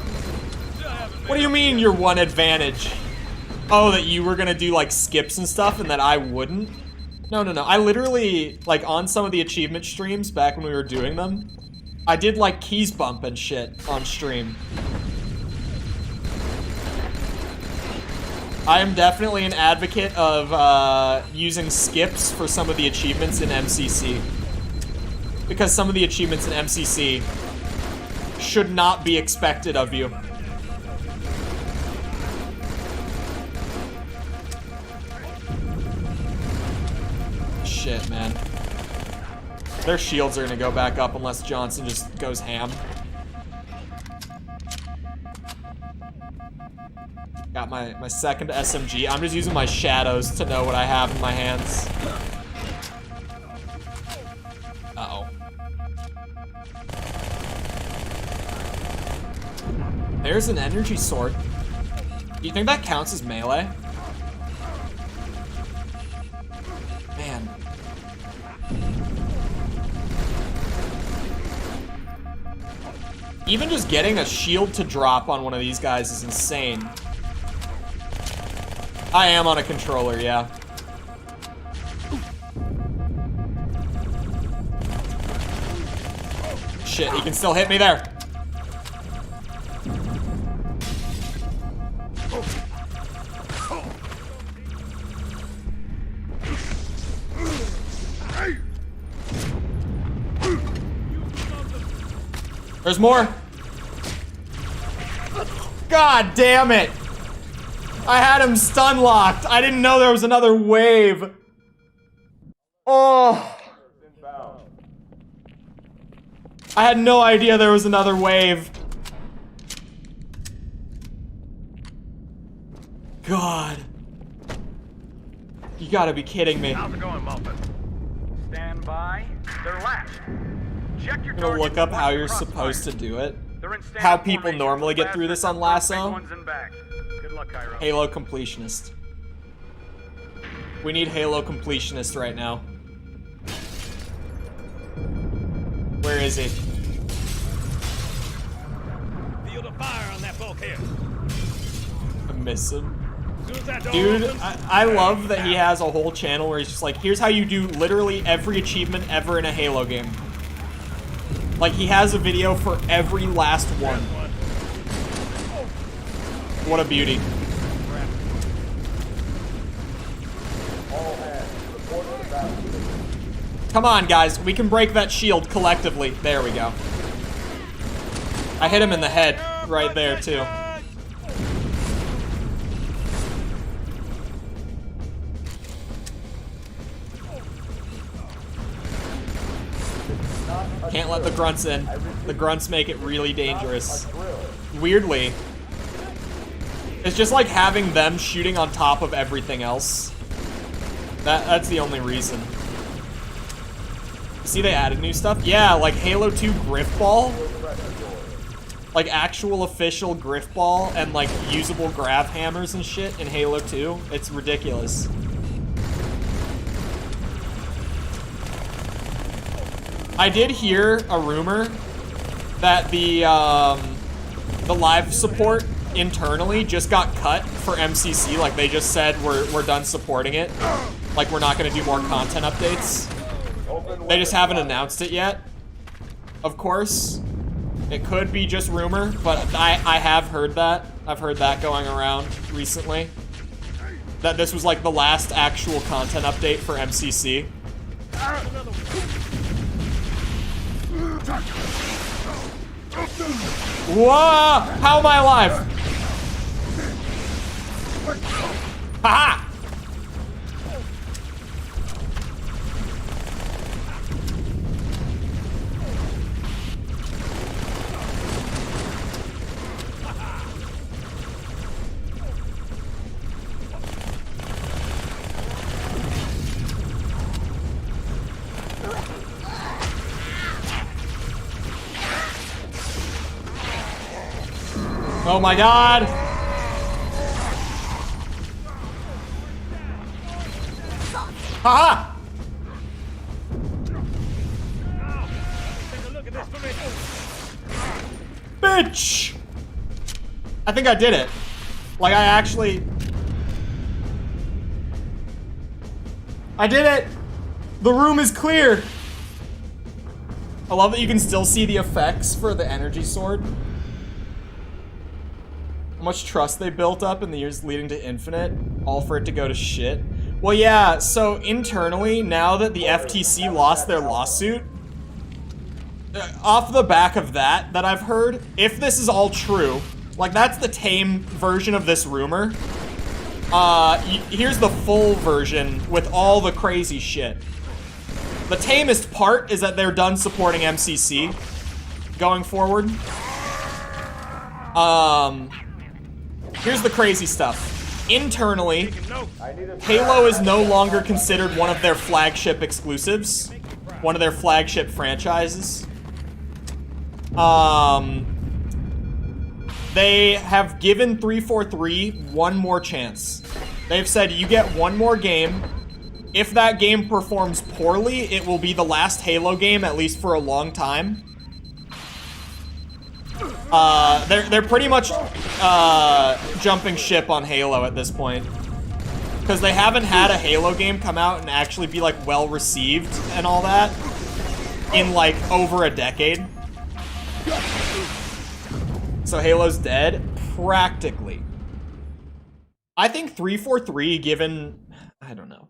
What do you mean your one advantage? Oh, that you were gonna do like skips and stuff and that I wouldn't? No. I literally, like on some of the achievement streams back when we were doing them, I did like keys bump and shit on stream. I am definitely an advocate of using skips for some of the achievements in MCC. Because some of the achievements in MCC should not be expected of you. Shit, man. Their shields are gonna go back up unless Johnson just goes ham. Got my second SMG. I'm just using my shadows to know what I have in my hands. Uh-oh. There's an energy sword. Do you think that counts as melee? Man. Even just getting a shield to drop on one of these guys is insane. I am on a controller, yeah. Shit, he can still hit me there. There's more. God damn it. I had him stun locked. I didn't know there was another wave. Oh. I had no idea there was another wave. God. You gotta be kidding me. How's it going, Muffin? Stand by. They're latched. Check your I'm gonna look up how you're supposed to do it. How people normally get through this on Lasso. Good luck, Cairo. Halo completionist. We need Halo completionist right now. Where is he? Feel the fire on that bulkhead. I miss him. Dude, I love that he has a whole channel where he's just like, here's how you do literally every achievement ever in a Halo game. Like, he has a video for every last one. What a beauty. Come on, guys. We can break that shield collectively. There we go. I hit him in the head right there, too. Can't let the grunts in. The grunts make it really dangerous. Weirdly, it's just like having them shooting on top of everything else. That's the only reason. See, they added new stuff? Yeah, like Halo 2 Griff Ball. Like actual official Griff Ball and like usable grab hammers and shit in Halo 2. It's ridiculous. I did hear a rumor that the live support internally just got cut for MCC. Like, they just said we're done supporting it. Like, we're not going to do more content updates. They just haven't announced it yet. Of course, it could be just rumor, but I have heard that. I've heard that going around recently. That this was like the last actual content update for MCC. Whoa! How am I alive? Haha! Oh my god! Haha! Bitch! I think I did it. Like, I actually... I did it! The room is clear! I love that you can still see the effects for the energy sword. How much trust they built up in the years leading to Infinite, all for it to go to shit. Well, yeah, so internally, now that the FTC lost their lawsuit, off the back of that I've heard, if this is all true, like that's the tame version of this rumor. Here's the full version with all the crazy shit. The tamest part is that they're done supporting MCC going forward. Here's the crazy stuff. Internally, Halo is no longer considered one of their flagship exclusives, one of their flagship franchises. They have given 343 one more chance. They've said you get one more game. If that game performs poorly, it will be the last Halo game, at least for a long time. They're pretty much jumping ship on Halo at this point, because they haven't had a Halo game come out and actually be like well received and all that in like over a decade. So Halo's dead practically. I think 343, given, I don't know.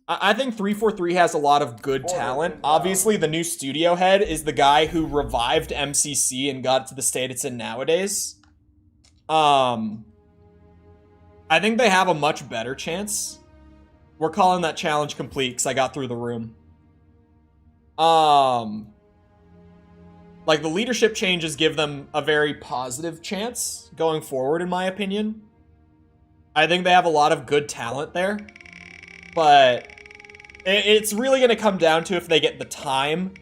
I think 343 has a lot of good talent. Obviously, the new studio head is the guy who revived MCC and got it to the state it's in nowadays. I think they have a much better chance. We're calling that challenge complete because I got through the room. Like, the leadership changes give them a very positive chance going forward, in my opinion. I think they have a lot of good talent there. But it's really going to come down to if they get the time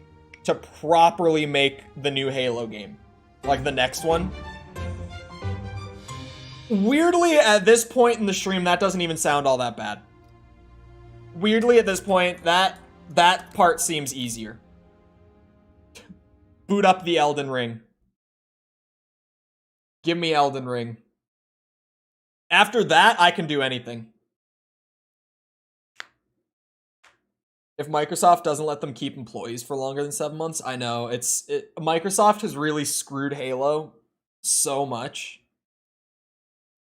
to properly make the new Halo game. Like the next one. Weirdly, at this point in the stream, that doesn't even sound all that bad. Weirdly, at this point, that part seems easier. Boot up the Elden Ring. Give me Elden Ring. After that, I can do anything. If Microsoft doesn't let them keep employees for longer than 7 months, I know. Microsoft has really screwed Halo so much.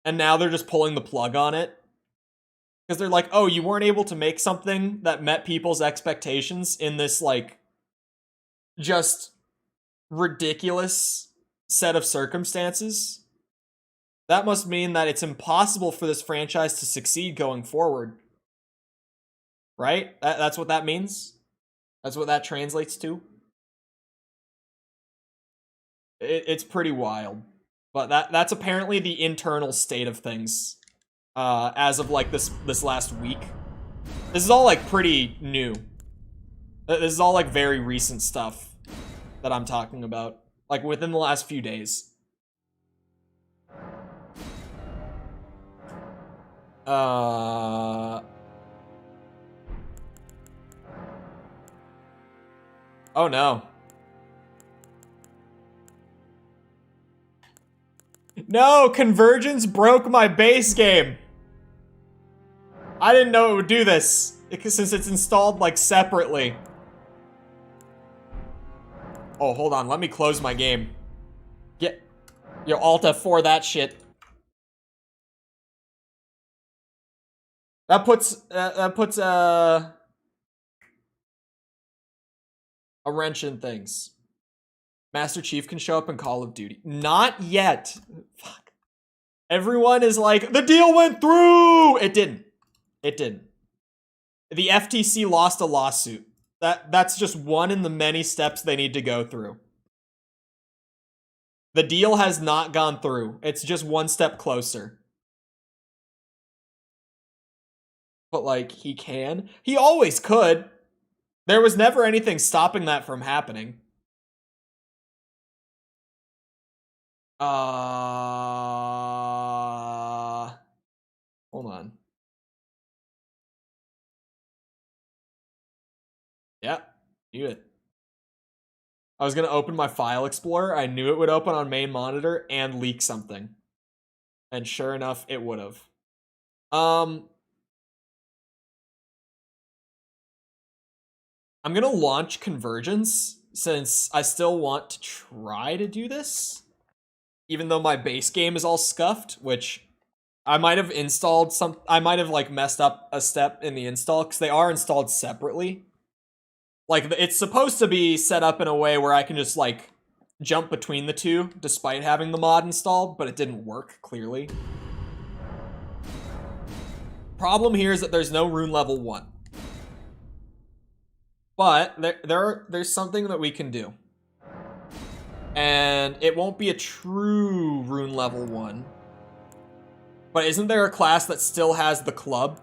And now they're just pulling the plug on it. Because they're like, oh, you weren't able to make something that met people's expectations in this, like, just ridiculous set of circumstances. That must mean that it's impossible for this franchise to succeed going forward. Right? That's what that means? That's what that translates to? It's pretty wild. But that's apparently the internal state of things. As of, like, this last week. This is all, like, pretty new. This is all, like, very recent stuff that I'm talking about. Like, within the last few days. Oh no. No, Convergence broke my base game. I didn't know it would do this, since it's installed, like, separately. Oh, hold on, let me close my game. Yo, Alt F4 that shit. That puts a wrench in things. Master Chief can show up in Call of Duty. Not yet. Fuck. Everyone is like, the deal went through! It didn't. It didn't. The FTC lost a lawsuit. That's just one in the many steps they need to go through. The deal has not gone through. It's just one step closer. But, like, he can? He always could. There was never anything stopping that from happening. Hold on. Yeah, knew it. I was gonna open my file explorer. I knew it would open on main monitor and leak something. And sure enough, it would have. I'm gonna launch Convergence since I still want to try to do this. Even though my base game is all scuffed, which I might have installed I might have like messed up a step in the install because they are installed separately. Like it's supposed to be set up in a way where I can just like jump between the two despite having the mod installed, but it didn't work clearly. Problem here is that there's no rune level 1. But there's something that we can do. And it won't be a true rune level 1. But isn't there a class that still has the club?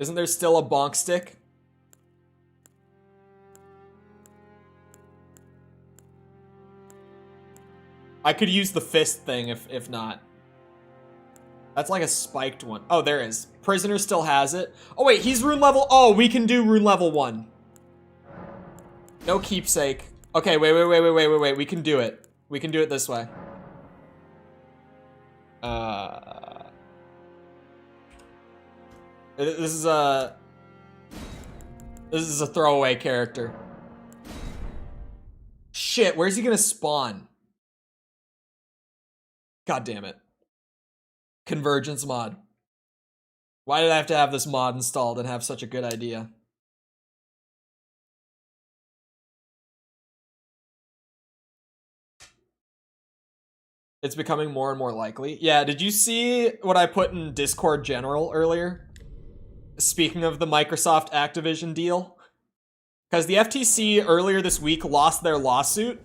Isn't there still a bonk stick? I could use the fist thing if not. That's like a spiked one. Oh, there is. Prisoner still has it. Oh wait, he's rune level. Oh, we can do rune level 1. No keepsake. Okay, wait. We can do it. We can do it this way. This is a throwaway character. Shit, where's he gonna spawn? God damn it. Convergence mod. Why did I have to have this mod installed and have such a good idea? It's becoming more and more likely. Yeah, did you see what I put in Discord General earlier? Speaking of the Microsoft Activision deal. Because the FTC earlier this week lost their lawsuit.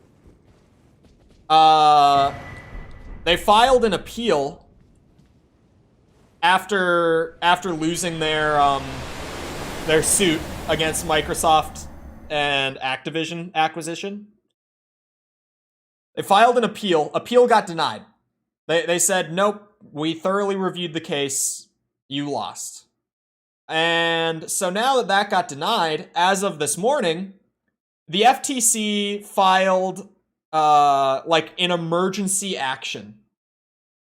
They filed an appeal after losing their suit against Microsoft and Activision acquisition. They filed an appeal. Appeal got denied. They said, nope, we thoroughly reviewed the case. You lost. And so now that got denied, as of this morning, the FTC filed like an emergency action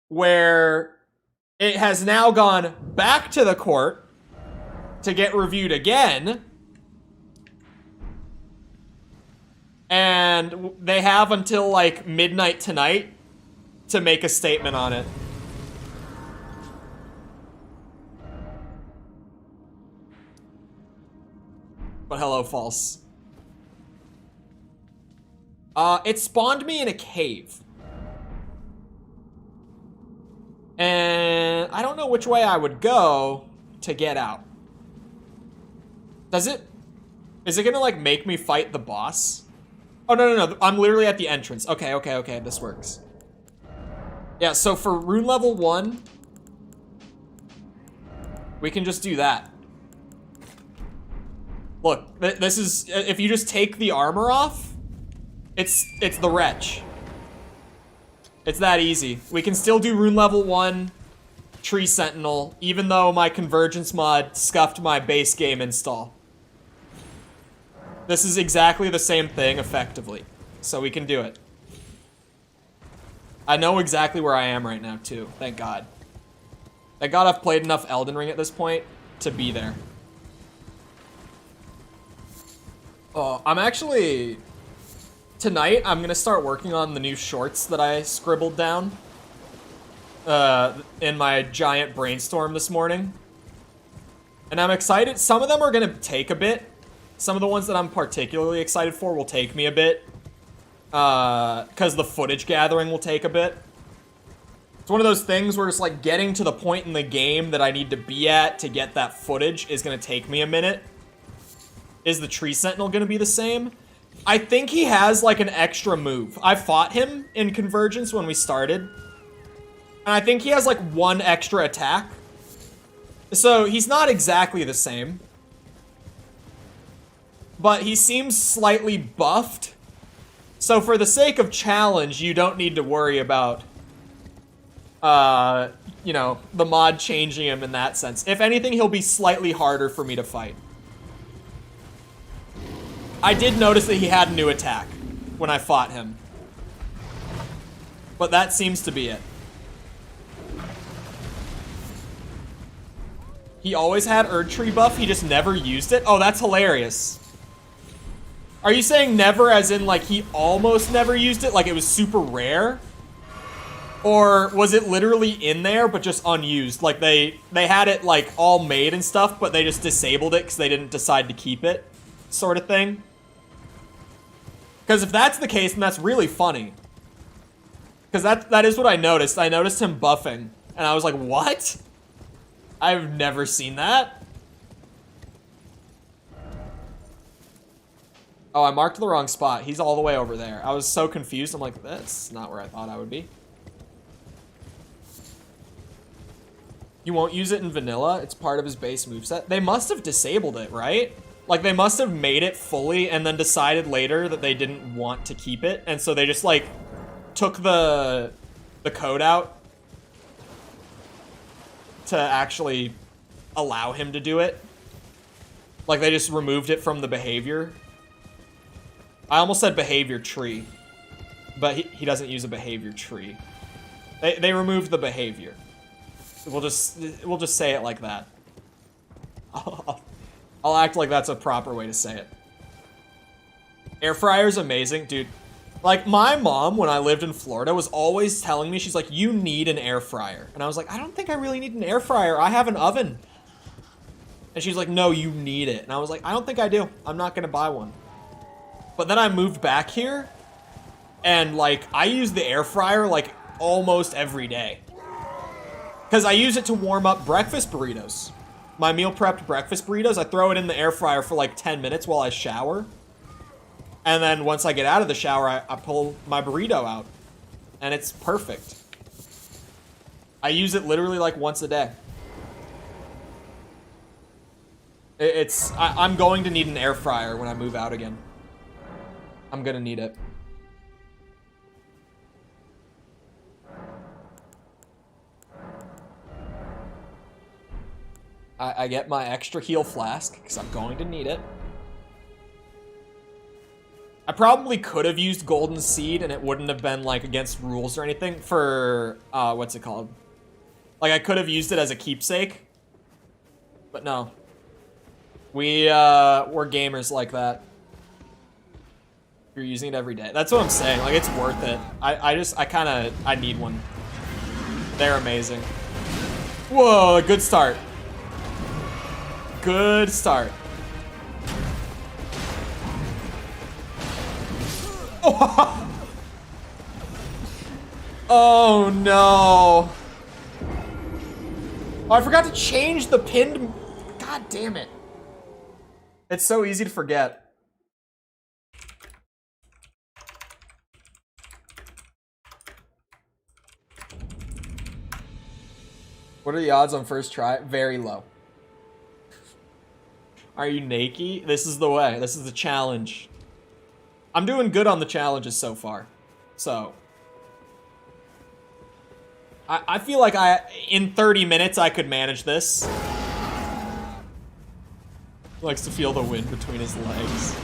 where it has now gone back to the court to get reviewed again. And they have until like midnight tonight to make a statement on it. But hello, false. It spawned me in a cave. And I don't know which way I would go to get out. Is it gonna like make me fight the boss? Oh, no. I'm literally at the entrance. Okay. This works. Yeah, so for rune level 1, we can just do that. Look, this is, if you just take the armor off, it's the wretch. It's that easy. We can still do rune level 1, tree sentinel, even though my convergence mod scuffed my base game install. This is exactly the same thing, effectively. So we can do it. I know exactly where I am right now, too. Thank God. Thank God I've played enough Elden Ring at this point to be there. Oh, I'm actually... Tonight, I'm gonna start working on the new shorts that I scribbled down in my giant brainstorm this morning. And I'm excited. Some of them are gonna take a bit. Some of the ones that I'm particularly excited for will take me a bit. Because the footage gathering will take a bit. It's one of those things where it's like getting to the point in the game that I need to be at to get that footage is going to take me a minute. Is the tree sentinel going to be the same? I think he has like an extra move. I fought him in Convergence when we started. And I think he has like one extra attack. So he's not exactly the same. But he seems slightly buffed. So for the sake of challenge, you don't need to worry about, you know, the mod changing him in that sense. If anything, he'll be slightly harder for me to fight. I did notice that he had a new attack when I fought him. But that seems to be it. He always had Erdtree buff, he just never used it? Oh, that's hilarious. Are you saying never as in, like, he almost never used it? Like, it was super rare? Or was it literally in there, but just unused? Like, they had it, like, all made and stuff, but they just disabled it because they didn't decide to keep it? Sort of thing? Because if that's the case, then that's really funny. Because that is what I noticed. I noticed him buffing. And I was like, what? I've never seen that. Oh, I marked the wrong spot. He's all the way over there. I was so confused. I'm like, that's not where I thought I would be. You won't use it in vanilla? It's part of his base moveset. They must have disabled it, right? Like, they must have made it fully and then decided later that they didn't want to keep it. And so they just, like, took the code out to actually allow him to do it. Like, they just removed it from the behavior. I almost said behavior tree, but he doesn't use a behavior tree. They removed the behavior. We'll just say it like that. I'll act like that's a proper way to say it. Air fryer's amazing, dude. Like, my mom, when I lived in Florida, was always telling me, she's like, you need an air fryer. And I was like, I don't think I really need an air fryer. I have an oven. And she's like, no, you need it. And I was like, I don't think I do. I'm not gonna buy one. But then I moved back here, and, like, I use the air fryer, like, almost every day. Because I use it to warm up breakfast burritos. My meal prepped breakfast burritos, I throw it in the air fryer for, like, 10 minutes while I shower. And then once I get out of the shower, I pull my burrito out. And it's perfect. I use it literally, like, once a day. I'm going to need an air fryer when I move out again. I'm gonna need it. I get my extra heal flask, because I'm going to need it. I probably could have used Golden Seed, and it wouldn't have been, like, against rules or anything for, what's it called? Like, I could have used it as a keepsake. But no. We're gamers like that. You're using it every day. That's what I'm saying. Like, it's worth it. I need one. They're amazing. Whoa, good start. Good start. Oh, oh no. Oh, I forgot to change the pinned. God damn it. It's so easy to forget. What are the odds on first try? Very low. Are you naked? This is the way. This is the challenge. I'm doing good on the challenges so far. So. I feel like in 30 minutes I could manage this. Likes to feel the wind between his legs.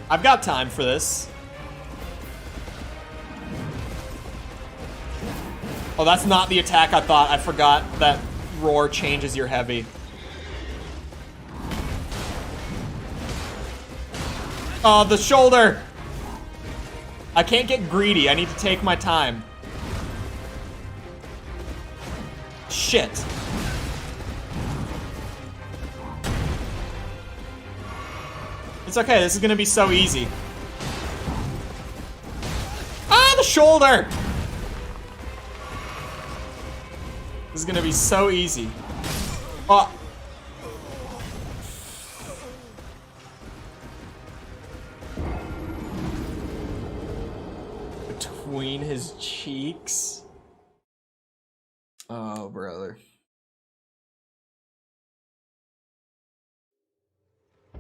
I've got time for this. Oh, that's not the attack I thought. I forgot that roar changes your heavy. Oh, the shoulder! I can't get greedy. I need to take my time. Shit. It's okay. This is gonna be so easy. Ah, the shoulder! This is gonna be so easy. Oh. Between his cheeks. Oh, brother.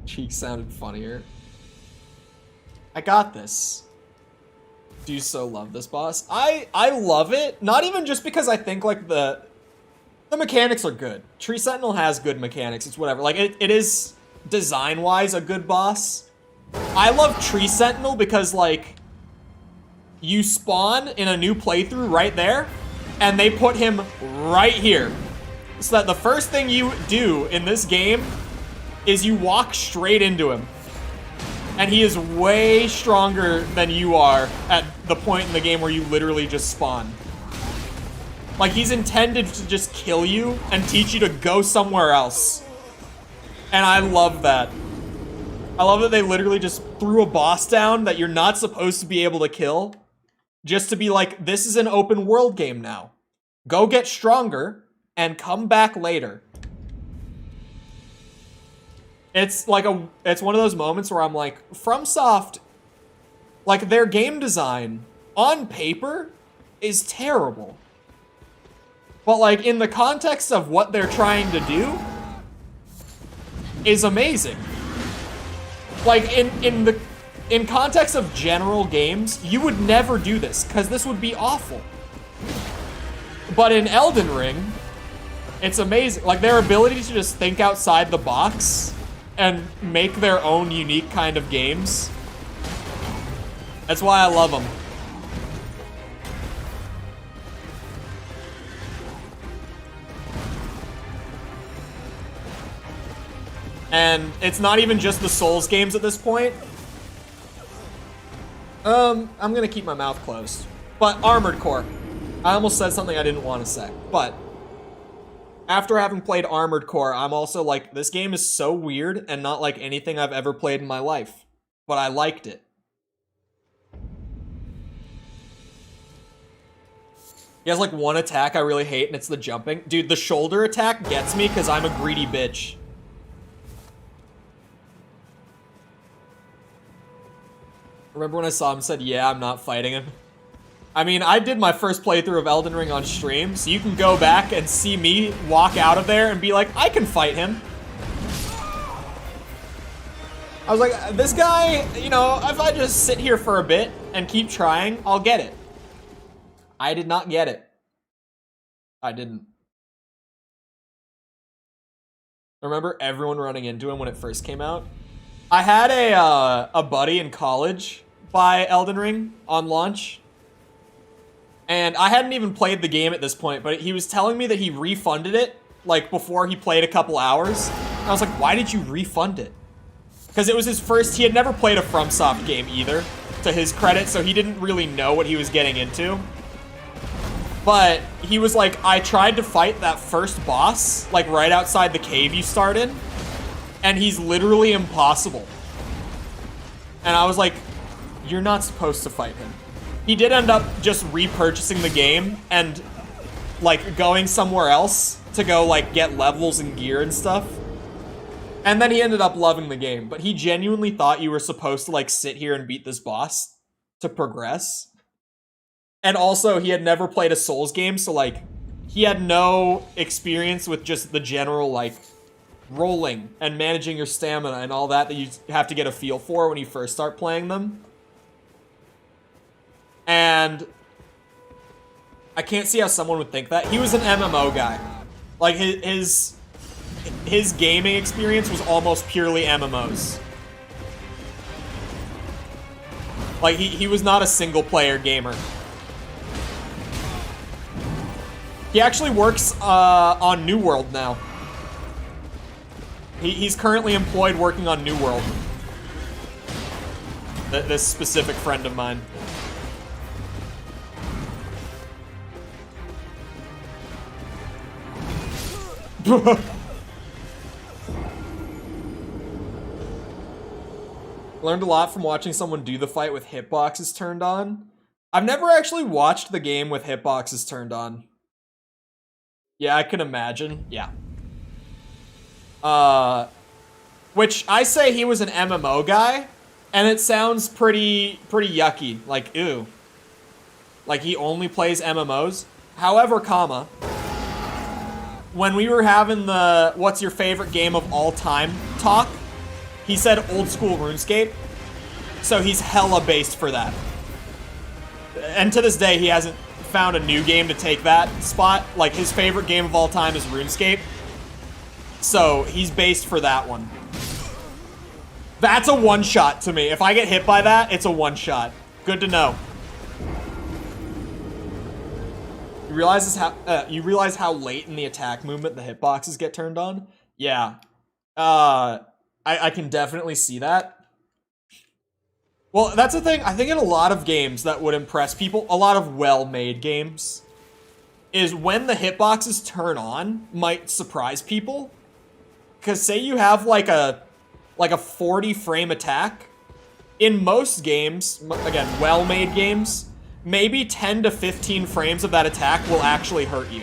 Cheeks sounded funnier. I got this. Do you so love this boss? I love it. Not even just because I think like the mechanics are good. Tree Sentinel has good mechanics. It's whatever. Like it is design-wise a good boss. I love Tree Sentinel because like you spawn in a new playthrough right there and they put him right here. so that the first thing you do in this game is you walk straight into him. And he is way stronger than you are at the point in the game where you literally just spawn. Like, he's intended to just kill you and teach you to go somewhere else. And I love that. I love that they literally just threw a boss down that you're not supposed to be able to kill. Just to be like, this is an open world game now. Go get stronger and come back later. It's like it's one of those moments where I'm like, FromSoft, like, their game design on paper is terrible. But like, in the context of what they're trying to do is amazing. Like, in context of general games, you would never do this, because this would be awful. But in Elden Ring, it's amazing. Like, their ability to just think outside the box and make their own unique kind of games. That's why I love them. And it's not even just the Souls games at this point. I'm gonna keep my mouth closed. But Armored Core. I almost said something I didn't want to say. But after having played Armored Core, I'm also like, this game is so weird and not like anything I've ever played in my life. But I liked it. He has like one attack I really hate, and it's the jumping. Dude, the shoulder attack gets me because I'm a greedy bitch. Remember when I saw him and said, yeah, I'm not fighting him? I mean, I did my first playthrough of Elden Ring on stream, so you can go back and see me walk out of there and be like, I can fight him. I was like, this guy, you know, if I just sit here for a bit and keep trying, I'll get it. I did not get it. I didn't. Remember everyone running into him when it first came out? I had a buddy in college buy Elden Ring on launch. And I hadn't even played the game at this point, but he was telling me that he refunded it, like, before he played a couple hours. And I was like, why did you refund it? Because it was his first, he had never played a FromSoft game either, to his credit, so he didn't really know what he was getting into. But he was like, I tried to fight that first boss, like, right outside the cave you start in, and he's literally impossible. And I was like, you're not supposed to fight him. He did end up just repurchasing the game and, like, going somewhere else to go, like, get levels and gear and stuff. And then he ended up loving the game. But he genuinely thought you were supposed to, like, sit here and beat this boss to progress. And also, he had never played a Souls game, so, like, he had no experience with just the general, like, rolling and managing your stamina and all that you have to get a feel for when you first start playing them. And I can't see how someone would think that. He was an MMO guy. Like, his gaming experience was almost purely MMOs. Like, he was not a single-player gamer. He actually works on New World now. He's currently employed working on New World. This specific friend of mine. Learned a lot from watching someone do the fight with hitboxes turned on. I've never actually watched the game with hitboxes turned on. Yeah, I can imagine. Yeah. Which I say he was an MMO guy, and it sounds pretty yucky. Like, ew. Like, he only plays MMOs. However, comma, when we were having the what's your favorite game of all time talk, he said old school RuneScape. So he's hella based for that. And to this day, he hasn't found a new game to take that spot. Like, his favorite game of all time is RuneScape. So he's based for that one. That's a one-shot to me. If I get hit by that, it's a one-shot. Good to know. You realize how late in the attack movement the hitboxes get turned on? Yeah. I can definitely see that. Well, that's the thing. I think in a lot of games that would impress people, a lot of well-made games, is when the hitboxes turn on might surprise people. Because say you have like a 40 frame attack, in most games, again, well-made games, maybe 10 to 15 frames of that attack will actually hurt you.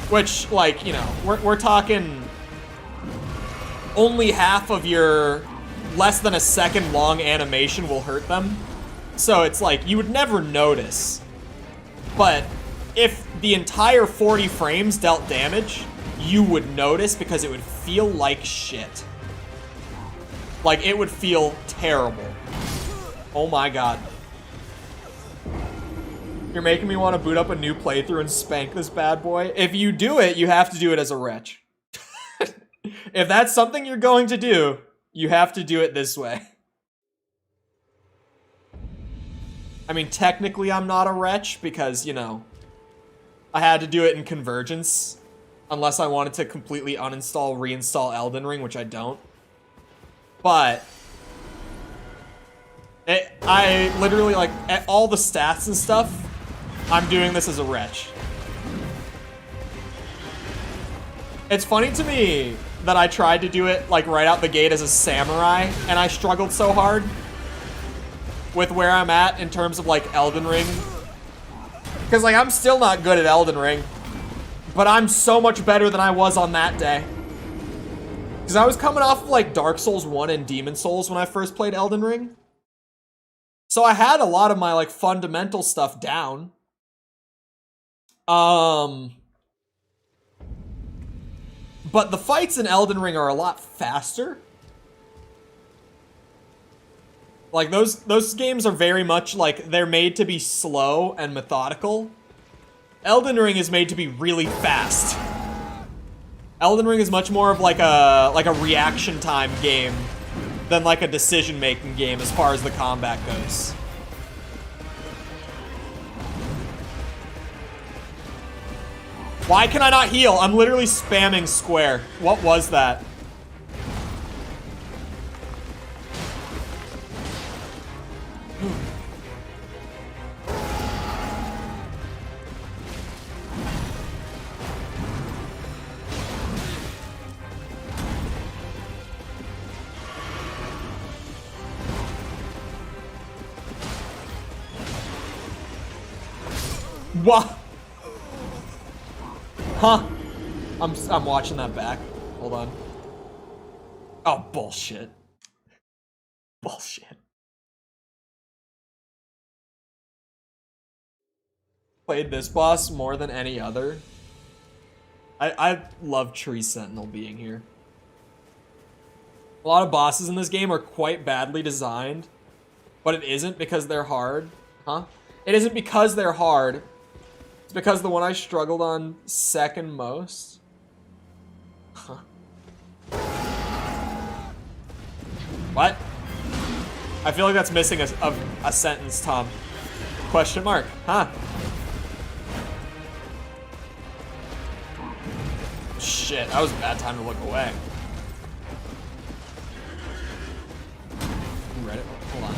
Which, like, you know, we're talking only half of your less than a second long animation will hurt them. So it's like, you would never notice. But if the entire 40 frames dealt damage, you would notice because it would feel like shit. Like, it would feel terrible. Oh my god. You're making me want to boot up a new playthrough and spank this bad boy. If you do it, you have to do it as a wretch. If that's something you're going to do, you have to do it this way. I mean, technically I'm not a wretch because, you know, I had to do it in Convergence. Unless I wanted to completely uninstall, reinstall Elden Ring, which I don't. But I literally, like, at all the stats and stuff, I'm doing this as a wretch. It's funny to me that I tried to do it, like, right out the gate as a samurai, and I struggled so hard with where I'm at in terms of, like, Elden Ring. Because, like, I'm still not good at Elden Ring, but I'm so much better than I was on that day. Because I was coming off of, like, Dark Souls 1 and Demon Souls when I first played Elden Ring. So I had a lot of my, like, fundamental stuff down. But the fights in Elden Ring are a lot faster. Like, those games are very much, like, they're made to be slow and methodical. Elden Ring is made to be really fast. Elden Ring is much more of, like a reaction time game than, like, a decision-making game as far as the combat goes. Why can I not heal? I'm literally spamming square. What was that? What? Huh? I'm watching that back. Hold on. Oh, bullshit. Bullshit. Played this boss more than any other. I love Tree Sentinel being here. A lot of bosses in this game are quite badly designed, but it isn't because they're hard. Huh? It isn't because they're hard. It's because the one I struggled on second most. Huh. What? I feel like that's missing a sentence, Tom. Question mark. Huh? Shit, that was a bad time to look away. You read it? Hold on.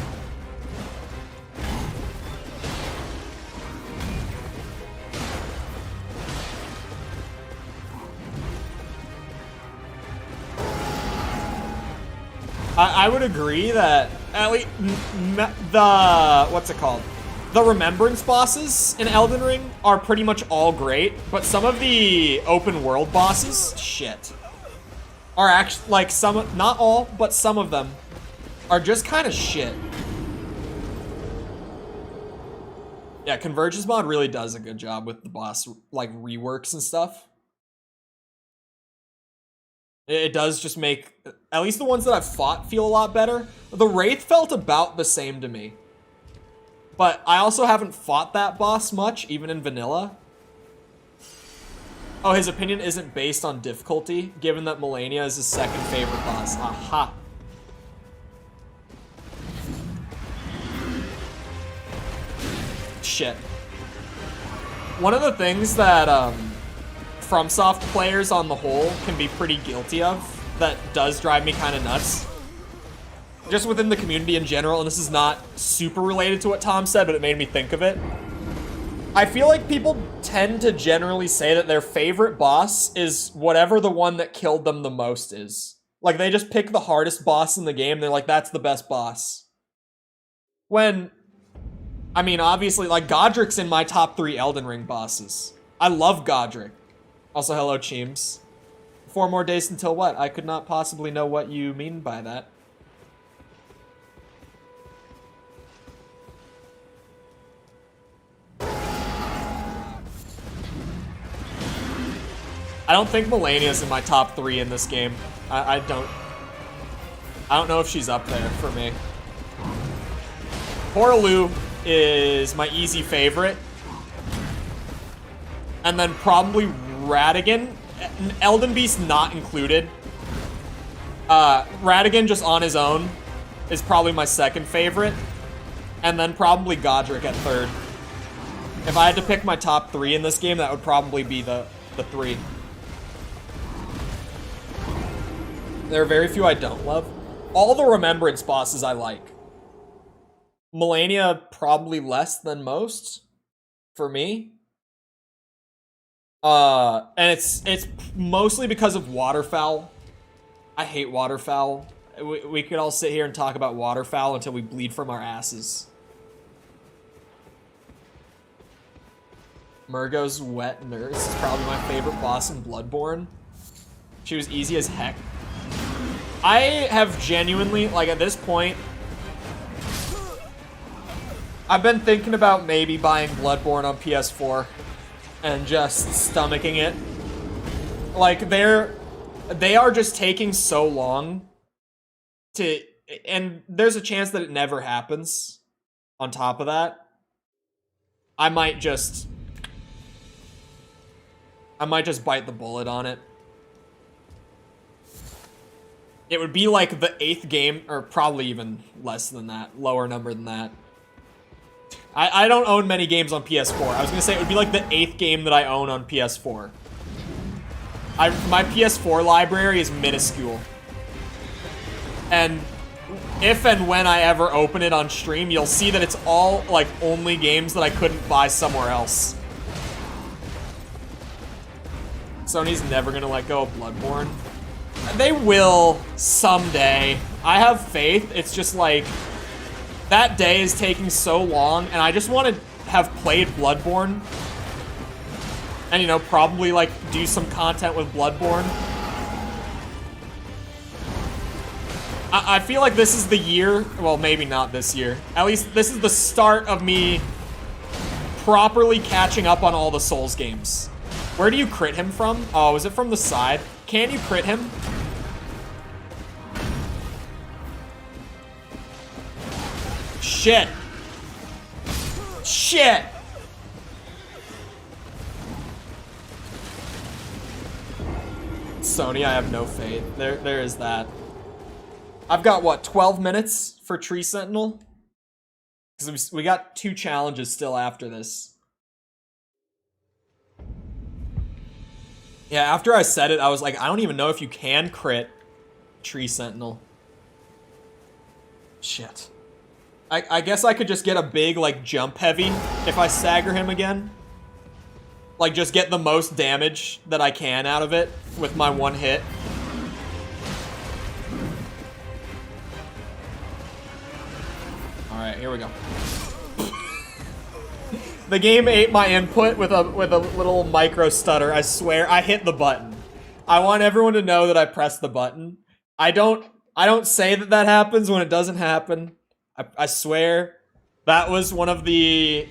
I would agree that at least what's it called? The Remembrance bosses in Elden Ring are pretty much all great, but some of the open world bosses, shit, are actually, like, not all, but some of them are just kind of shit. Yeah, Convergence mod really does a good job with the boss, like, reworks and stuff. It does just make, at least the ones that I've fought, feel a lot better. The Wraith felt about the same to me. But I also haven't fought that boss much, even in vanilla. Oh, his opinion isn't based on difficulty, given that Melania is his second favorite boss. Aha. shit. One of the things that FromSoft players on the whole can be pretty guilty of that does drive me kind of nuts, just within the community in general, and this is not super related to what Tom said, but it made me think of it. I feel like people tend to generally say that their favorite boss is whatever the one that killed them the most is. Like, they just pick the hardest boss in the game, they're like, that's the best boss. When, I mean, obviously, like, Godric's in my top 3 Elden Ring bosses. I love Godric. Also, hello, Cheems. 4 more days until what? I could not possibly know what you mean by that. I don't think Melania's in my top 3 in this game. I don't know if she's up there for me. Portaloo is my easy favorite. And then probably Radigan. Elden Beast not included. Radigan just on his own is probably my second favorite. And then probably Godric at third. If I had to pick my top 3 in this game, that would probably be the 3. There are very few I don't love. All the Remembrance bosses I like. Melania probably less than most for me. And it's mostly because of Waterfowl. I hate Waterfowl. We could all sit here and talk about Waterfowl until we bleed from our asses. Murgo's Wet Nurse is probably my favorite boss in Bloodborne. She was easy as heck. I have genuinely, like, at this point, I've been thinking about maybe buying Bloodborne on PS4 and just stomaching it. Like, they are just taking so long to, and there's a chance that it never happens. On top of that, I might just bite the bullet on it. It would be like the 8th game, or probably even less than that, lower number than that. I don't own many games on PS4. I was gonna say it would be like the 8th game that I own on PS4. My PS4 library is minuscule. And if and when I ever open it on stream, you'll see that it's all, like, only games that I couldn't buy somewhere else. Sony's never gonna let go of Bloodborne. They will someday. I have faith. It's just like, that day is taking so long, and I just want to have played Bloodborne. And, you know, probably, like, do some content with Bloodborne. I feel like this is the year, well, maybe not this year. At least this is the start of me properly catching up on all the Souls games. Where do you crit him from? Oh, is it from the side? Can you crit him? Shit. Shit. Sony, I have no faith. There is that. I've got, what, 12 minutes for Tree Sentinel? Because we got 2 challenges still after this. Yeah, after I said it, I was like, I don't even know if you can crit Tree Sentinel. Shit. I guess I could just get a big, like, jump heavy if I stagger him again. Like, just get the most damage that I can out of it with my 1 hit. Alright, here we go. The game ate my input with a little micro stutter. I swear, I hit the button. I want everyone to know that I pressed the button. I don't say that happens when it doesn't happen. I swear, that was one of the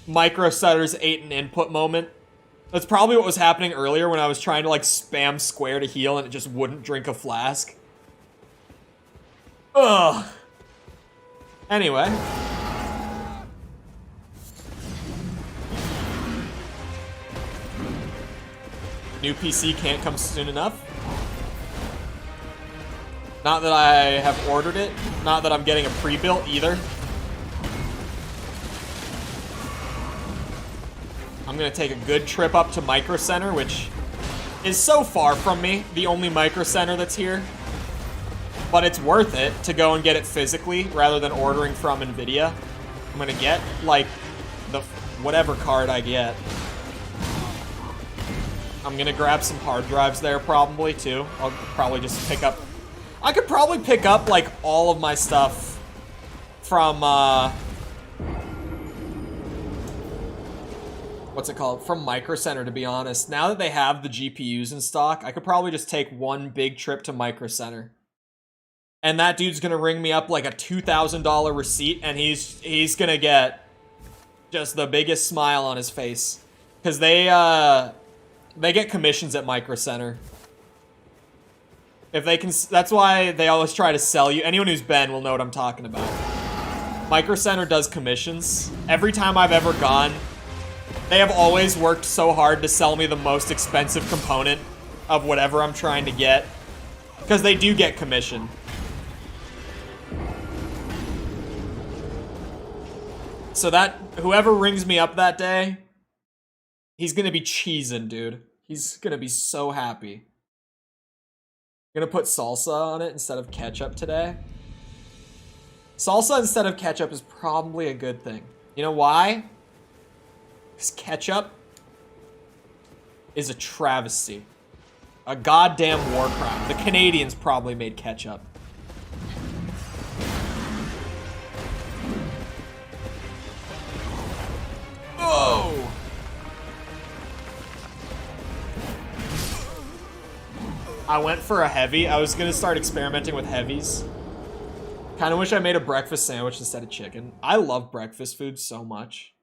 micro stutters ate an input moment. That's probably what was happening earlier when I was trying to, like, spam square to heal and it just wouldn't drink a flask. Ugh. Anyway. New PC can't come soon enough. Not that I have ordered it. Not that I'm getting a pre-built either. I'm gonna take a good trip up to Micro Center, which is so far from me, the only Micro Center that's here. But it's worth it to go and get it physically rather than ordering from Nvidia. I'm gonna get, like, the whatever card I get. I'm gonna grab some hard drives there probably, too. I'll probably just pick up... I could probably pick up, like, all of my stuff from, what's it called? From Micro Center, to be honest. Now that they have the GPUs in stock, I could probably just take one big trip to Micro Center. And that dude's gonna ring me up like a $2,000 receipt, and he's gonna get just the biggest smile on his face. Because they get commissions at Micro Center. If they can, that's why they always try to sell you. Anyone who's been will know what I'm talking about. Micro Center does commissions. Every time I've ever gone, they have always worked so hard to sell me the most expensive component of whatever I'm trying to get. Because they do get commission. So that, whoever rings me up that day, he's gonna be cheesing, dude. He's gonna be so happy. Gonna put salsa on it instead of ketchup today. Salsa instead of ketchup is probably a good thing. You know why? Because ketchup is a travesty. A goddamn war crime. The Canadians probably made ketchup. Oh! I went for a heavy. I was gonna start experimenting with heavies. Kinda wish I made a breakfast sandwich instead of chicken. I love breakfast food so much.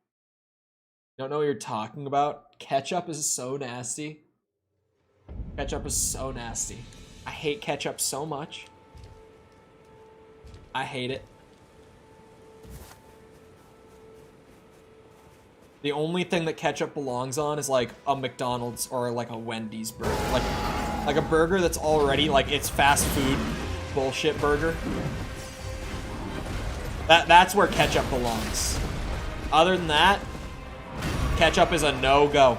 Don't know what you're talking about. Ketchup is so nasty. Ketchup is so nasty. I hate ketchup so much. I hate it. The only thing that ketchup belongs on is like a McDonald's or like a Wendy's burger. Like a burger that's already like it's fast food bullshit burger. That's where ketchup belongs. Other than that, ketchup is a no-go.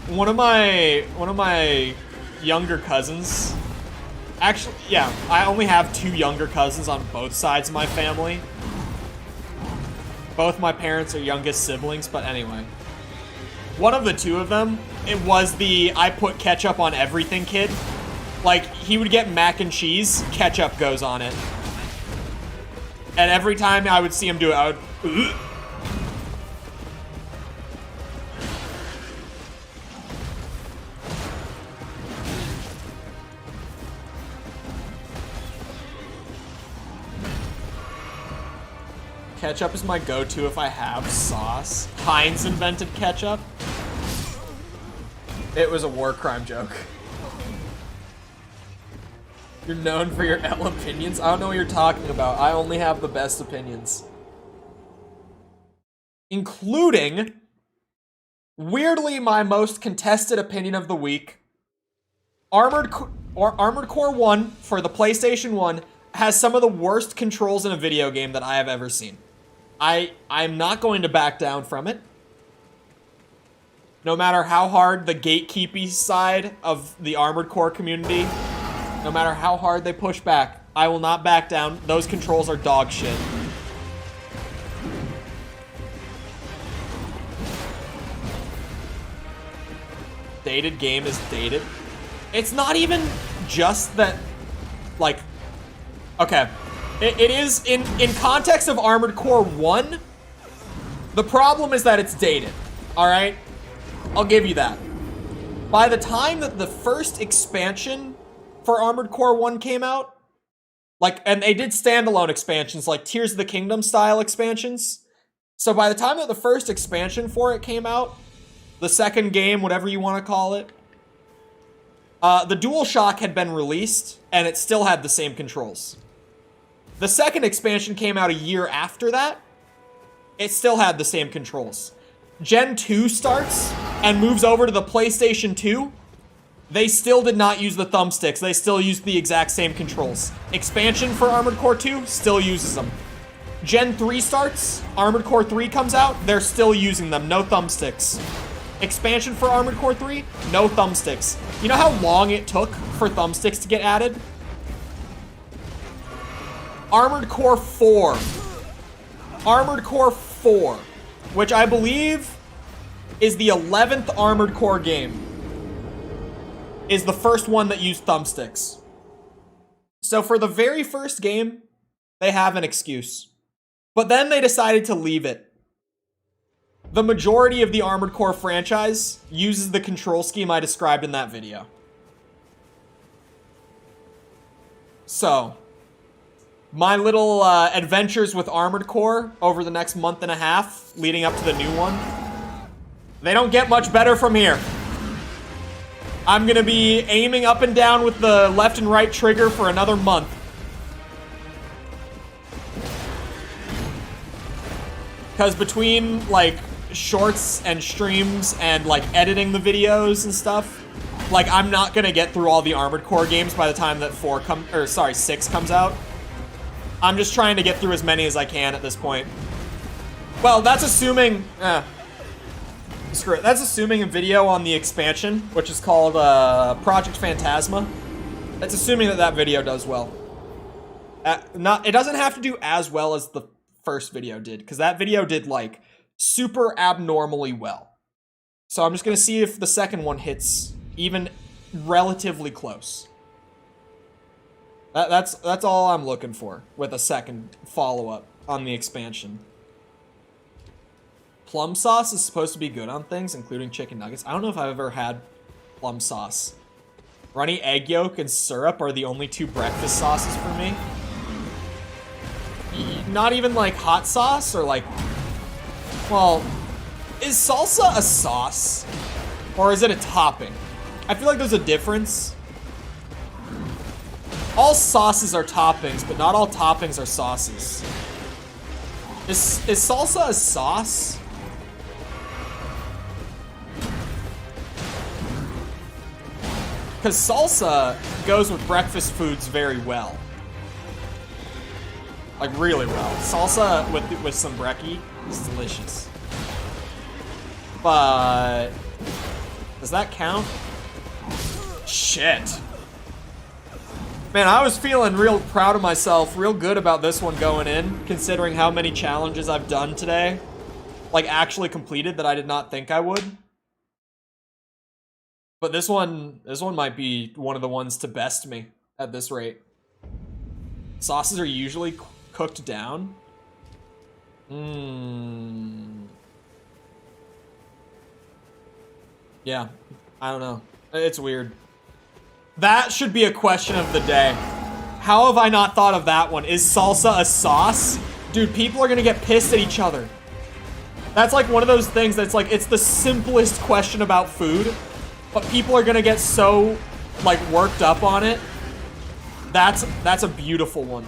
One of my younger cousins. Actually, yeah, I only have 2 younger cousins on both sides of my family. Both my parents are youngest siblings, but anyway. One of the 2 of them, it was the I put ketchup on everything kid. Like, he would get mac and cheese, ketchup goes on it. And every time I would see him do it, I would... Ugh. Ketchup is my go-to if I have sauce. Heinz invented ketchup. It was a war crime joke. You're known for your L opinions? I don't know what you're talking about. I only have the best opinions. Including, weirdly, my most contested opinion of the week. Armored Core 1 for the PlayStation 1 has some of the worst controls in a video game that I have ever seen. I'm not going to back down from it. No matter how hard the gatekeepy side of the Armored Core community, no matter how hard they push back, I will not back down. Those controls are dog shit. Dated game is dated. It's not even just that, like, okay. It is, in context of Armored Core 1, the problem is that it's dated, alright? I'll give you that. By the time that the first expansion for Armored Core 1 came out, like, and they did standalone expansions, like Tears of the Kingdom style expansions. So by the time that the first expansion for it came out, the second game, whatever you want to call it, the DualShock had been released, and it still had the same controls. The second expansion came out a year after that. It still had the same controls. Gen 2 starts and moves over to the PlayStation 2. They still did not use the thumbsticks. They still used the exact same controls. Expansion for Armored Core 2 still uses them. Gen 3 starts, Armored Core 3 comes out, they're still using them, no thumbsticks. Expansion for Armored Core 3, no thumbsticks. You know how long it took for thumbsticks to get added? Armored Core 4. Armored Core 4, which I believe is the 11th Armored Core game, is the first one that used thumbsticks. So for the very first game, they have an excuse. But then they decided to leave it. The majority of the Armored Core franchise uses the control scheme I described in that video. So, my little adventures with Armored Core over the next month and a half leading up to the new one, they don't get much better from here. I'm gonna be aiming up and down with the left and right trigger for another month. Because between, like, shorts and streams and, like, editing the videos and stuff, like, I'm not gonna get through all the Armored Core games by the time that 6 comes out. I'm just trying to get through as many as I can at this point. Well, that's assuming... screw it. That's assuming a video on the expansion, which is called Project Phantasma. That's assuming that that video does well. It doesn't have to do as well as the first video did, because that video did, like, super abnormally well. So I'm just going to see if the second one hits even relatively close. That's all I'm looking for with a second follow-up on the expansion. Plum sauce is supposed to be good on things, including chicken nuggets. I don't know if I've ever had plum sauce. Runny egg yolk and syrup are the only two breakfast sauces for me. Not even like hot sauce or like... Well, is salsa a sauce? Or is it a topping? I feel like there's a difference. All sauces are toppings, but not all toppings are sauces. Is salsa a sauce? Because salsa goes with breakfast foods very well. Like, really well. Salsa with some brekkie is delicious. But... does that count? Shit. Man, I was feeling real proud of myself, real good about this one going in, considering how many challenges I've done today. Like, actually completed that I did not think I would. But this one might be one of the ones to best me at this rate. Sauces are usually cooked down. Yeah, I don't know. It's weird. That should be a question of the day. How have I not thought of that one? Is salsa a sauce? Dude, people are gonna get pissed at each other. That's like one of those things that's like, it's the simplest question about food, but people are gonna get so, like, worked up on it. That's a beautiful one.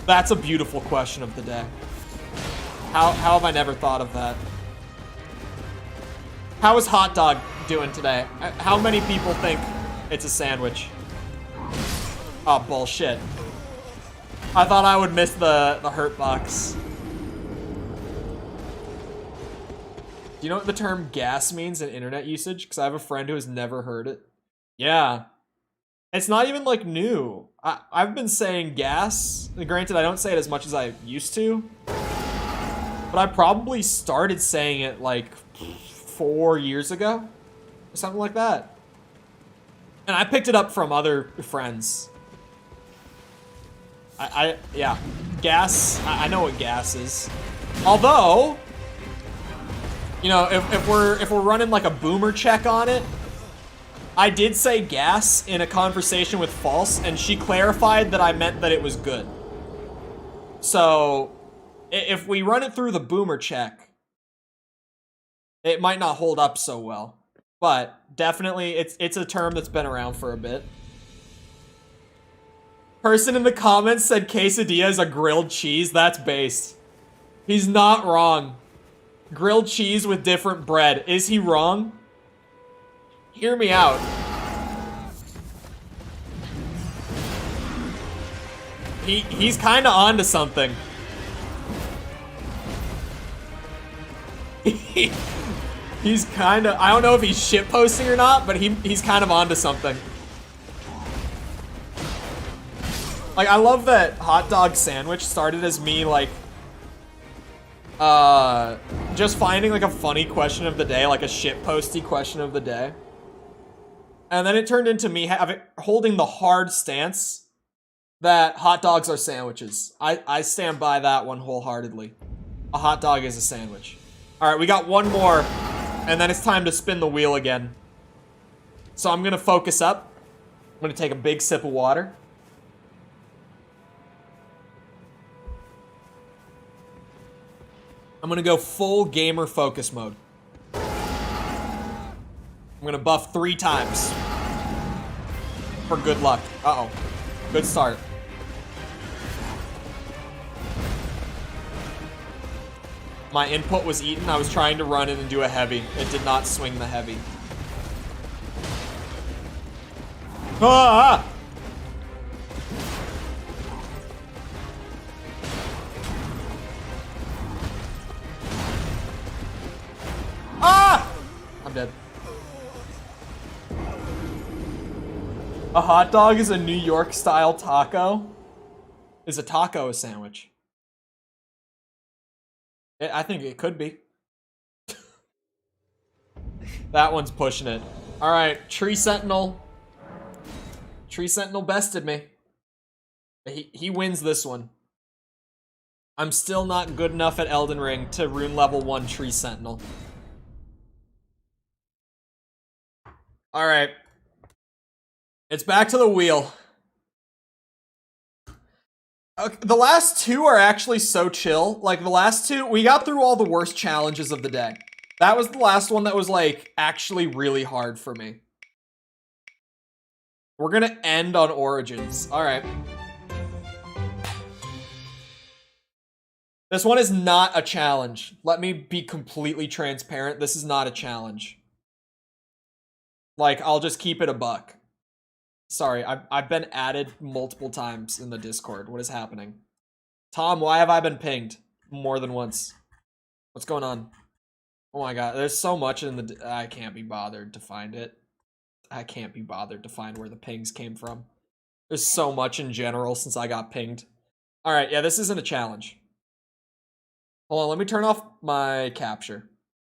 That's a beautiful question of the day. How have I never thought of that? How is hot dog doing today? How many people think it's a sandwich? Oh, bullshit. I thought I would miss the hurt box. Do you know what the term gas means in internet usage? Because I have a friend who has never heard it. Yeah. It's not even, like, new. I've been saying gas. Granted, I don't say it as much as I used to. But I probably started saying it, like, 4 years ago. Or something like that. And I picked it up from other friends. Yeah. Gas. I know what gas is. Although, you know, if we're running, like, a boomer check on it, I did say gas in a conversation with False, and she clarified that I meant that it was good. So, if we run it through the boomer check, it might not hold up so well. But, definitely, it's a term that's been around for a bit. Person in the comments said quesadilla is a grilled cheese. That's based. He's not wrong. Grilled cheese with different bread. Is he wrong? Hear me out. He's kind of onto something. He's kind of, I don't know if he's shitposting or not, but he's kind of onto something. Like, I love that hot dog sandwich started as me, like, just finding, like, a funny question of the day, like a shitposty question of the day. And then it turned into me holding the hard stance that hot dogs are sandwiches. I stand by that one wholeheartedly. A hot dog is a sandwich. Alright, we got one more, and then it's time to spin the wheel again. So I'm gonna focus up. I'm gonna take a big sip of water. I'm gonna go full gamer focus mode. I'm gonna buff 3 times. For good luck. Uh-oh. Good start. My input was eaten. I was trying to run in and do a heavy. It did not swing the heavy. Ah! Ah! I'm dead. A hot dog is a New York style taco? Is a taco a sandwich? I think it could be. That one's pushing it. Alright, Tree Sentinel. Tree Sentinel bested me. He wins this one. I'm still not good enough at Elden Ring to rune level 1 Tree Sentinel. Alright. It's back to the wheel. Okay, the last 2 are actually so chill. Like, the last 2, we got through all the worst challenges of the day. That was the last one that was, like, actually really hard for me. We're gonna end on Origins. Alright. This one is not a challenge. Let me be completely transparent. This is not a challenge. Like, I'll just keep it a buck. Sorry, I've been added multiple times in the Discord. What is happening? Tom, why have I been pinged more than once? What's going on? Oh my god, there's so much in the... I can't be bothered to find it. I can't be bothered to find where the pings came from. There's so much in general since I got pinged. Alright, yeah, this isn't a challenge. Hold on, let me turn off my capture.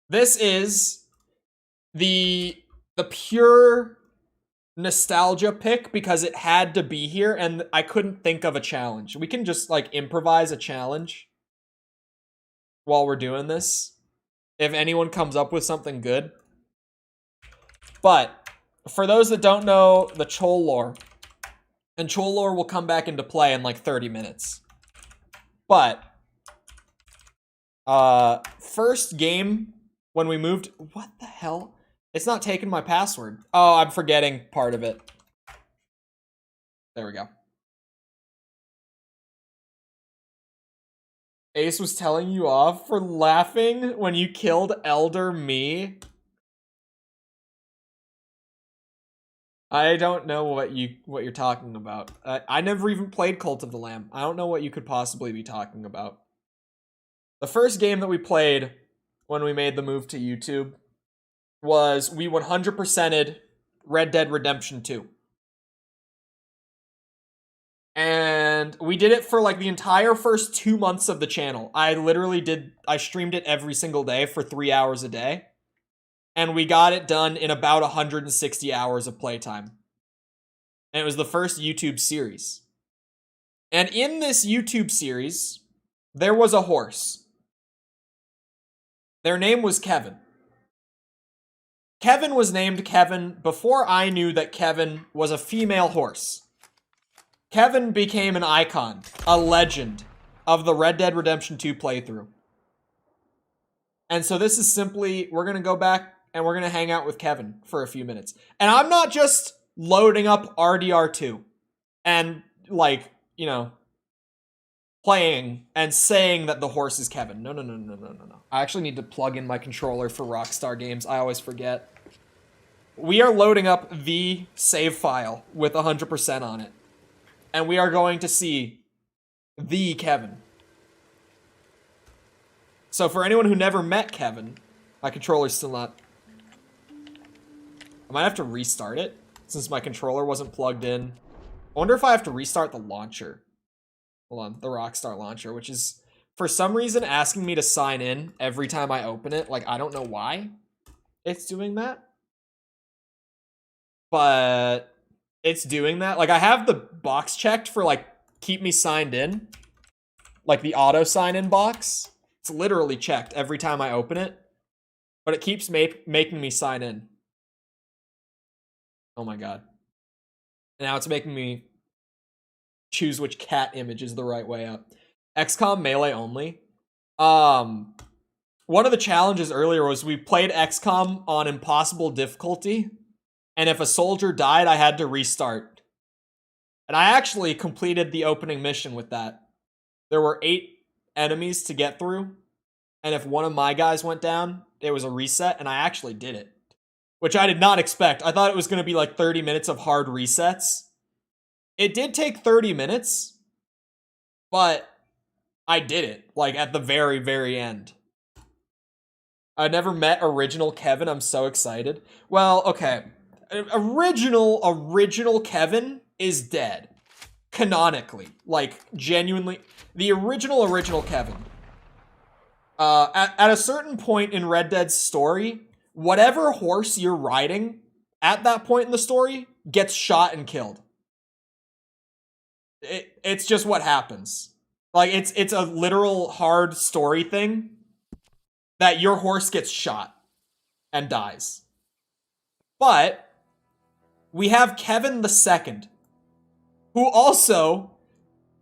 This is the pure nostalgia pick because it had to be here and I couldn't think of a challenge. We can just like improvise a challenge while we're doing this if anyone comes up with something good. But for those that don't know the Chole lore, and Chole lore will come back into play in like 30 minutes. But first game when we moved, what the hell? It's not taking my password. Oh, I'm forgetting part of it. There we go. Ace was telling you off for laughing when you killed Elder Me. I don't know what you're talking about. I never even played Cult of the Lamb. I don't know what you could possibly be talking about. The first game that we played when we made the move to YouTube was we 100%ed Red Dead Redemption 2. And we did it for like the entire first 2 months of the channel. I streamed it every single day for 3 hours a day. And we got it done in about 160 hours of playtime. And it was the first YouTube series. And in this YouTube series, there was a horse. Their name was Kevin. Kevin was named Kevin before I knew that Kevin was a female horse. Kevin became an icon, a legend of the Red Dead Redemption 2 playthrough. And so this is simply, we're going to go back and we're going to hang out with Kevin for a few minutes. And I'm not just loading up RDR2 and like, you know, playing and saying that the horse is Kevin. No. I actually need to plug in my controller for Rockstar Games. I always forget. We are loading up the save file with 100% on it. And we are going to see The Kevin. So for anyone who never met Kevin, my controller's still not... I might have to restart it, since my controller wasn't plugged in. I wonder if I have to restart the launcher. Hold on, the Rockstar launcher, which is, for some reason, asking me to sign in every time I open it. Like, I don't know why it's doing that. But it's doing that. Like, I have the box checked for, like, keep me signed in. Like, the auto sign-in box. It's literally checked every time I open it. But it keeps making me sign in. Oh my god. And now it's making me choose which cat image is the right way up. XCOM melee only. One of the challenges earlier was we played XCOM on impossible difficulty. And if a soldier died, I had to restart. And I actually completed the opening mission with that. There were 8 enemies to get through. And if one of my guys went down, it was a reset, and I actually did it. Which I did not expect. I thought it was going to be like 30 minutes of hard resets. It did take 30 minutes, but I did it, like, at the very, very end. I never met original Kevin. I'm so excited. Well, okay. Original Kevin is dead. Canonically. Like, genuinely. The original Kevin. At a certain point in Red Dead's story, whatever horse you're riding at that point in the story gets shot and killed. It's just what happens. Like, it's a literal hard story thing that your horse gets shot and dies. But we have Kevin the Second, who also,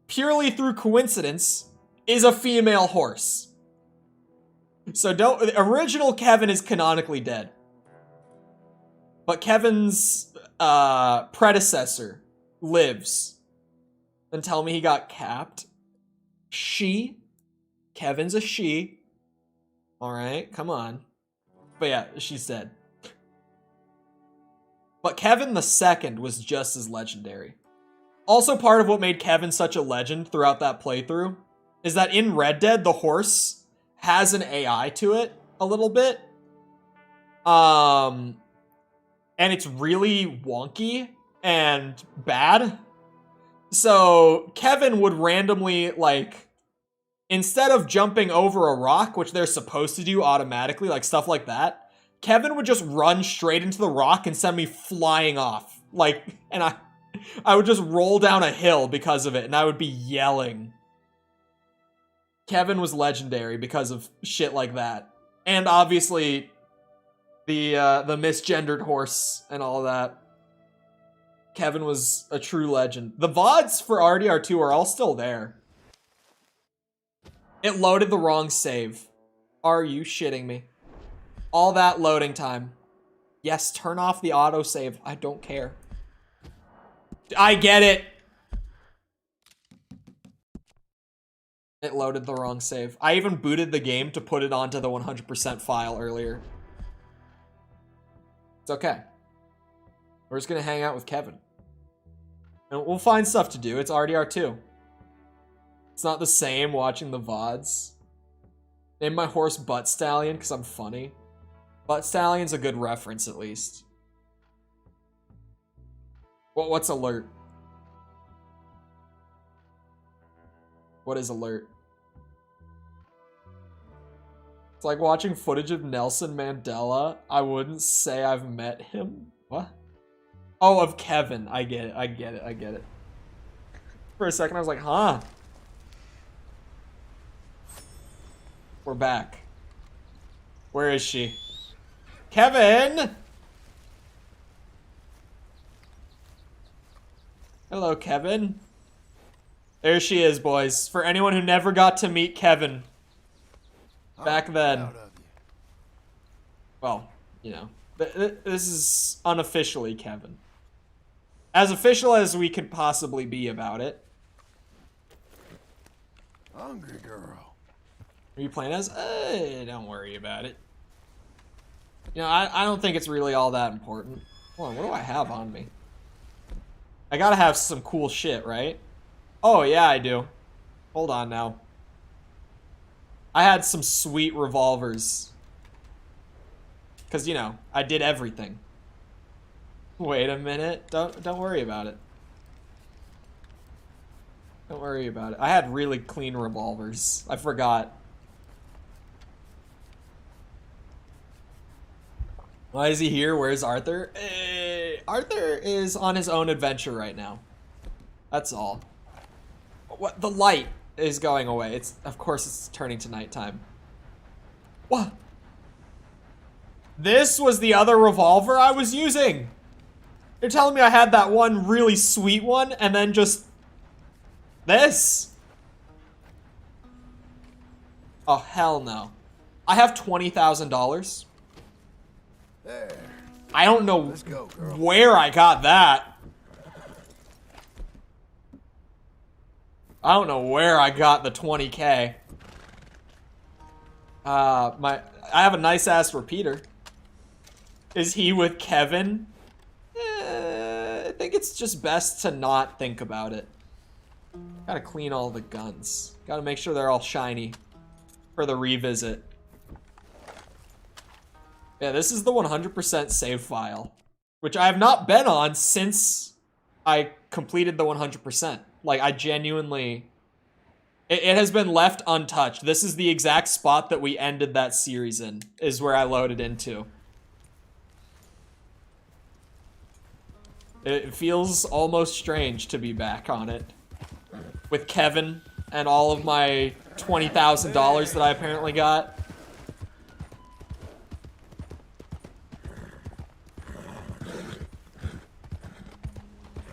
purely through coincidence, is a female horse. So original Kevin is canonically dead. But Kevin's predecessor lives. And tell me he got capped. Kevin's a she. Alright, come on. But yeah, she's dead. But Kevin the Second was just as legendary. Also part of what made Kevin such a legend throughout that playthrough is that in Red Dead, the horse has an AI to it a little bit. And it's really wonky and bad. So Kevin would randomly, like, instead of jumping over a rock, which they're supposed to do automatically, like stuff like that, Kevin would just run straight into the rock and send me flying off. Like, and I would just roll down a hill because of it, and I would be yelling. Kevin was legendary because of shit like that. And obviously, the misgendered horse and all that. Kevin was a true legend. The VODs for RDR2 are all still there. It loaded the wrong save. Are you shitting me? All that loading time. Yes, turn off the autosave. I don't care. I get it. It loaded the wrong save. I even booted the game to put it onto the 100% file earlier. It's okay. We're just gonna hang out with Kevin. And we'll find stuff to do. It's RDR2. It's not the same watching the VODs. Name my horse Butt Stallion because I'm funny. Butt Stallion's a good reference, at least. What's alert? What is alert? It's like watching footage of Nelson Mandela. I wouldn't say I've met him. What? Oh, of Kevin. I get it. I get it. I get it. For a second, I was like, huh? We're back. Where is she? Kevin! Hello, Kevin. There she is, boys. For anyone who never got to meet Kevin back then. Well, you know, this is unofficially Kevin. As official as we could possibly be about it. Hungry girl. Are you playing as? Don't worry about it. You know, I don't think it's really all that important. Hold on, what do I have on me? I gotta have some cool shit, right? Oh, yeah, I do. Hold on now. I had some sweet revolvers. Because, you know, I did everything. Wait a minute. Don't worry about it. Don't worry about it. I had really clean revolvers. I forgot. Why is he here? Where's Arthur? Arthur is on his own adventure right now. That's all. What? The light is going away. Of course it's turning to nighttime. What? This was the other revolver I was using. You're telling me I had that one really sweet one and then just this? Oh, hell no. I have $20,000. There. I don't know Let's go, girl. where I got that. I don't know where I got the 20K. I have a nice ass repeater. Is he with Kevin? I think it's just best to not think about it. Gotta clean all the guns. Gotta make sure they're all shiny for the revisit. Yeah, this is the 100% save file, which I have not been on since I completed the 100%. Like, I genuinely... It has been left untouched. This is the exact spot that we ended that series in, is where I loaded into. It feels almost strange to be back on it. With Kevin and all of my $20,000 that I apparently got.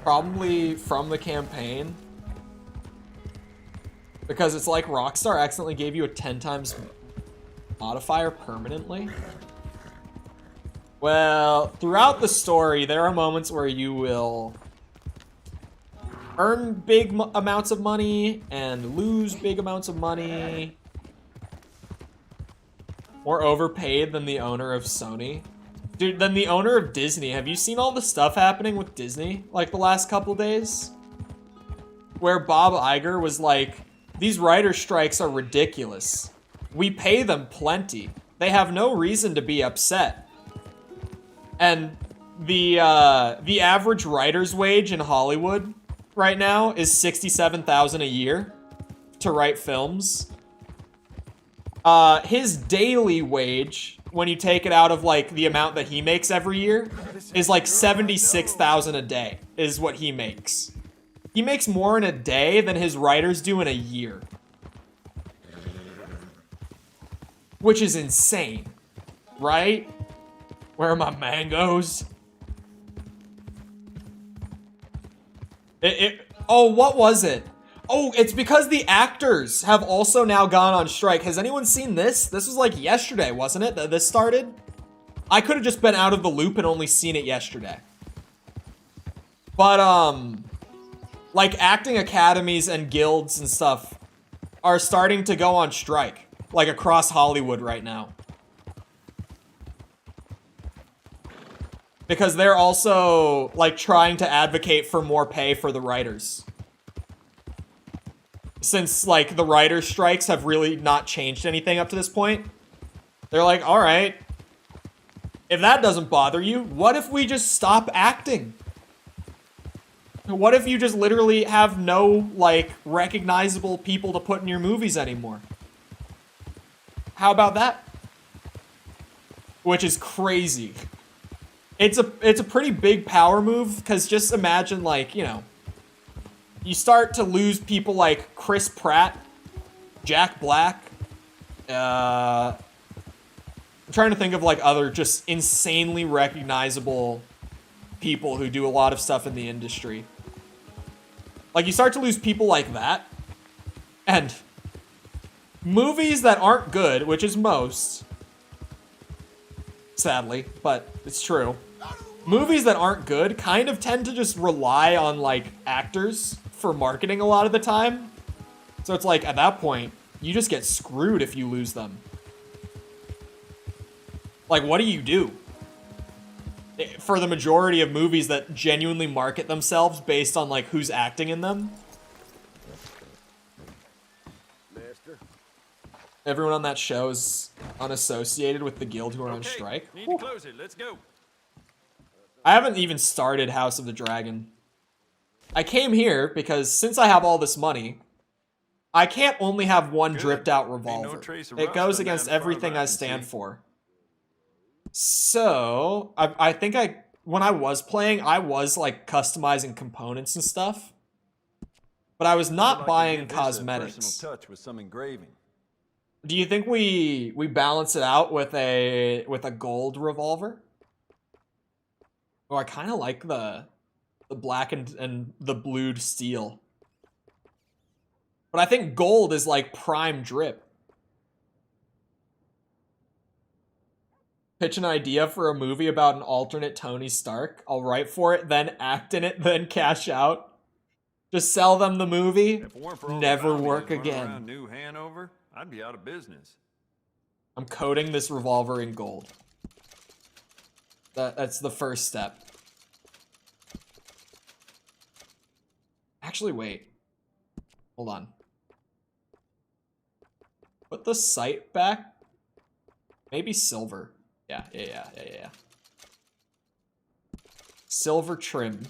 Probably from the campaign. Because it's like Rockstar accidentally gave you a 10 times modifier permanently. Well, throughout the story, there are moments where you will earn big amounts of money and lose big amounts of money. More overpaid than the owner of Sony. Dude, than the owner of Disney. Have you seen all the stuff happening with Disney, like, the last couple days? Where Bob Iger was like, these writer strikes are ridiculous. We pay them plenty. They have no reason to be upset. And the average writer's wage in Hollywood right now is $67,000 a year to write films. His daily wage, when you take it out of like the amount that he makes every year, is like $76,000 a day is what he makes. He makes more in a day than his writers do in a year. Which is insane, right? Where are my mangoes? Oh, what was it? Oh, it's because the actors have also now gone on strike. Has anyone seen this? This was like yesterday, wasn't it, that this started? I could have just been out of the loop and only seen it yesterday. But, like, acting academies and guilds and stuff are starting to go on strike, like, across Hollywood right now. Because they're also, like, trying to advocate for more pay for the writers. Since, like, the writer strikes have really not changed anything up to this point. They're like, alright, if that doesn't bother you, what if we just stop acting? What if you just literally have no, like, recognizable people to put in your movies anymore? How about that? Which is crazy. It's a pretty big power move, because just imagine, like, you know, you start to lose people like Chris Pratt, Jack Black, I'm trying to think of, like, other just insanely recognizable people who do a lot of stuff in the industry. Like, you start to lose people like that, and movies that aren't good, which is most, sadly, but it's true. Movies that aren't good kind of tend to just rely on, like, actors for marketing a lot of the time. So it's like, at that point, you just get screwed if you lose them. Like, what do you do? For the majority of movies that genuinely market themselves based on, like, who's acting in them. Everyone on that show is unassociated with the guild who are on strike. Need to close it. Let's go. I haven't even started House of the Dragon. I came here because since I have all this money, I can't only have one dripped out revolver. It goes against everything I stand for. So, I think when I was playing, I was like customizing components and stuff. But I was not buying cosmetics. Personal touch with some engraving. Do you think we balance it out with a gold revolver? Oh, I kind of like the black and the blued steel. But I think gold is like prime drip. Pitch an idea for a movie about an alternate Tony Stark. I'll write for it, then act in it, then cash out. Just sell them the movie. Never work again. New Hanover, I'd be out of business. I'm coating this revolver in gold. That's the first step. Actually, wait. Hold on. Put the sight back. Maybe silver. Yeah. Silver trim.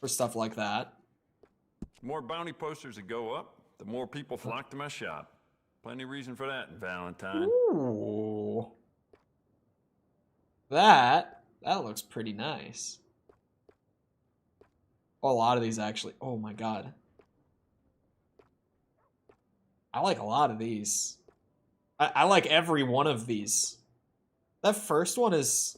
For stuff like that. The more bounty posters that go up, the more people flock to my shop. Plenty of reason for that, Valentine. Ooh. That looks pretty nice. Oh, a lot of these actually. Oh my god. I like a lot of these. I like every one of these. That first one is...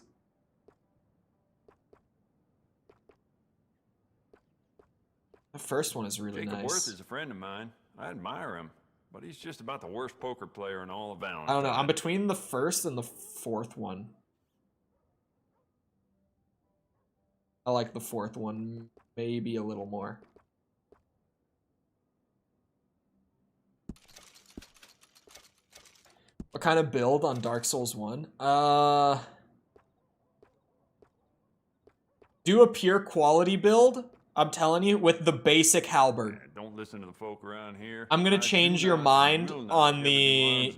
The first one is really Jacob nice. Worth is a friend of mine. I admire him, but he's just about the worst poker player in all of Valentine. I don't know. I'm between the first and the fourth one. I like the fourth one maybe a little more. What kind of build on Dark Souls 1? Do a pure quality build, I'm telling you, with the basic halberd. Don't listen to the folk around here. I'm gonna change your mind on the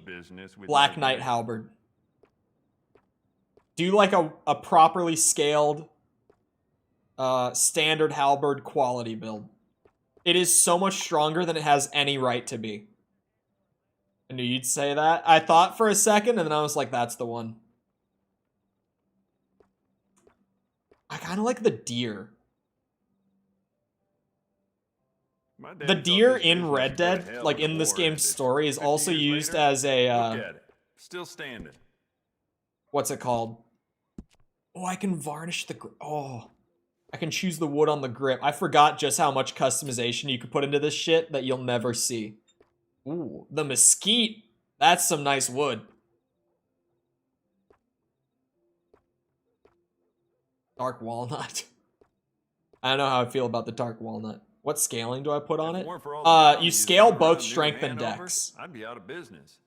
Black Knight halberd. Do like a properly scaled standard halberd quality build. It is so much stronger than it has any right to be. I knew you'd say that. I thought for a second, and then I was like, that's the one. I kind of like the deer. The deer in Red Dead, like in this game's story, is also used as a... Still standing. What's it called? Oh, I can varnish the... Oh, I can choose the wood on the grip. I forgot just how much customization you could put into this shit that you'll never see. Ooh, the mesquite. That's some nice wood. Dark walnut. I don't know how I feel about the dark walnut. What scaling do I put on it? You scale both strength and dex. I'd be out of business.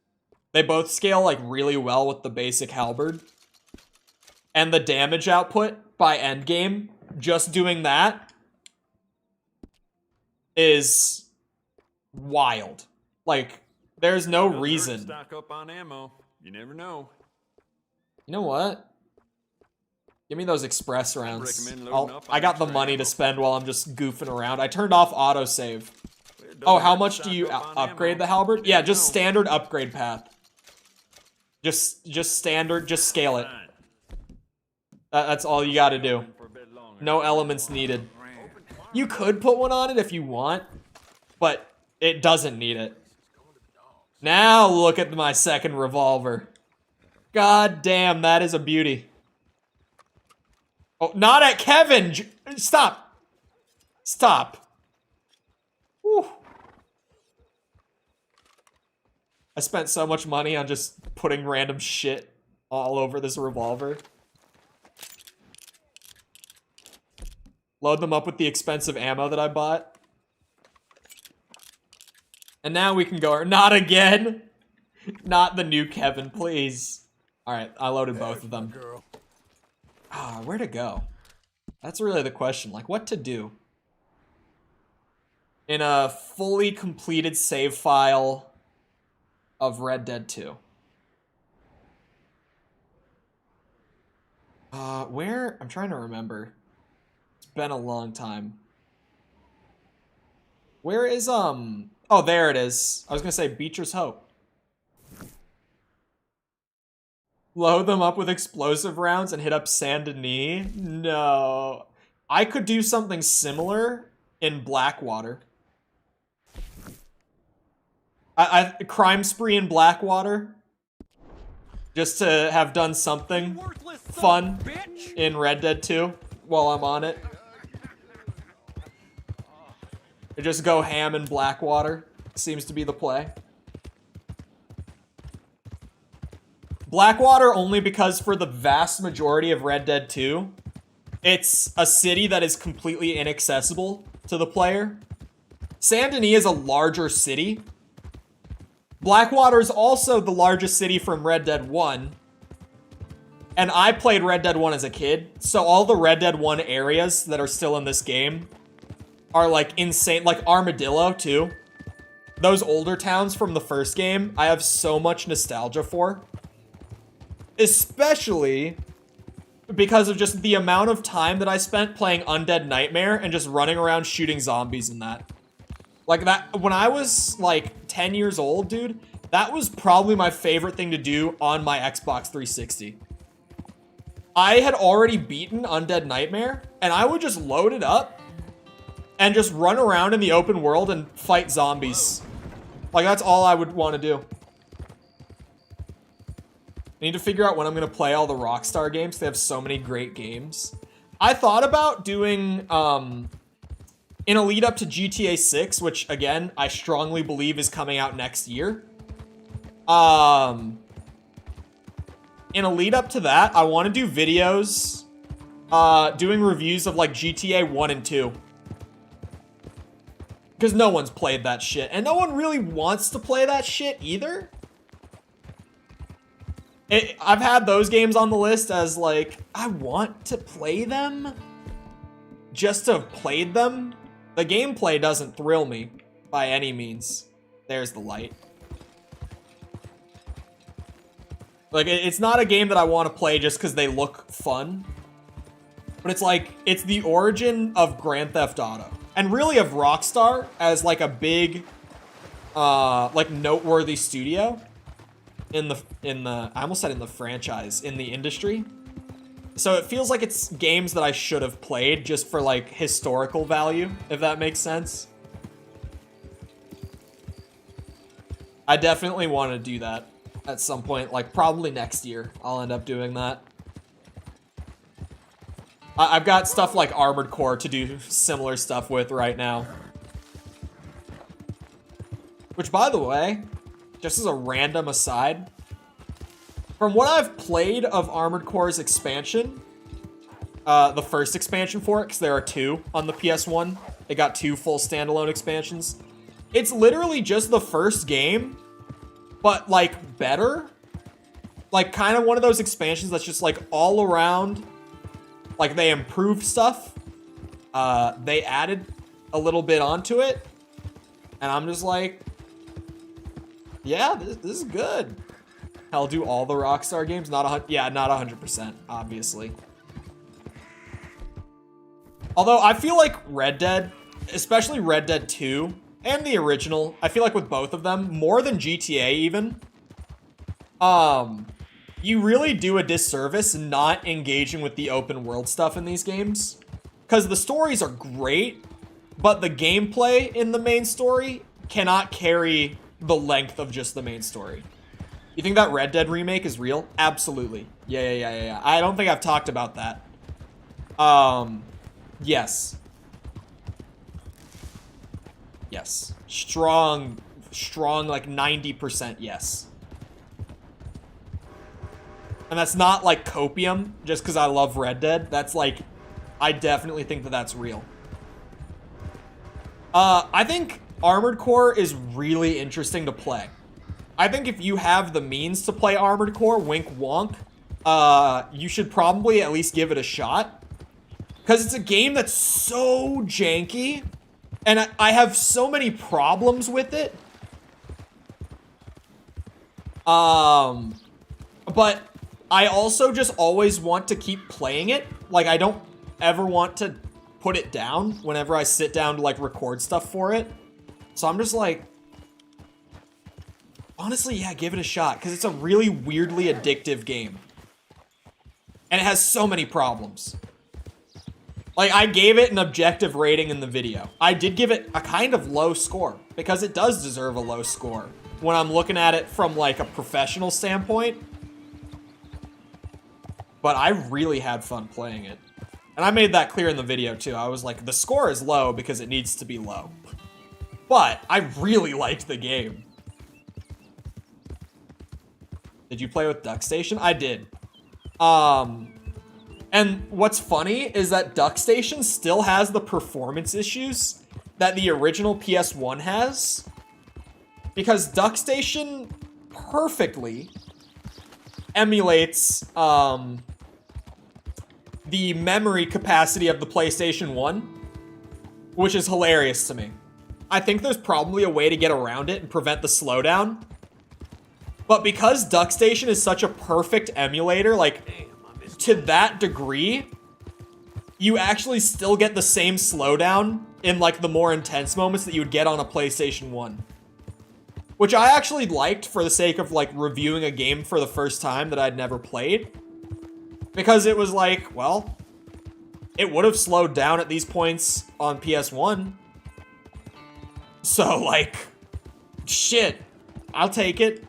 They both scale like really well with the basic halberd. And the damage output by endgame, just doing that, is wild. Like, there's no reason. Stock up on ammo. You never know. You know what? Give me those express rounds. I got the money to spend while I'm just goofing around. I turned off autosave. Oh, how much do you upgrade the halberd? Yeah, just standard upgrade path. Just standard, just scale it. That's all you gotta do. No elements needed. You could put one on it if you want, but it doesn't need it. Now look at my second revolver. God damn, that is a beauty. Oh, not at Kevin! Stop! Stop. Whew. I spent so much money on just putting random shit all over this revolver. Load them up with the expensive ammo that I bought. And now we can go... Not again! Not the new Kevin, please. Alright, I loaded both of them. Ah, where to go? That's really the question. Like, what to do? in a fully completed save file of Red Dead 2. Where? I'm trying to remember. It's been a long time. Where is, oh, there it is. I was gonna say Beecher's Hope. Load them up with explosive rounds and hit up Saint Denis? No. I could do something similar in Blackwater. Crime spree in Blackwater. Just to have done something fun in Red Dead 2 while I'm on it. Or just go ham in Blackwater. Seems to be the play. Blackwater only because for the vast majority of Red Dead 2, it's a city that is completely inaccessible to the player. Saint Denis is a larger city. Blackwater is also the largest city from Red Dead 1. And I played Red Dead 1 as a kid, so all the Red Dead 1 areas that are still in this game are like insane, like Armadillo too. Those older towns from the first game, I have so much nostalgia for. Especially because of just the amount of time that I spent playing Undead Nightmare and just running around shooting zombies in that. Like that, when I was like 10 years old, dude, that was probably my favorite thing to do on my Xbox 360. I had already beaten Undead Nightmare, and I would just load it up and just run around in the open world and fight zombies. Like, that's all I would want to do. I need to figure out when I'm going to play all the Rockstar games. They have so many great games. I thought about doing, in a lead up to GTA 6, which, again, I strongly believe is coming out next year. In a lead up to that, I want to do videos, doing reviews of, like, GTA 1 and 2. Because no one's played that shit. And no one really wants to play that shit either. I've had those games on the list as, like, I want to play them. Just to have played them. The gameplay doesn't thrill me by any means. There's the light. Like, it's not a game that I want to play just because they look fun. But it's like, it's the origin of Grand Theft Auto. And really of Rockstar as, like, a big, like, noteworthy studio. In the, I almost said in the franchise, in the industry. So it feels like it's games that I should have played just for, like, historical value, if that makes sense. I definitely want to do that at some point, like, probably next year. I'll end up doing that. I've got stuff like Armored Core to do similar stuff with right now. Which, by the way, just as a random aside, from what I've played of Armored Core's expansion, the first expansion for it, because there are 2 on the PS1. They got 2 full standalone expansions. It's literally just the first game, but, like, better. Like, kind of one of those expansions that's just, like, all around. Like, they improved stuff. They added a little bit onto it. And I'm just like, yeah, this is good. I'll do all the Rockstar games. Not 100%, obviously. Although, I feel like Red Dead, especially Red Dead 2, and the original, I feel like with both of them, more than GTA even, you really do a disservice not engaging with the open world stuff in these games. Because the stories are great, but the gameplay in the main story cannot carry the length of just the main story. You think that Red Dead remake is real? Absolutely. Yeah. I don't think I've talked about that. Yes. Yes. Strong, like 90% yes. And that's not like copium, just because I love Red Dead. That's like, I definitely think that that's real. I think Armored Core is really interesting to play. I think if you have the means to play Armored Core, wink wonk, you should probably at least give it a shot. Because it's a game that's so janky, And I have so many problems with it. But I also just always want to keep playing it. Like, I don't ever want to put it down whenever I sit down to, like, record stuff for it. So I'm just like, honestly, yeah, give it a shot, because it's a really weirdly addictive game. And it has so many problems. Like, I gave it an objective rating in the video. I did give it a kind of low score, because it does deserve a low score when I'm looking at it from, like, a professional standpoint. But I really had fun playing it. And I made that clear in the video, too. I was like, the score is low because it needs to be low. But I really liked the game. Did you play with DuckStation? I did. And what's funny is that DuckStation still has the performance issues that the original PS1 has. Because DuckStation perfectly emulates the memory capacity of the PlayStation 1, which is hilarious to me. I think there's probably a way to get around it and prevent the slowdown. But because DuckStation is such a perfect emulator, like, to that degree, you actually still get the same slowdown in, like, the more intense moments that you would get on a PlayStation 1. Which I actually liked for the sake of, like, reviewing a game for the first time that I'd never played. Because it was like, well, it would have slowed down at these points on PS1. So, like, shit, I'll take it.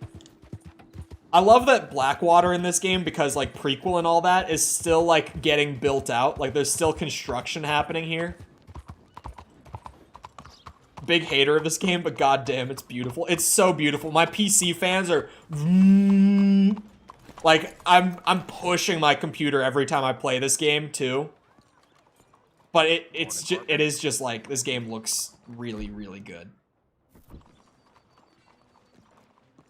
I love that Blackwater in this game because, like, prequel and all that is still, like, getting built out. Like, there's still construction happening here. Big hater of this game, but goddamn, it's beautiful. It's so beautiful. My PC fans are... Like, I'm pushing my computer every time I play this game, too. But it is just, like, this game looks really, really good.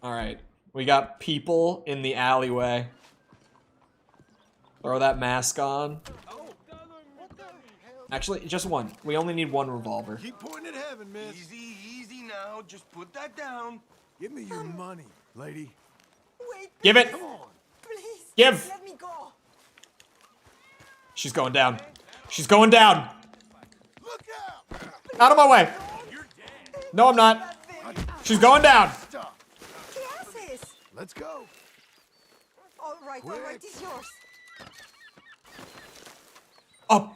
Alright. We got people in the alleyway. Throw that mask on. Actually, just one. We only need one revolver. Keep pointing at heaven, miss. Easy, easy now. Just put that down. Give me your money, lady. Wait. Give it. Come on. Please. Give. Let me go. She's going down. She's going down. Look out of my way. No, I'm not. She's going down. Let's go. All right, it's yours. Oh,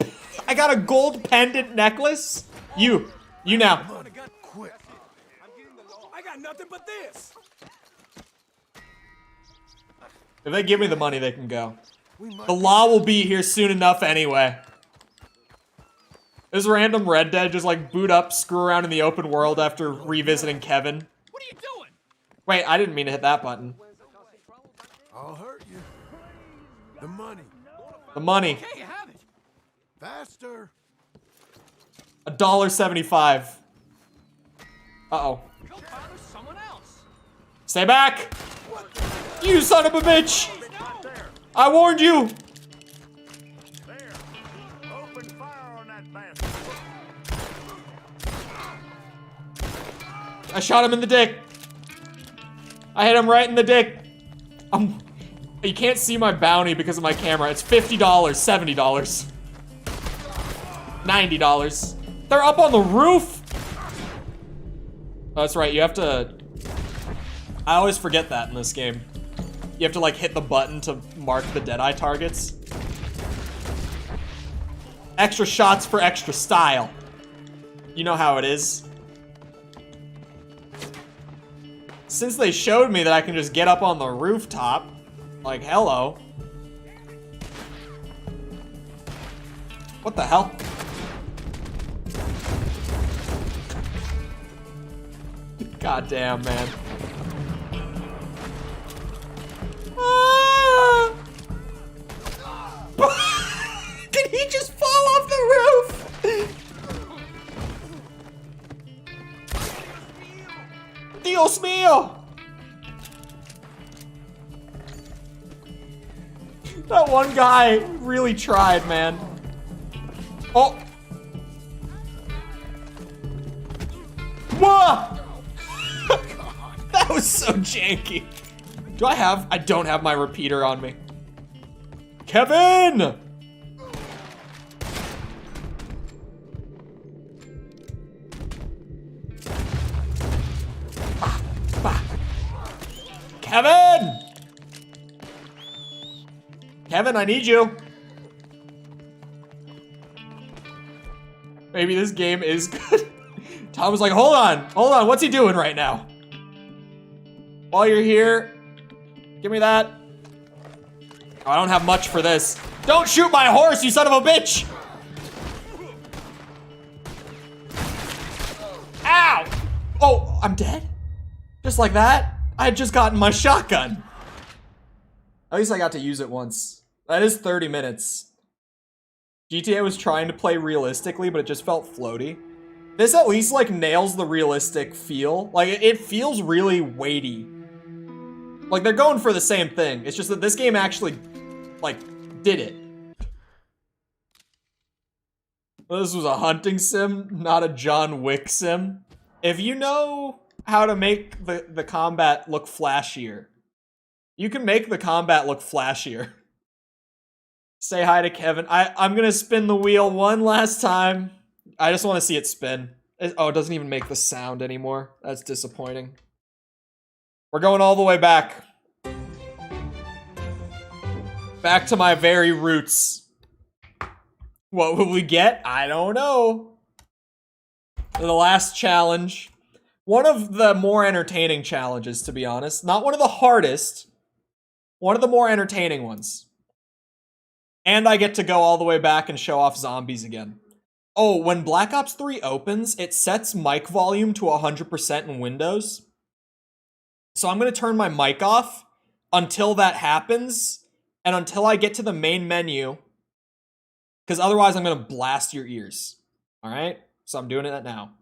I got a gold pendant necklace. You now. I got nothing but this. If they give me the money, they can go. The law will be here soon enough anyway. This random Red Dead just like boot up, screw around in the open world after revisiting Kevin. What are you doing? Wait, I didn't mean to hit that button. I'll hurt you. The money. The money. Okay, you have it. Faster. $1.75. Uh-oh. Go bother someone else. Stay back! You son of a bitch! I warned you! Open fire on that bastard. I shot him in the dick. I hit him right in the dick. You can't see my bounty because of my camera. It's $50, $70, $90. They're up on the roof. Oh, that's right. You have to... I always forget that in this game. You have to, like, hit the button to mark the Deadeye targets. Extra shots for extra style. You know how it is. Since they showed me that I can just get up on the rooftop, like, hello. What the hell? Goddamn, man. Ah! Did he just fall off the roof? Dios mío! That one guy really tried, man. Oh! Ah! That was so janky. I don't have my repeater on me. Kevin! Kevin! Kevin, I need you. Maybe this game is good. Tom was like, hold on, what's he doing right now? While you're here, give me that. Oh, I don't have much for this. Don't shoot my horse, you son of a bitch! Ow! Oh, I'm dead? Just like that? I had just gotten my shotgun. At least I got to use it once. That is 30 minutes. GTA was trying to play realistically, but it just felt floaty. This at least, like, nails the realistic feel. Like, it feels really weighty. Like, they're going for the same thing. It's just that this game actually, like, did it. Well, this was a hunting sim, not a John Wick sim. If you know how to make the combat look flashier, you can make the combat look flashier. Say hi to Kevin. I'm gonna spin the wheel one last time. I just want to see it spin. Oh, it doesn't even make the sound anymore. That's disappointing. We're going all the way back. Back to my very roots. What will we get? I don't know. The last challenge. One of the more entertaining challenges, to be honest. Not one of the hardest. One of the more entertaining ones. And I get to go all the way back and show off zombies again. Oh, when Black Ops 3 opens, it sets mic volume to 100% in Windows. So I'm going to turn my mic off until that happens and until I get to the main menu. Because otherwise I'm going to blast your ears. Alright? So I'm doing it now.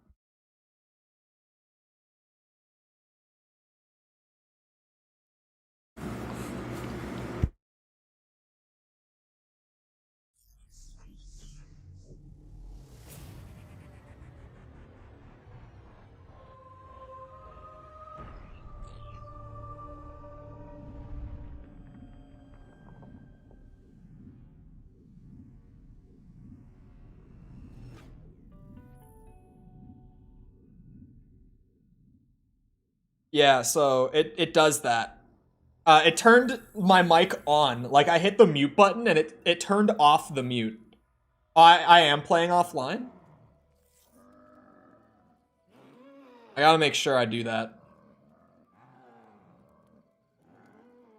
Yeah, so it does that. It turned my mic on. Like, I hit the mute button and it turned off the mute. I am playing offline. I gotta make sure I do that.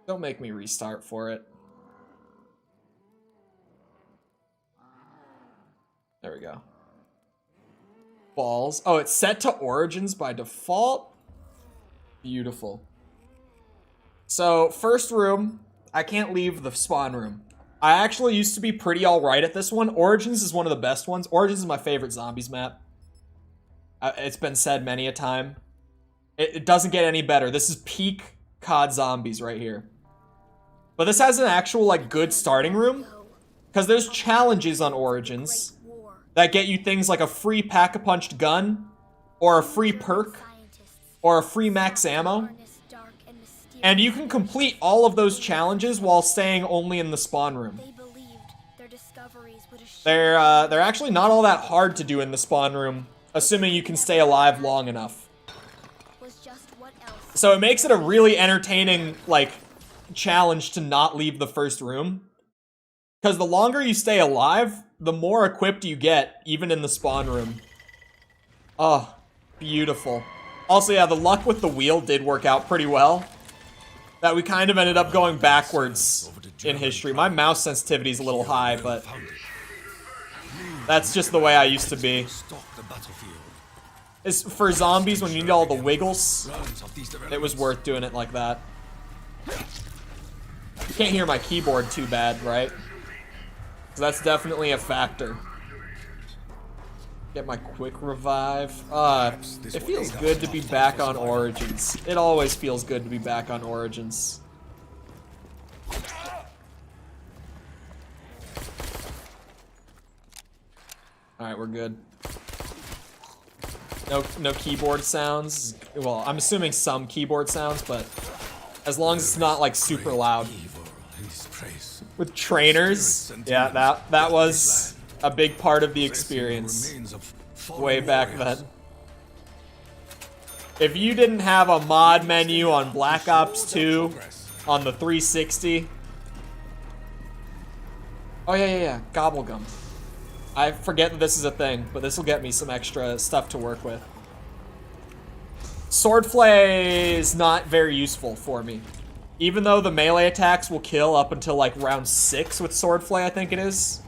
Don't make me restart for it. There we go. Balls. Oh, it's set to Origins by default? Beautiful. So, first room, I can't leave the spawn room. I actually used to be pretty alright at this one. Origins is one of the best ones. Origins is my favorite zombies map. It's been said many a time. It doesn't get any better. This is peak COD zombies right here. But this has an actual, like, good starting room. Because there's challenges on Origins that get you things like a free pack-a-punched gun, or a free perk, or a free max ammo. And you can complete all of those challenges while staying only in the spawn room. They're actually not all that hard to do in the spawn room, assuming you can stay alive long enough. So it makes it a really entertaining, like, challenge to not leave the first room. Because the longer you stay alive, the more equipped you get, even in the spawn room. Oh, beautiful. Also, yeah, the luck with the wheel did work out pretty well. That we kind of ended up going backwards in history. My mouse sensitivity is a little high, but that's just the way I used to be. It's for zombies, when you need all the wiggles, it was worth doing it like that. You can't hear my keyboard too bad, right? So that's definitely a factor. Get my quick revive. It feels good to be back on Origins. It always feels good to be back on Origins. Alright, we're good. No keyboard sounds. Well, I'm assuming some keyboard sounds, but as long as it's not like super loud. With trainers, yeah, that was a big part of the experience way back then. If you didn't have a mod menu on Black Ops 2 on the 360. Oh yeah, Gobblegum. I forget that this is a thing, but this will get me some extra stuff to work with. Swordplay is not very useful for me. Even though the melee attacks will kill up until like round 6 with Swordplay, I think it is,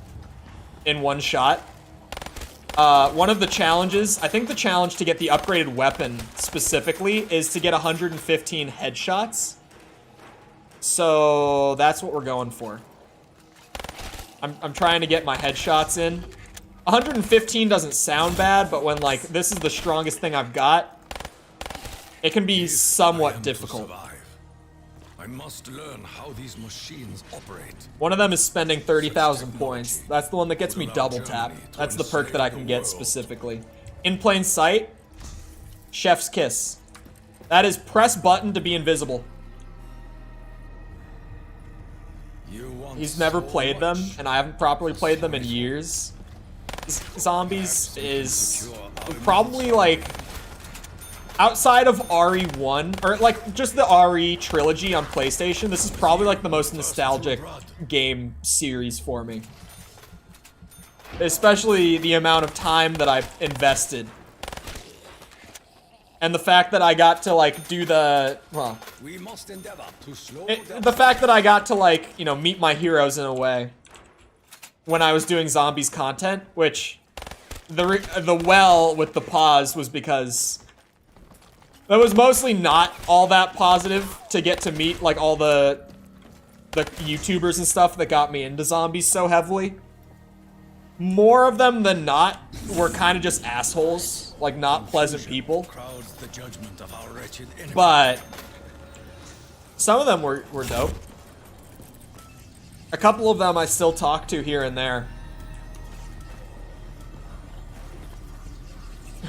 in one shot. One of the challenges, I think the challenge to get the upgraded weapon specifically is to get 115 headshots. So that's what we're going for. I'm trying to get my headshots in. 115 doesn't sound bad, but when like this is the strongest thing I've got, it can be somewhat difficult. I must learn how these machines operate. One of them is spending 30,000 points. That's the one that gets me double tap. That's the perk that I can get specifically. In plain sight, Chef's Kiss. That is press button to be invisible. He's never played them, and I haven't properly played them in years. Zombies is probably like, outside of RE1, or like just the RE trilogy on PlayStation, this is probably like the most nostalgic game series for me. Especially the amount of time that I've invested. And the fact that I got to like do the, well, we must endeavor to slow the fact that I got to like, you know, meet my heroes in a way when I was doing zombies content, which the well with the pause was because that was mostly not all that positive to get to meet like all the YouTubers and stuff that got me into zombies so heavily. More of them than not were kind of just assholes, like not pleasant people. But some of them were dope. A couple of them I still talk to here and there.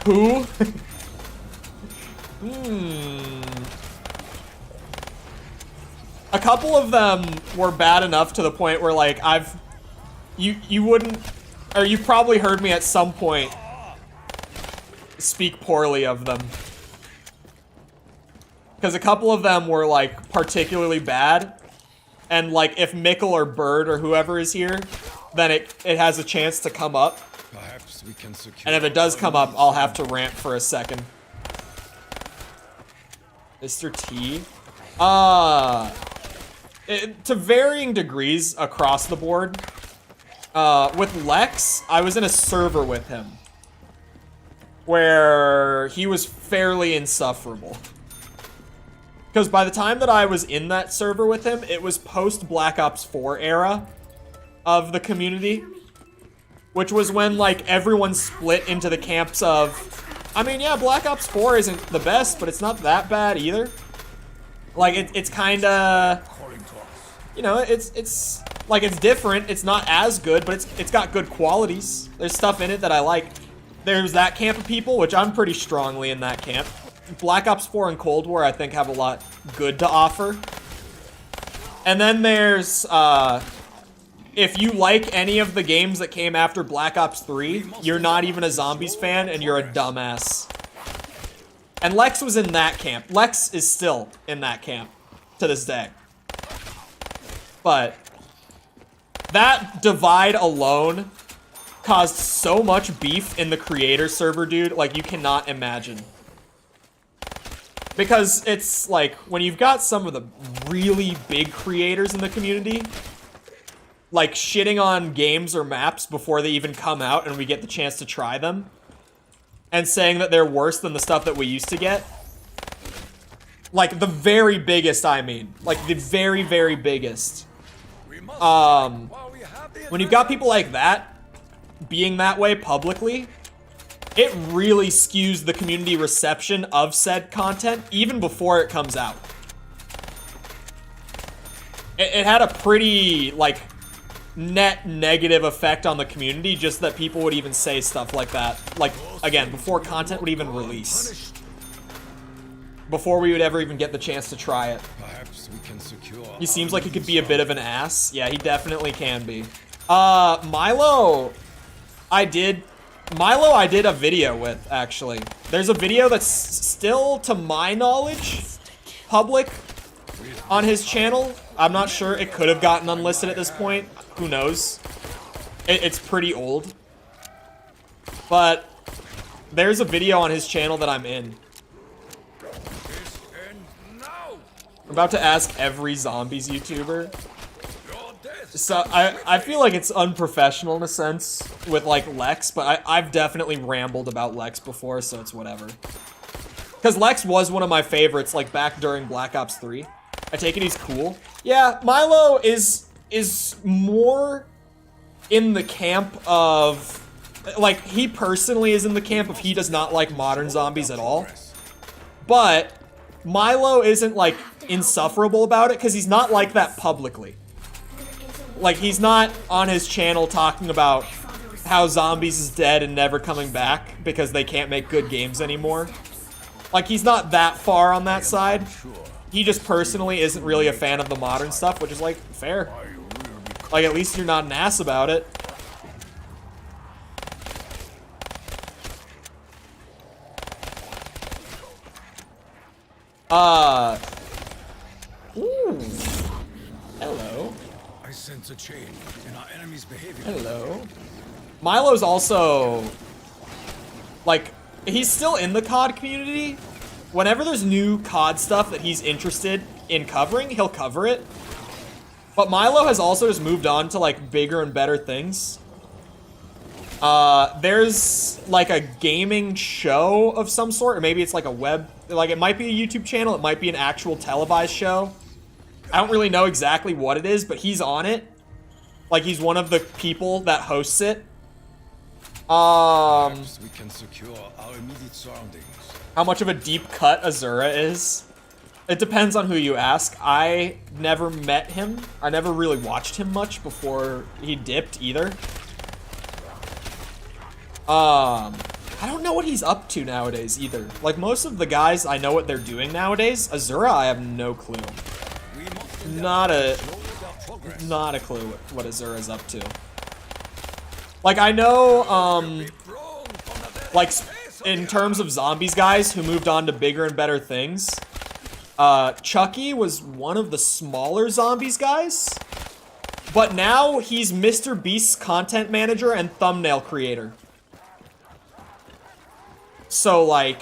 Who? A couple of them were bad enough to the point where like you wouldn't, or you probably heard me at some point speak poorly of them. Because a couple of them were like particularly bad, and like if Mikkel or Bird or whoever is here, then it has a chance to come up. Perhaps we can secure, and if it does come up, I'll have to rant for a second. Mr. T. To varying degrees across the board. With Lex, I was in a server with him where he was fairly insufferable. Because by the time that I was in that server with him, it was post Black Ops 4 era of the community, which was when like everyone split into the camps of, I mean, yeah, Black Ops 4 isn't the best, but it's not that bad either. Like it's kind of, you know, it's like it's different. It's not as good, but it's got good qualities. There's stuff in it that I like. There's that camp of people, which I'm pretty strongly in that camp. Black Ops 4 and Cold War, I think, have a lot good to offer. And then there's, if you like any of the games that came after Black Ops 3, you're not even a Zombies fan, and you're a dumbass. And Lex was in that camp. Lex is still in that camp to this day. But that divide alone caused so much beef in the creator server, dude, like you cannot imagine. Because it's like, when you've got some of the really big creators in the community, like shitting on games or maps before they even come out and we get the chance to try them, and saying that they're worse than the stuff that we used to get. Like the very biggest, I mean. Like the very, very biggest. When you've got people like that being that way publicly, it really skews the community reception of said content even before it comes out. It had a pretty, like, net negative effect on the community, just that people would even say stuff like that. Like, again, before content would even release. Before we would ever even get the chance to try it. Perhaps we can secure. He seems like he could be a bit of an ass. Yeah, he definitely can be. Milo, I did a video with, actually. There's a video that's still, to my knowledge, public on his channel. I'm not sure. It could have gotten unlisted at this point. Who knows? It's pretty old. But there's a video on his channel that I'm in. I'm about to ask every zombies YouTuber. So I feel like it's unprofessional in a sense with like Lex, but I've definitely rambled about Lex before, so it's whatever. Because Lex was one of my favorites, like back during Black Ops 3. I take it he's cool. Yeah, Milo is more in the camp of, like, he personally is in the camp of he does not like modern zombies at all. But Milo isn't like insufferable about it because he's not like that publicly. Like, he's not on his channel talking about how zombies is dead and never coming back because they can't make good games anymore. Like, he's not that far on that side. He just personally isn't really a fan of the modern stuff, which is, like, fair. Like, at least you're not an ass about it. Ooh. Hello. I sense a change in our enemy's behavior. Hello. Milo's also, like, he's still in the COD community. Whenever there's new COD stuff that he's interested in covering, he'll cover it. But Milo has also just moved on to, like, bigger and better things. There's, like, a gaming show of some sort, or maybe it's like a web, like, it might be a YouTube channel, it might be an actual televised show. I don't really know exactly what it is, but he's on it. Like, he's one of the people that hosts it. Perhaps we can secure our immediate surroundings. How much of a deep cut Azura is? It depends on who you ask. I never met him. I never really watched him much before he dipped either. I don't know what he's up to nowadays either. Like, most of the guys, I know what they're doing nowadays. Azura, I have no clue. Not a clue what Azura's up to. Like, I know, like, in terms of zombies guys who moved on to bigger and better things, Chucky was one of the smaller zombies guys, but now he's Mr. Beast's content manager and thumbnail creator. So, like,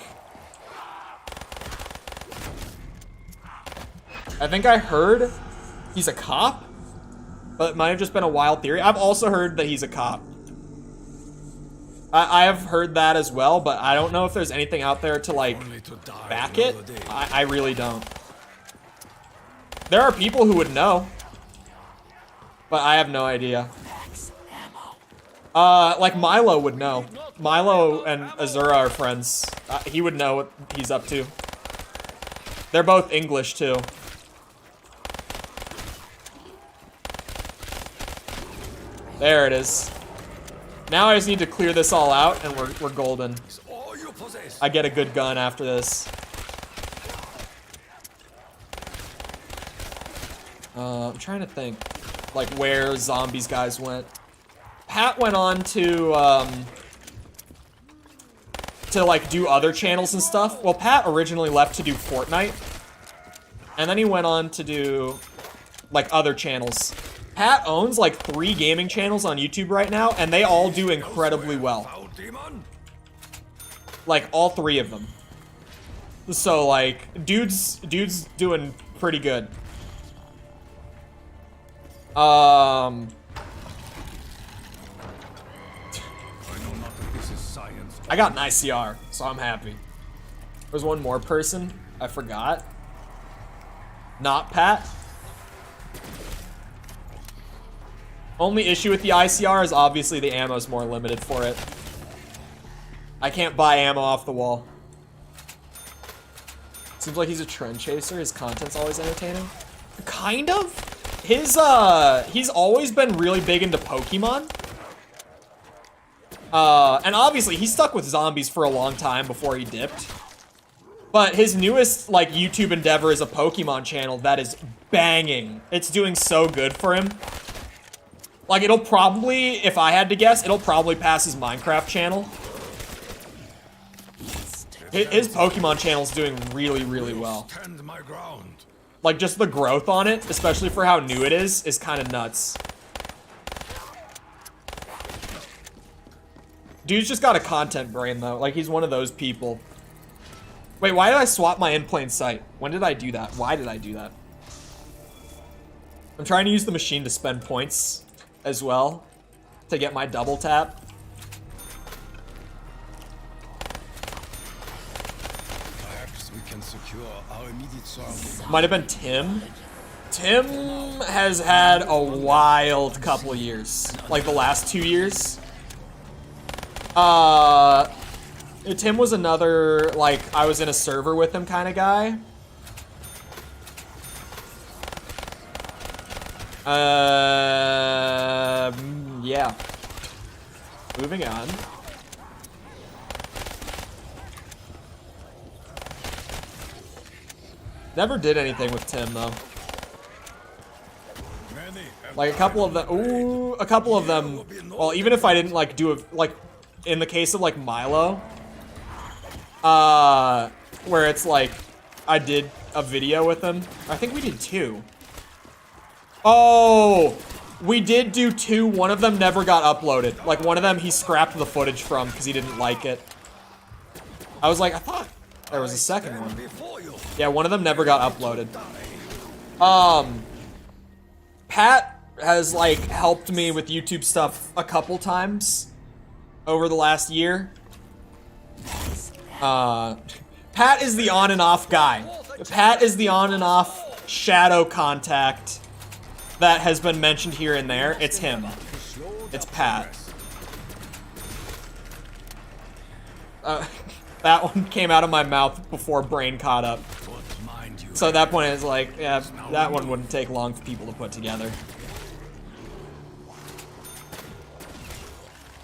I think I heard he's a cop, but it might have just been a wild theory. I've also heard that he's a cop. I have heard that as well, but I don't know if there's anything out there to, like, back it. I really don't. There are people who would know, but I have no idea. Like, Milo would know. Milo and Azura are friends. He would know what he's up to. They're both English, too. There it is. Now I just need to clear this all out, and we're golden. I get a good gun after this. I'm trying to think, like, where zombies guys went. Pat went on to like, do other channels and stuff. Well, Pat originally left to do Fortnite, and then he went on to do, like, other channels. Pat owns, like, 3 gaming channels on YouTube right now, and they all do incredibly well. Like, all 3 of them. So, like, dude's doing pretty good. I got an ICR, so I'm happy. There's one more person. I forgot. Not Pat. Only issue with the ICR is obviously the ammo's more limited for it. I can't buy ammo off the wall. Seems like he's a trend chaser. His content's always entertaining. Kind of? He's always been really big into Pokemon. And obviously he stuck with zombies for a long time before he dipped. But his newest, like, YouTube endeavor is a Pokemon channel that is banging. It's doing so good for him. Like, it'll probably, if I had to guess, it'll probably pass his Minecraft channel. His Pokemon channel is doing really, really well. Like, just the growth on it, especially for how new it is kind of nuts. Dude's just got a content brain, though. Like, he's one of those people. Wait, why did I swap my in plain sight? When did I do that? Why did I do that? I'm trying to use the machine to spend points as well to get my double tap. Perhaps we can secure our immediate surroundings. Might have been Tim. Tim has had a wild couple of years. Like the last 2 years. Tim was another, like, I was in a server with him kind of guy. Yeah. Moving on. Never did anything with Tim, though. Like, a couple of them, a couple of them, well, even if I didn't, like, do a, like, in the case of, like, Milo, where it's like, I did a video with him. I think we did 2. Oh, we did do 2. One of them never got uploaded. Like, one of them he scrapped the footage from because he didn't like it. I was like, I thought there was a second one. Yeah, one of them never got uploaded. Pat has, like, helped me with YouTube stuff a couple times over the last year. Pat is the on and off guy. Pat is the on and off shadow contact that has been mentioned here and there. It's him. It's Pat. That one came out of my mouth before brain caught up. So at that point, it's like, yeah, that one wouldn't take long for people to put together.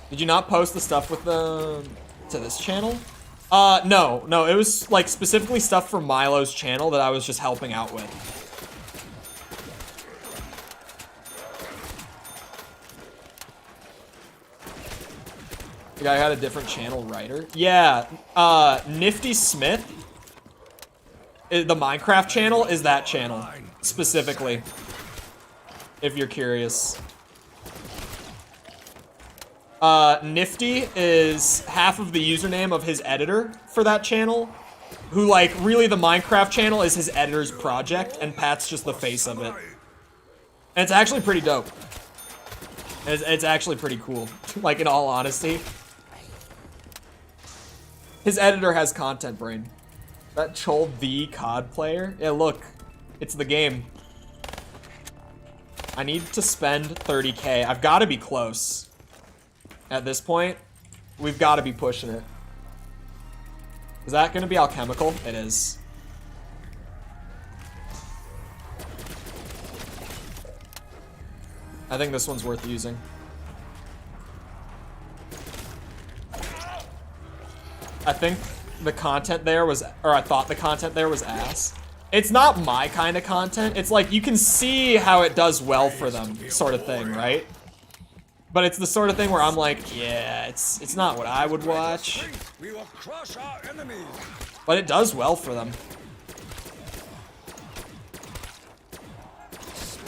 Did you not post the stuff with the to this channel? No, it was like specifically stuff for Milo's channel that I was just helping out with. The guy had a different channel writer. Yeah, Nifty Smith, the Minecraft channel, is that channel specifically, if you're curious. Nifty is half of the username of his editor for that channel, who, like, really the Minecraft channel is his editor's project, and Pat's just the face of it. And it's actually pretty dope. It's actually pretty cool, like, in all honesty. His editor has content brain. That Chole the COD player? Yeah, look, it's the game. I need to spend 30K. I've got to be close. At this point, we've got to be pushing it. Is that going to be alchemical? It is. I think this one's worth using. I think the content there was, or I thought the content there was ass. It's not my kind of content. It's like, you can see how it does well for them, sort of thing, right? But it's the sort of thing where I'm like, yeah, it's not what I would watch. We will crush our enemies. But it does well for them.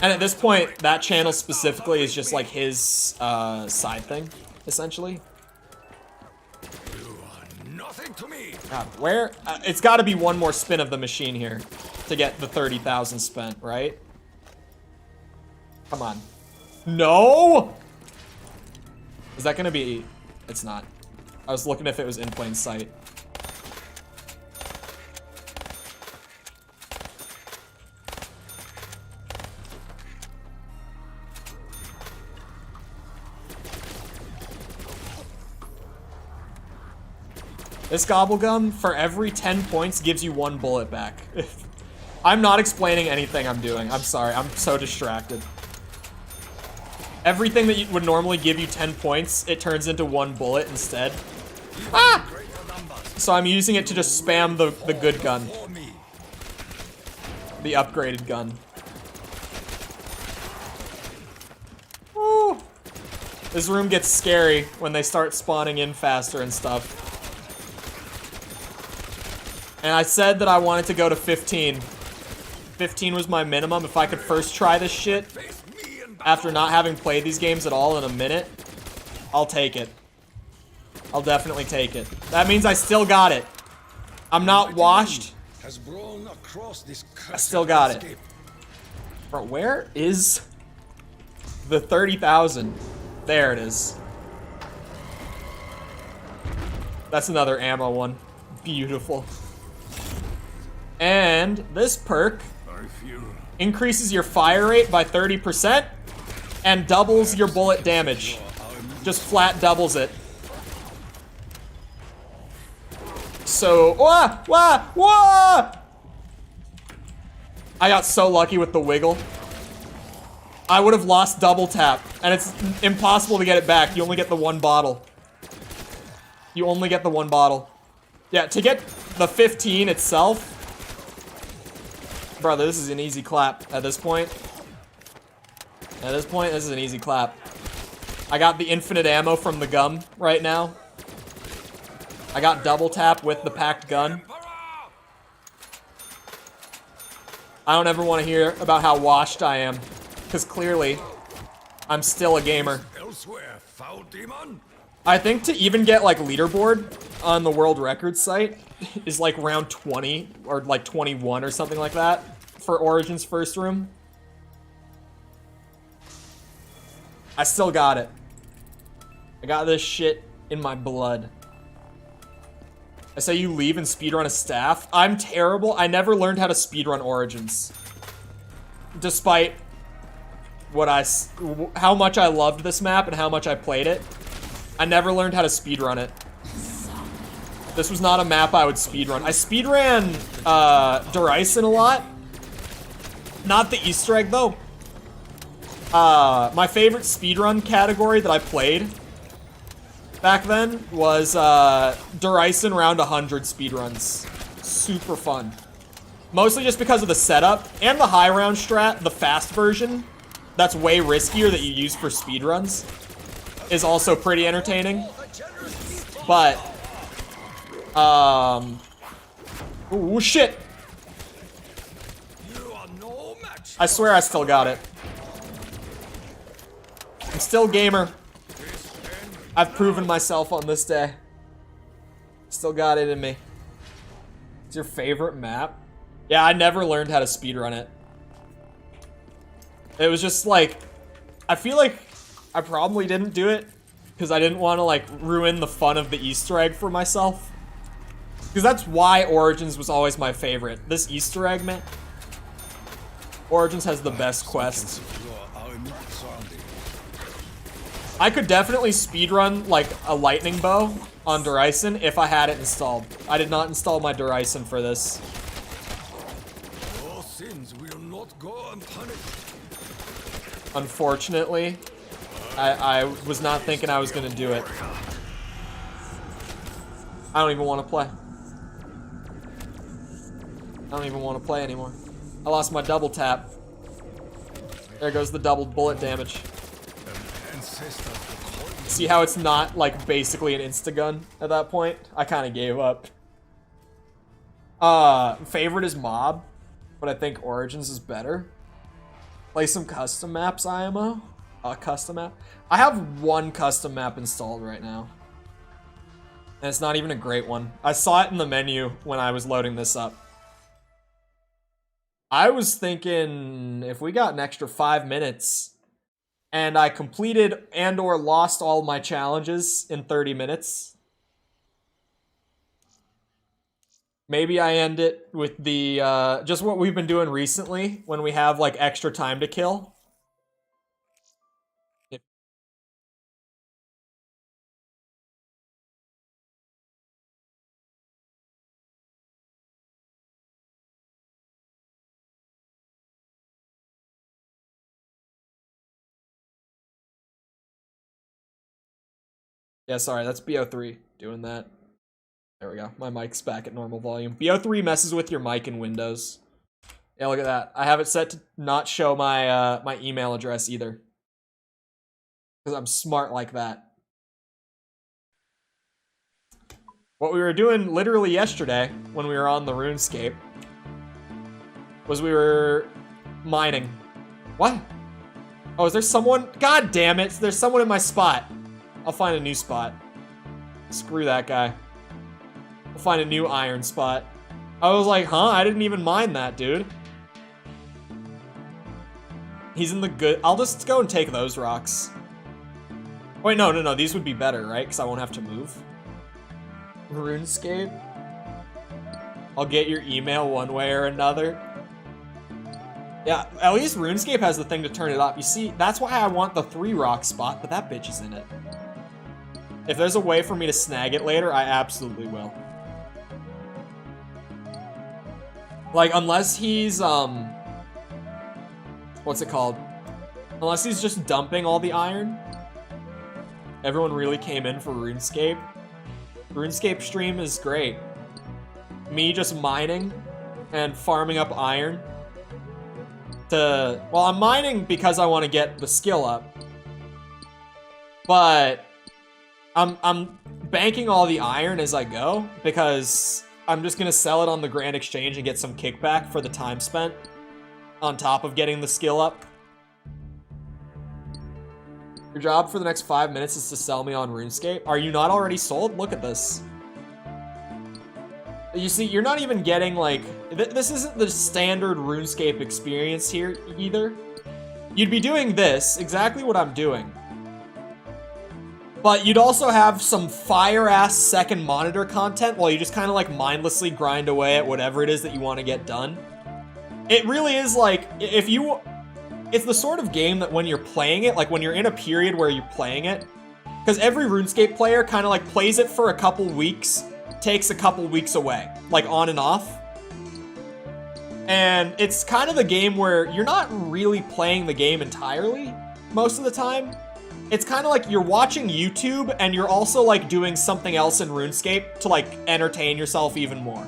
And at this point, that channel specifically is just like his side thing, essentially. You are nothing to me. God, where? It's got to be one more spin of the machine here to get the 30,000 spent, right? Come on. No! Is that gonna be... It's not. I was looking if it was in plain sight. This gobblegum, for every 10 points, gives you 1 bullet back. I'm not explaining anything I'm doing. I'm sorry. I'm so distracted. Everything that would normally give you 10 points, it turns into 1 bullet instead. Ah! So I'm using it to just spam the good gun. The upgraded gun. Woo! This room gets scary when they start spawning in faster and stuff. And I said that I wanted to go to 15. 15 was my minimum. If I could first try this shit after not having played these games at all in a minute, I'll take it. I'll definitely take it. That means I still got it. I'm not washed. I still got it. Bro, where is the 30,000? There it is. That's another ammo one. Beautiful. And this perk increases your fire rate by 30% and doubles your bullet damage. Just flat doubles it. So, wah, wah, wah! I got so lucky with the wiggle. I would have lost double tap, and it's impossible to get it back. You only get the 1 bottle. You only get the 1 bottle. Yeah, to get the 15 itself, brother, this is an easy clap at this point. At this point, this is an easy clap. I got the infinite ammo from the gum right now. I got double tap with the packed gun. I don't ever want to hear about how washed I am, because clearly, I'm still a gamer. I think to even get like leaderboard on the world record site is like round 20 or like 21 or something like that for Origin's first room. I still got it. I got this shit in my blood. I say you leave and speedrun a staff. I'm terrible. I never learned how to speedrun Origins. Despite what how much I loved this map and how much I played it, I never learned how to speedrun it. This was not a map I would speedrun. I speedran Derison a lot. Not the Easter egg though. My favorite speedrun category that I played back then was Derison round 100 speedruns. Super fun. Mostly just because of the setup and the high round strat, the fast version. That's way riskier that you use for speedruns. Is also pretty entertaining. But, ooh, shit! I swear I still got it. I'm still gamer. I've proven myself on this day. Still got it in me. It's your favorite map? Yeah, I never learned how to speedrun it. It was just like, I feel like I probably didn't do it because I didn't want to like ruin the fun of the Easter egg for myself. Because that's why Origins was always my favorite. This Easter egg, man. Origins has the best quests. I could definitely speedrun like a lightning bow on Derison if I had it installed. I did not install my Derison for this. Your sins will not go unpunished. Unfortunately, I was not thinking I was gonna do it. I don't even want to play. I don't even want to play anymore. I lost my double tap. There goes the double bullet damage. See how it's not like basically an insta-gun at that point? I kind of gave up. Favorite is Mob, but I think Origins is better. Play some custom maps, IMO. Custom map. I have one custom map installed right now. And it's not even a great one. I saw it in the menu when I was loading this up. I was thinking if we got an extra 5 minutes and I completed and or lost all my challenges in 30 minutes, maybe I end it with the, just what we've been doing recently when we have like extra time to kill. Yeah, sorry, that's BO3 doing that. There we go. My mic's back at normal volume. BO3 messes with your mic in Windows. Yeah, look at that. I have it set to not show my my email address either. Because I'm smart like that. What we were doing literally yesterday when we were on the RuneScape was we were mining. What? Oh, is there someone? God damn it. There's someone in my spot. I'll find a new spot. Screw that guy. I'll find a new iron spot. I was like, huh? I didn't even mind that, dude. He's in the good... I'll just go and take those rocks. Wait, no. These would be better, right? Because I won't have to move. RuneScape. I'll get your email one way or another. Yeah, at least RuneScape has the thing to turn it up. You see, that's why I want the 3 rock spot, but that bitch is in it. If there's a way for me to snag it later, I absolutely will. Like, unless he's, what's it called? Unless he's just dumping all the iron. Everyone really came in for RuneScape. RuneScape stream is great. Me just mining and farming up iron. Well, I'm mining because I want to get the skill up. But I'm banking all the iron as I go because I'm just going to sell it on the Grand Exchange and get some kickback for the time spent on top of getting the skill up. Your job for the next 5 minutes is to sell me on RuneScape. Are you not already sold? Look at this. You see, you're not even getting, like... this isn't the standard RuneScape experience here, either. You'd be doing this, exactly what I'm doing. But you'd also have some fire-ass second monitor content while you just kind of, like, mindlessly grind away at whatever it is that you want to get done. It really is, like, if you... It's the sort of game that when you're playing it, like when you're in a period where you're playing it, because every RuneScape player kind of like plays it for a couple weeks, takes a couple weeks away, like on and off. And it's kind of the game where you're not really playing the game entirely most of the time. It's kind of like you're watching YouTube and you're also like doing something else in RuneScape to like entertain yourself even more.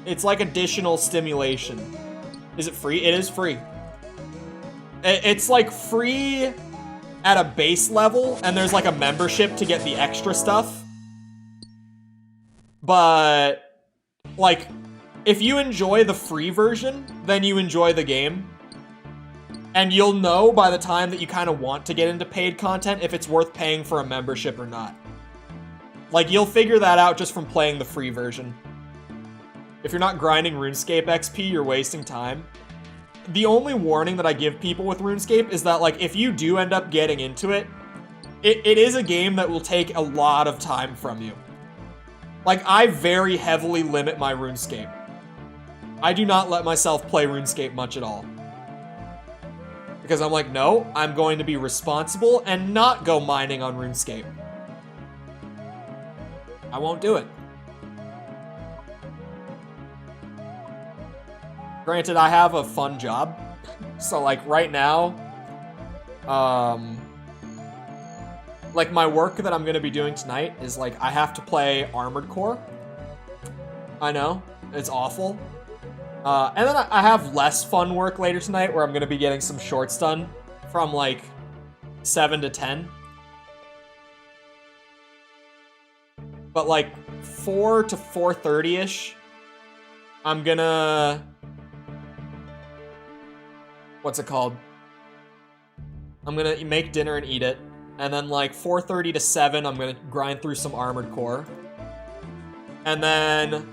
It's like additional stimulation. Is it free? It is free. It's like free at a base level, and there's like a membership to get the extra stuff. But, like, if you enjoy the free version, then you enjoy the game. And you'll know by the time that you kind of want to get into paid content if it's worth paying for a membership or not. Like, you'll figure that out just from playing the free version. If you're not grinding RuneScape XP, you're wasting time. The only warning that I give people with RuneScape is that, like, if you do end up getting into it, it is a game that will take a lot of time from you. Like, I very heavily limit my RuneScape. I do not let myself play RuneScape much at all. Because I'm like, no, I'm going to be responsible and not go mining on RuneScape. I won't do it. Granted, I have a fun job. So, like, right now, like, my work that I'm going to be doing tonight is, like, I have to play Armored Core. I know, it's awful. And then I have less fun work later tonight where I'm going to be getting some shorts done from, like, 7 to 10. But, like, 4 to 4:30-ish, I'm gonna... What's it called? I'm gonna make dinner and eat it. And then, like, 4:30 to 7, I'm gonna grind through some Armored Core. And then...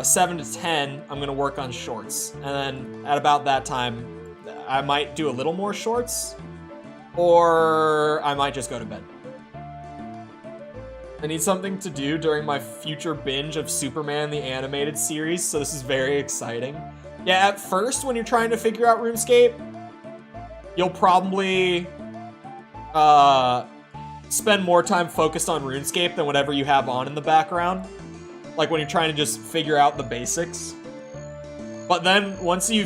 7 to 10, I'm gonna work on shorts. And then at about that time, I might do a little more shorts, or I might just go to bed. I need something to do during my future binge of Superman the Animated Series, so this is very exciting. Yeah, at first, when you're trying to figure out RuneScape, you'll probably spend more time focused on RuneScape than whatever you have on in the background. Like when you're trying to just figure out the basics. But then once you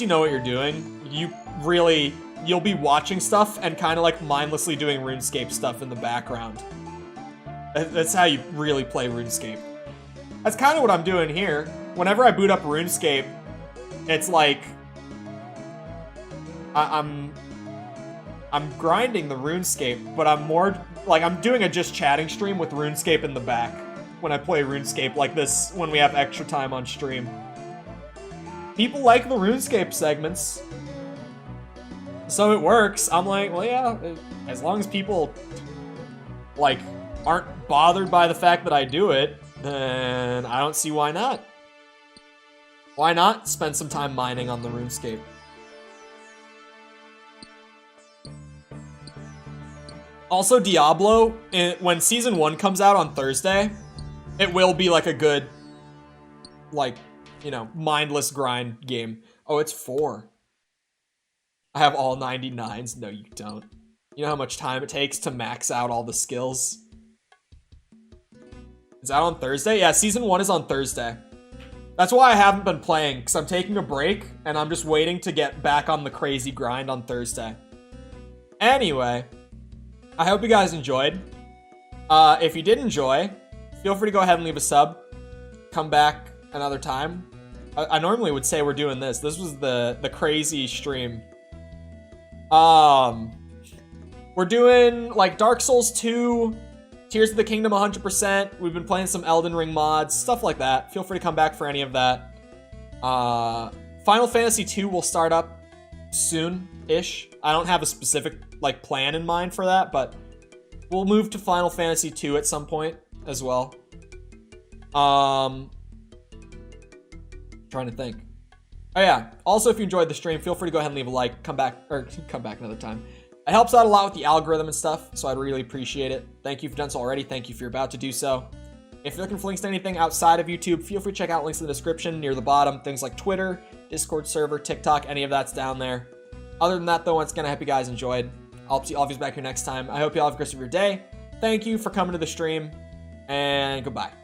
know what you're doing, you really you'll be watching stuff and kind of like mindlessly doing RuneScape stuff in the background. That's how you really play RuneScape. That's kind of what I'm doing here. Whenever I boot up RuneScape, it's like I'm grinding the RuneScape, but I'm more like I'm doing a just chatting stream with RuneScape in the back when I play RuneScape like this when we have extra time on stream. People like the RuneScape segments, so it works. I'm like, well, yeah, as long as people like aren't bothered by the fact that I do it, then I don't see why not. Why not spend some time mining on the RuneScape? Also, Diablo, when Season 1 comes out on Thursday, it will be like a good, like, you know, mindless grind game. Oh, it's 4. I have all 99s. No, you don't. You know how much time it takes to max out all the skills? Is that on Thursday? Yeah, Season 1 is on Thursday. That's why I haven't been playing, because I'm taking a break, and I'm just waiting to get back on the crazy grind on Thursday. Anyway, I hope you guys enjoyed. If you did enjoy, feel free to go ahead and leave a sub. Come back another time. I normally would say we're doing this. This was the crazy stream. We're doing, like, Dark Souls 2... Tears of the Kingdom 100%. We've been playing some Elden Ring mods, stuff like that. Feel free to come back for any of that. Final Fantasy 2 will start up soon-ish. I don't have a specific like plan in mind for that, but we'll move to Final Fantasy 2 at some point as well. Trying to think. Oh yeah. Also, if you enjoyed the stream, feel free to go ahead and leave a like. Come back another time. It helps out a lot with the algorithm and stuff, so I'd really appreciate it. Thank you if you've done so already. Thank you if you're about to do so. If you're looking for links to anything outside of YouTube, feel free to check out links in the description near the bottom. Things like Twitter, Discord server, TikTok, any of that's down there. Other than that, though, once again, I hope you guys enjoyed. I'll see all of you back here next time. I hope you all have a great rest of your day. Thank you for coming to the stream, and goodbye.